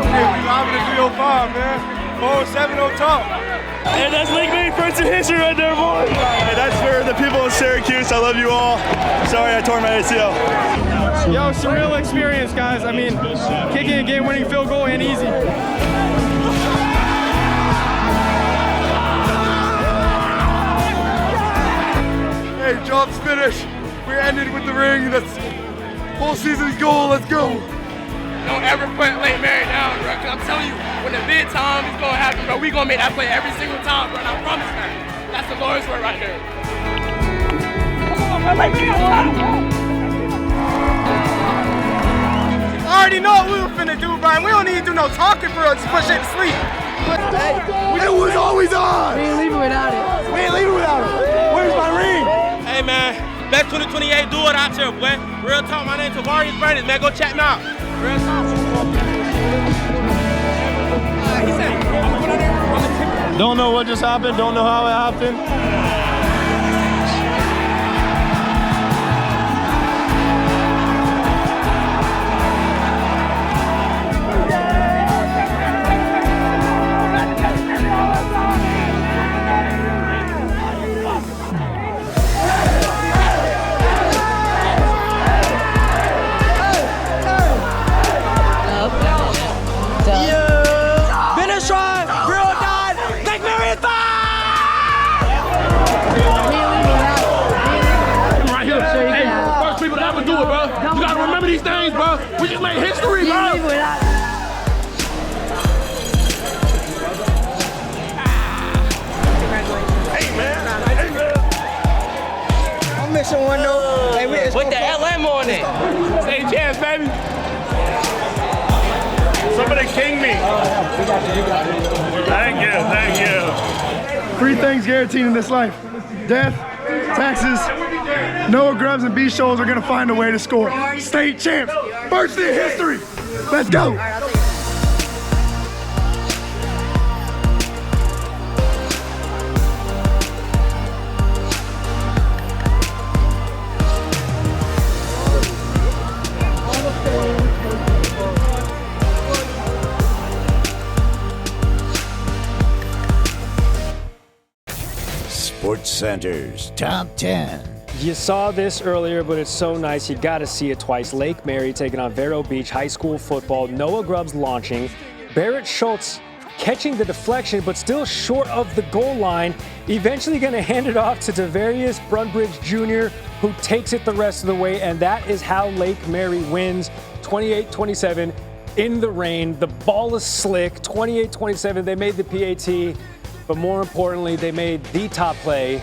Hey, we live in the 305, man. 407 on top.
And that's Lake Mary first in history right there, boy.
Hey, that's for the people of Syracuse. I love you all. Sorry I tore my ACL.
Yo, surreal experience, guys. I mean, kicking a game-winning field goal ain't easy.
finish. We ended with the ring. That's whole season's goal. Let's go.
Don't ever put Lake Mary down, bro. Cause I'm telling you, when the big time is gonna happen, bro, we gonna make that play every single time, bro. And I promise that. That's the Lord's word right there. Come on, man, Lake Mary on top. I already know what we were finna do, Brian. We don't need to do no talking for us. Just put shit to sleep.
It was always on.
We ain't leaving without it.
We ain't leaving without it. Where's my ring?
Hey, man. Best 2028, do it out here, boy. Real talk, my name's Tavarius Brandon, man. Go check me out. Real talk.
Don't know what just happened, don't know how it happened.
Finish line, real done. Lake Mary is
Right here. Hey, first people to ever do it, bro. You gotta remember these things, bro. We just made history, bro.
Hey, man.
I'm missing one though. Hey,
Put the LM on it. Say chance, baby.
Somebody king me. Thank you.
3 things guaranteed in this life: death, taxes, Noah Grubbs and B. Scholes are gonna find a way to score. State champs, first in history. Let's go.
SportsCenter's Top 10.
You saw this earlier, but it's so nice. You got to see it twice. Lake Mary taking on Vero Beach High School football. Noah Grubbs launching. Barrett Schultz catching the deflection, but still short of the goal line. Eventually going to hand it off to Devarius Brunbridge Jr., who takes it the rest of the way. And that is how Lake Mary wins 28-27 in the rain. The ball is slick. 28-27. They made the PAT. But more importantly, they made the top play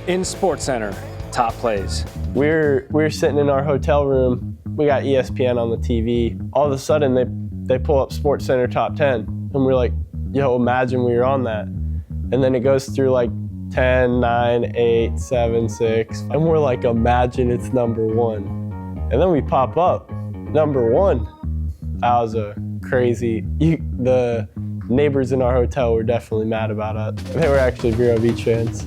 in SportsCenter. Top plays.
We're sitting in our hotel room. We got ESPN on the TV. All of a sudden, they pull up SportsCenter Top 10, and we're like, "Yo, imagine we were on that." And then it goes through like 10, 9, 8, 7, 6, and we're like, "Imagine it's number 1." And then we pop up, number 1. That was a crazy. The neighbors in our hotel were definitely mad about us. They were actually Vero Beach fans.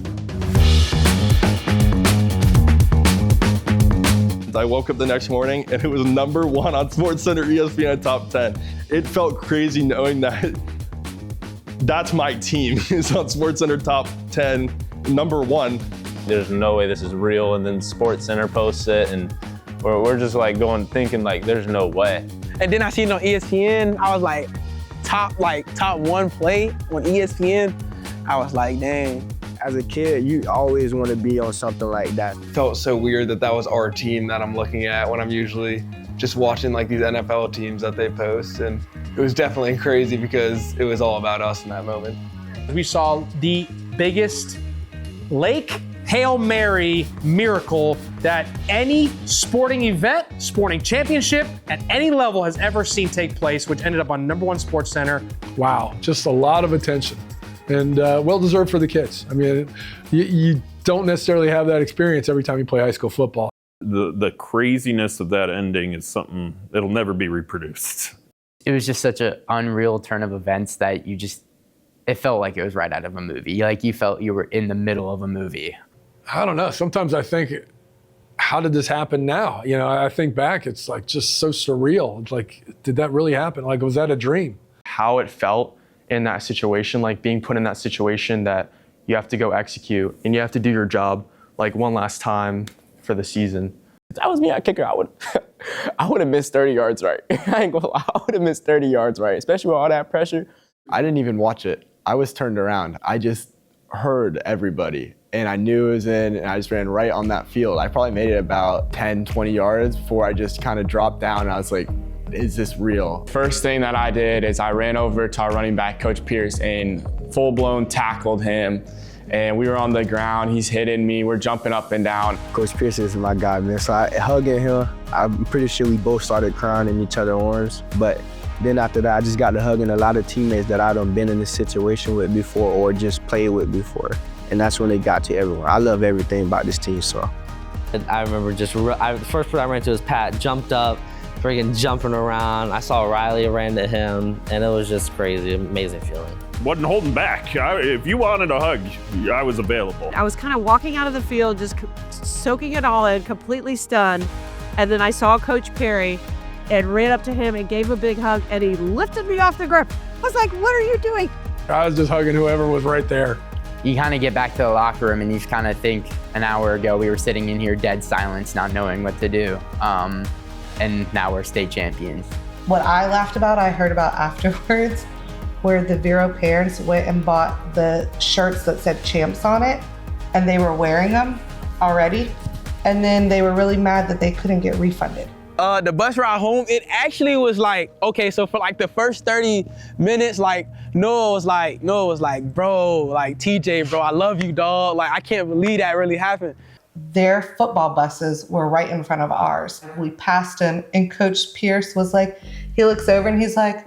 I woke up the next morning and it was number 1 on SportsCenter ESPN Top 10. It felt crazy knowing that that's my team is on SportsCenter Top 10, number 1.
There's no way this is real, and then SportsCenter posts it, and we're just like thinking like there's no way.
And then I seen it on ESPN. I was like, top 1 play on ESPN. I was like, dang.
As a kid, you always want to be on something like that.
Felt so weird that was our team that I'm looking at when I'm usually just watching like these NFL teams that they post. And it was definitely crazy because it was all about us in that moment.
We saw the biggest Lake Hail Mary miracle that any sporting event, sporting championship at any level has ever seen take place, which ended up on #1 SportsCenter.
Wow, just a lot of attention. And well-deserved for the kids. I mean, you don't necessarily have that experience every time you play high school football.
The craziness of that ending is something that'll never be reproduced.
It was just such an unreal turn of events that it felt like it was right out of a movie. Like you felt you were in the middle of a movie.
I don't know. Sometimes I think, how did this happen now? You know, I think back, it's like just so surreal. It's like, did that really happen? Like, was that a dream?
How it felt in that situation, like being put in that situation that you have to go execute and you have to do your job like one last time for the season.
If that was me at kicker, I would have missed 30 yards right. I ain't gonna lie, I would have missed 30 yards right, especially with all that pressure.
I didn't even watch it. I was turned around. I just heard everybody. and I knew it was in, and I just ran right on that field. I probably made it about 10, 20 yards before I just kind of dropped down, and I was like, is this real?
First thing that I did is I ran over to our running back, Coach Pierce, and full-blown tackled him. And we were on the ground, he's hitting me, we're jumping up and down.
Coach Pierce is my guy, man. So I hugging him. I'm pretty sure we both started crying in each other's arms. But then after that, I just got to hugging a lot of teammates that I done been in this situation with before or just played with before. And that's when it got to everyone. I love everything about this team, so.
I remember the first person I ran to was Pat, jumped up, freaking jumping around. I saw Riley, ran to him, and it was just crazy, amazing feeling.
Wasn't holding back. If you wanted a hug, I was available.
I was kind of walking out of the field, just soaking it all in, completely stunned. And then I saw Coach Perry and ran up to him and gave him a big hug, and he lifted me off the ground. I was like, what are you doing?
I was just hugging whoever was right there.
You kind of get back to the locker room and you kind of think an hour ago we were sitting in here dead silence, not knowing what to do. And now we're state champions.
What I laughed about, I heard about afterwards, where the Vero parents went and bought the shirts that said champs on it, and they were wearing them already. And then they were really mad that they couldn't get refunded.
The bus ride home, it actually was like, okay, so for like the first 30 minutes, like, Noah was like, bro, like, TJ, bro, I love you, dog. Like, I can't believe that really happened.
Their football buses were right in front of ours. We passed them, and Coach Pierce was like, he looks over and he's like,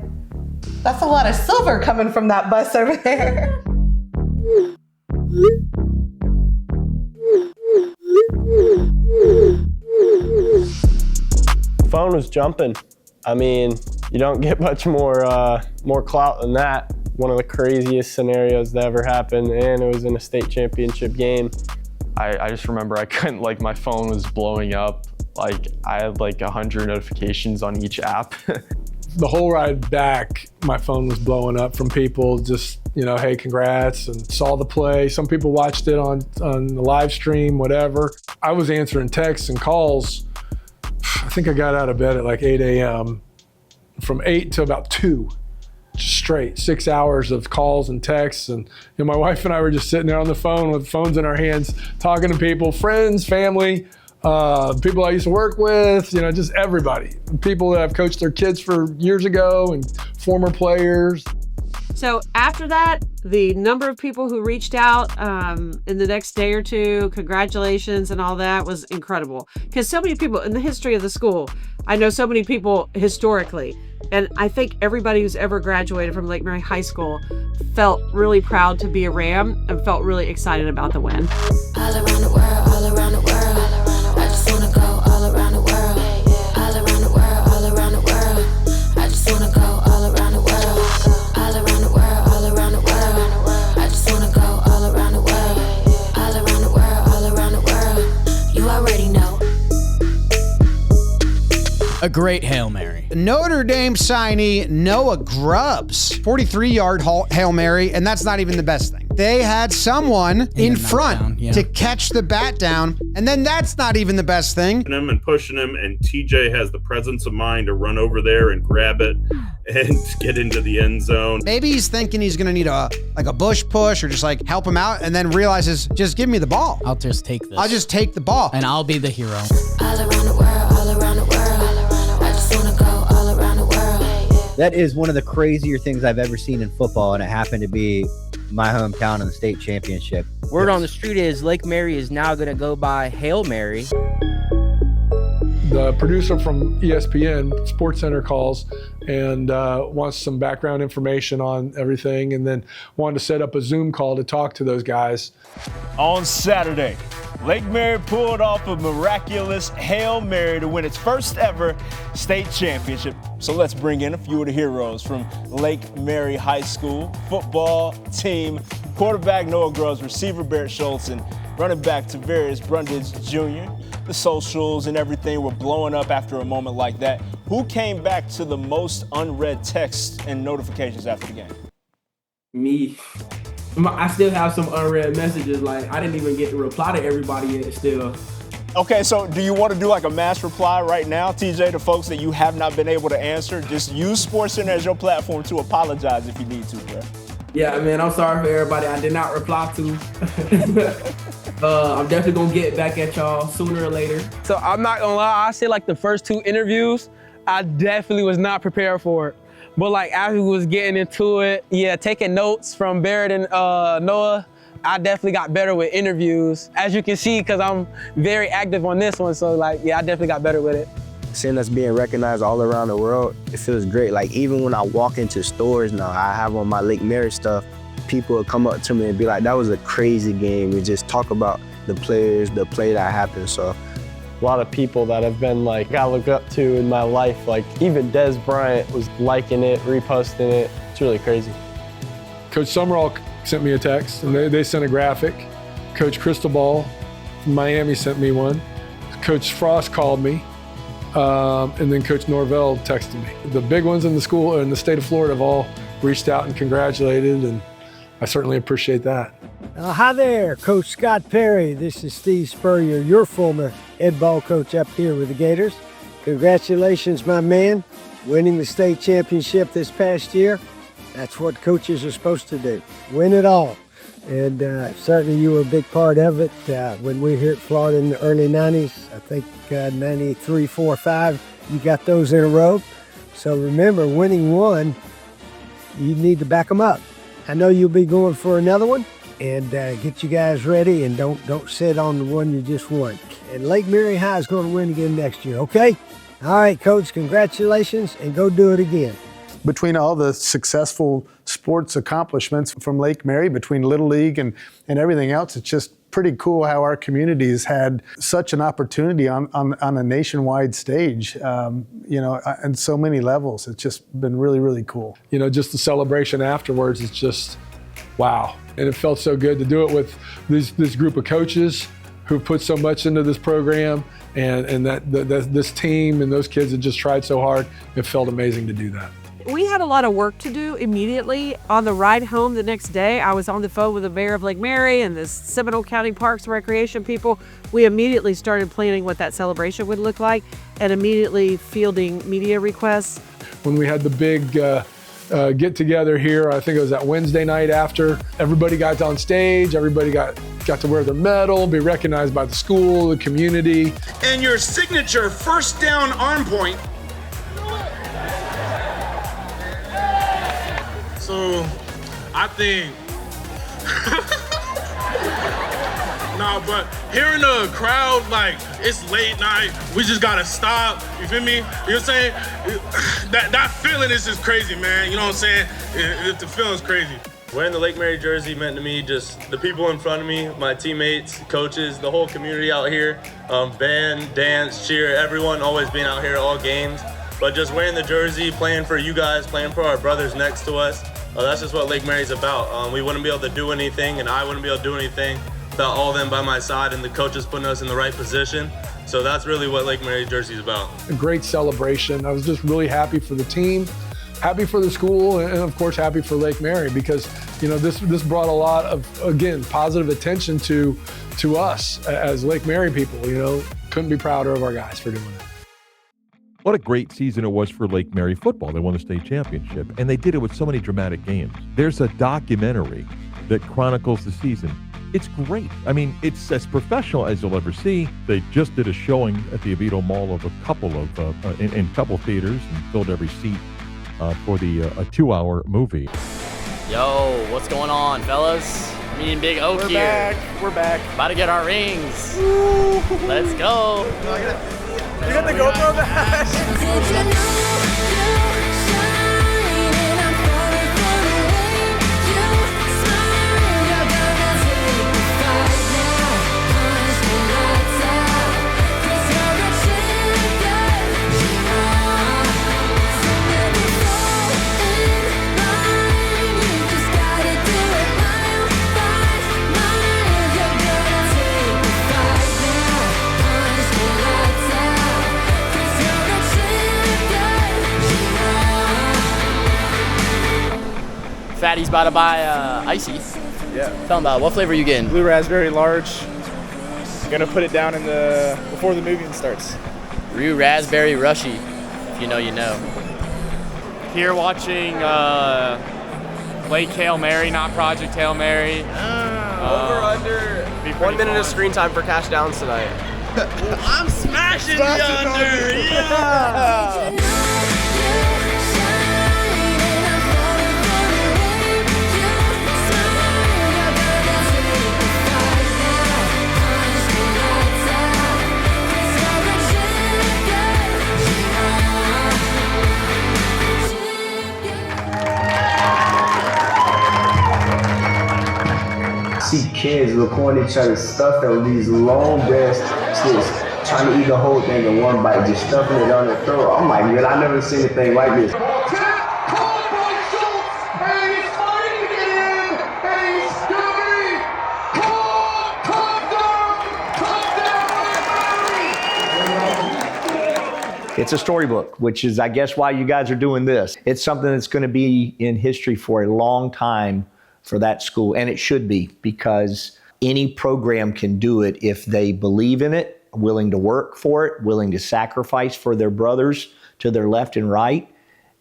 that's a lot of silver coming from that bus over there.
Phone was jumping. I mean, you don't get much more clout than that. One of the craziest scenarios that ever happened, and it was in a state championship game.
I just remember I couldn't, like, my phone was blowing up. Like, I had like 100 notifications on each app.
The whole ride back, my phone was blowing up from people just, hey, congrats, and saw the play. Some people watched it on the live stream, whatever. I was answering texts and calls. I think I got out of bed at like 8 a.m. From 8 to about 2, just straight, 6 hours of calls and texts. And my wife and I were just sitting there on the phone with phones in our hands, talking to people, friends, family, people I used to work with, just everybody. People that I've coached their kids for years ago and former players.
So after that, the number of people who reached out in the next day or two, congratulations and all that, was incredible. Because so many people in the history of the school, I know so many people historically, and I think everybody who's ever graduated from Lake Mary High School felt really proud to be a Ram and felt really excited about the win.
All around the world, all around the world. I just wanna go all around the world. All around the world, all around the world. I just wanna go all around the world. All around the world, all around the world. I just wanna go all around the world. All around the world, all around the world. You already know.
A great Hail Mary. Notre Dame signee Noah Grubbs, 43-yard Hail Mary, and that's not even the best thing. They had someone in front to catch the bat down, and then that's not even the best thing.
Him and pushing him, and TJ has the presence of mind to run over there and grab it and get into the end zone.
Maybe he's thinking he's gonna need a bush push or just like help him out, and then realizes, just give me the ball.
I'll just take this.
I'll just take the ball.
And I'll be the hero.
All around the world, all around the world. I just wanna go all around the world.
That is one of the crazier things I've ever seen in football, and it happened to be my hometown in the state championship.
Word on the street is Lake Mary is now going to go by Hail Mary.
The producer from ESPN, SportsCenter, calls and wants some background information on everything, and then wanted to set up a Zoom call to talk to those guys.
On Saturday, Lake Mary pulled off a miraculous Hail Mary to win its first ever state championship. So let's bring in a few of the heroes from Lake Mary High School football team. Quarterback Noah Grubbs, receiver Barrett Schultz, and running back Tavarius Brundage Jr. The socials and everything were blowing up after a moment like that. Who came back to the most unread texts and notifications after the game?
Me. I still have some unread messages. Like, I didn't even get to reply to everybody yet still.
Okay, so do you want to do like a mass reply right now, TJ, to folks that you have not been able to answer? Just use SportsCenter as your platform to apologize if you need to, bro.
Yeah, man, I'm sorry for everybody I did not reply to. I'm definitely gonna get back at y'all sooner or later.
So I'm not gonna lie, I say like the first 2 interviews, I definitely was not prepared for it. But like as we was getting into it, yeah, taking notes from Barrett and Noah, I definitely got better with interviews. As you can see, because I'm very active on this one, so like, yeah, I definitely got better with it.
Seeing us being recognized all around the world, it feels great. Like even when I walk into stores now, I have on my Lake Mary stuff, people will come up to me and be like, that was a crazy game. We just talk about the players, the play that happened, so.
A lot of people that have been like, I look up to in my life, like even Des Bryant was liking it, reposting it. It's really crazy.
Coach Summerall sent me a text, and they sent a graphic. Coach Cristobal from Miami sent me one. Coach Frost called me, and then Coach Norvell texted me. The big ones in the school, in the state of Florida, have all reached out and congratulated, and I certainly appreciate that.
Hi there, Coach Scott Perry. This is Steve Spurrier, your former head ball coach up here with the Gators. Congratulations, my man, winning the state championship this past year. That's what coaches are supposed to do, win it all. And certainly you were a big part of it when we were here at Florida in the early 90s. I think 93, 4, 5, you got those in a row. So remember, winning one, you need to back them up. I know you'll be going for another one, and get you guys ready, and don't sit on the one you just won. And Lake Mary High is going to win again next year, okay? All right, Coach, congratulations, and go do it again.
Between all the successful sports accomplishments from Lake Mary, between Little League and everything else, it's just pretty cool how our community's had such an opportunity on a nationwide stage, on so many levels. It's just been really, really cool.
You know, just the celebration afterwards is just, wow. And it felt so good to do it with this group of coaches who put so much into this program, and this team and those kids that just tried so hard. It felt amazing to do that.
We had a lot of work to do immediately. On the ride home the next day, I was on the phone with the mayor of Lake Mary and the Seminole County Parks and Recreation people. We immediately started planning what that celebration would look like and immediately fielding media requests.
When we had the big get together here, I think it was that Wednesday night after, everybody got on stage, everybody got to wear their medal, be recognized by the school, the community.
And your signature first down arm point. So, I think, but hearing the crowd, like, it's late night, we just gotta stop, you feel me? You know what I'm saying? That feeling is just crazy, man, you know what I'm saying? The feeling's crazy.
Wearing the Lake Mary jersey meant to me just the people in front of me, my teammates, coaches, the whole community out here, band, dance, cheer, everyone always being out here at all games. But just wearing the jersey, playing for you guys, playing for our brothers next to us, that's just what Lake Mary's about. We wouldn't be able to do anything, and I wouldn't be able to do anything without all of them by my side and the coaches putting us in the right position. So that's really what Lake Mary jersey is about.
A great celebration. I was just really happy for the team, happy for the school, and of course happy for Lake Mary, because this brought a lot of, again, positive attention to us as Lake Mary people. Couldn't be prouder of our guys for doing it.
What a great season it was for Lake Mary football. They won the state championship, and they did it with so many dramatic games. There's a documentary that chronicles the season. It's great. I mean, it's as professional as you'll ever see. They just did a showing at the Oviedo Mall of a couple of couple theaters and filled every seat for the a 2-hour movie.
Yo, what's going on, fellas? Me and Big Oak here.
We're back.
About to get our rings. Let's go.
You got the GoPro back.
Fatty's about to buy icy.
Yeah.
Tell him about it. What flavor are you getting?
Blue raspberry large. Gonna put it down before the movie starts.
Rue Raspberry Rushy. If you know, you know.
Here watching
Lake Hail Mary, not Project Hail Mary.
Over under 1 minute of screen time for Cash Downs tonight.
I'm smashing the under. Yeah.
See kids recording each other's stuff with these long breast sticks, trying to eat the whole thing in one bite, just stuffing it on their throat. I'm like, man, I never seen anything like this.
It's a storybook, which is, I guess, why you guys are doing this. It's something that's going to be in history for a long time for that school, and it should be, because any program can do it if they believe in it, willing to work for it, willing to sacrifice for their brothers to their left and right,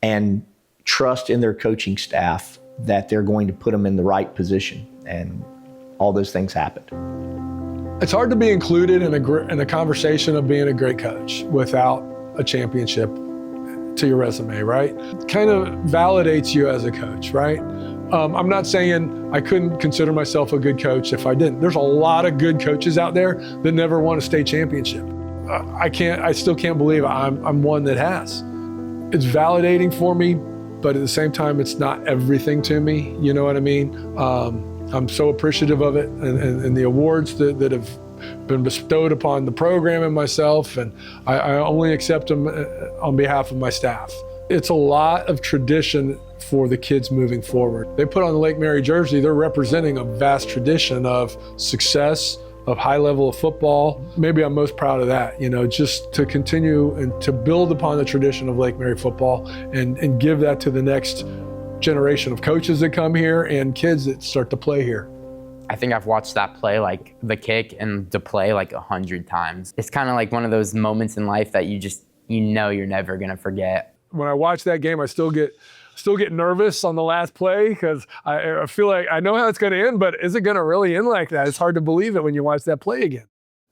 and trust in their coaching staff that they're going to put them in the right position. And all those things happened.
It's hard to be included in a conversation of being a great coach without a championship to your resume, right? Kind of validates you as a coach, right? I'm not saying I couldn't consider myself a good coach if I didn't. There's a lot of good coaches out there that never won a state championship. I still can't believe I'm one that has. It's validating for me, but at the same time, it's not everything to me. You know what I mean? I'm so appreciative of it and the awards that have been bestowed upon the program and myself, and I only accept them on behalf of my staff. It's a lot of tradition for the kids moving forward. They put on the Lake Mary jersey, they're representing a vast tradition of success, of high level of football. Maybe I'm most proud of that, just to continue and to build upon the tradition of Lake Mary football and give that to the next generation of coaches that come here and kids that start to play here.
I think I've watched that play, like the kick and the play, like 100 times. It's kind of like one of those moments in life that you're never gonna forget.
When I watch that game, I still get nervous on the last play because I feel like I know how it's going to end, but is it going to really end like that? It's hard to believe it when you watch that play again.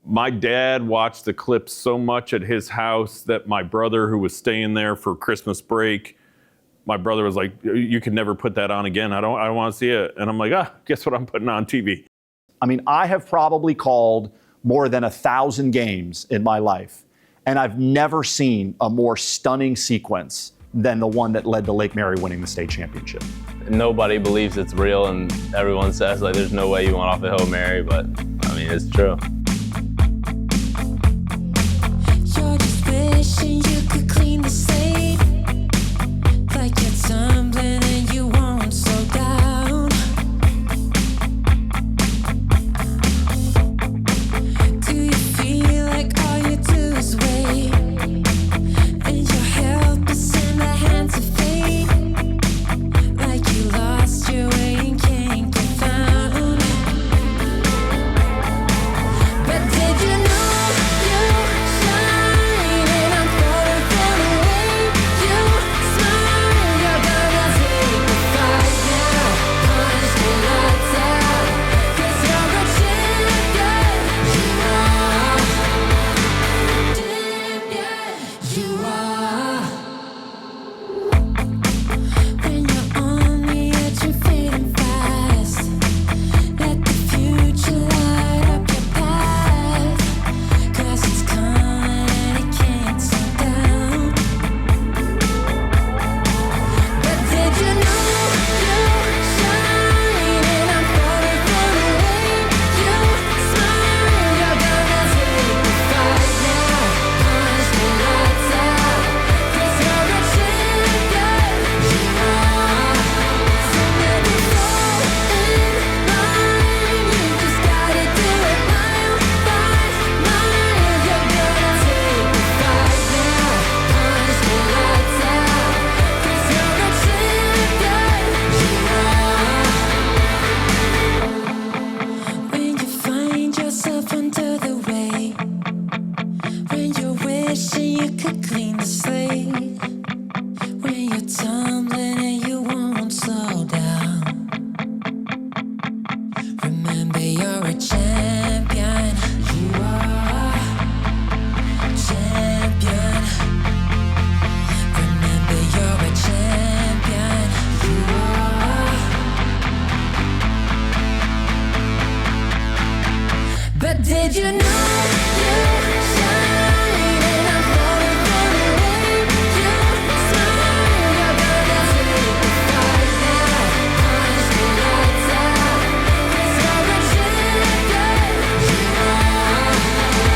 My dad watched the clips so much at his house that my brother, who was staying there for Christmas break, my brother was like, "You can never put that on again. I don't want to see it." And I'm like, guess what I'm putting on TV?
I mean, I have probably called more than 1,000 games in my life, and I've never seen a more stunning sequence than the one that led to Lake Mary winning the state championship.
Nobody believes it's real, and everyone says like there's no way you went off a Hail Mary, but I mean, it's true.
You're just wishing you could clean the slate, like you're tumbling and you won't slow down. Do you feel like all you do is wait, and you're helpless in the hands of fate, like you lost your way and can't get found? But did you know you shine, and I'm falling for the way you smile? You're gonna take the fight now. Did you know you shine and I'm falling for the way you smile? You're gonna take the fight now. Punch the lights out. 'Cause you're a champion.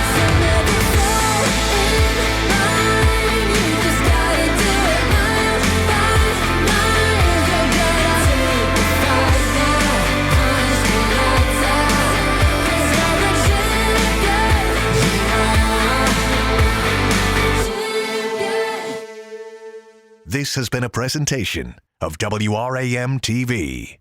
So never fall in line. You just gotta do it mile by mile. You're gonna take the fight now. Punch the lights out. 'Cause you're a champion.
This has been a presentation of WRAM TV.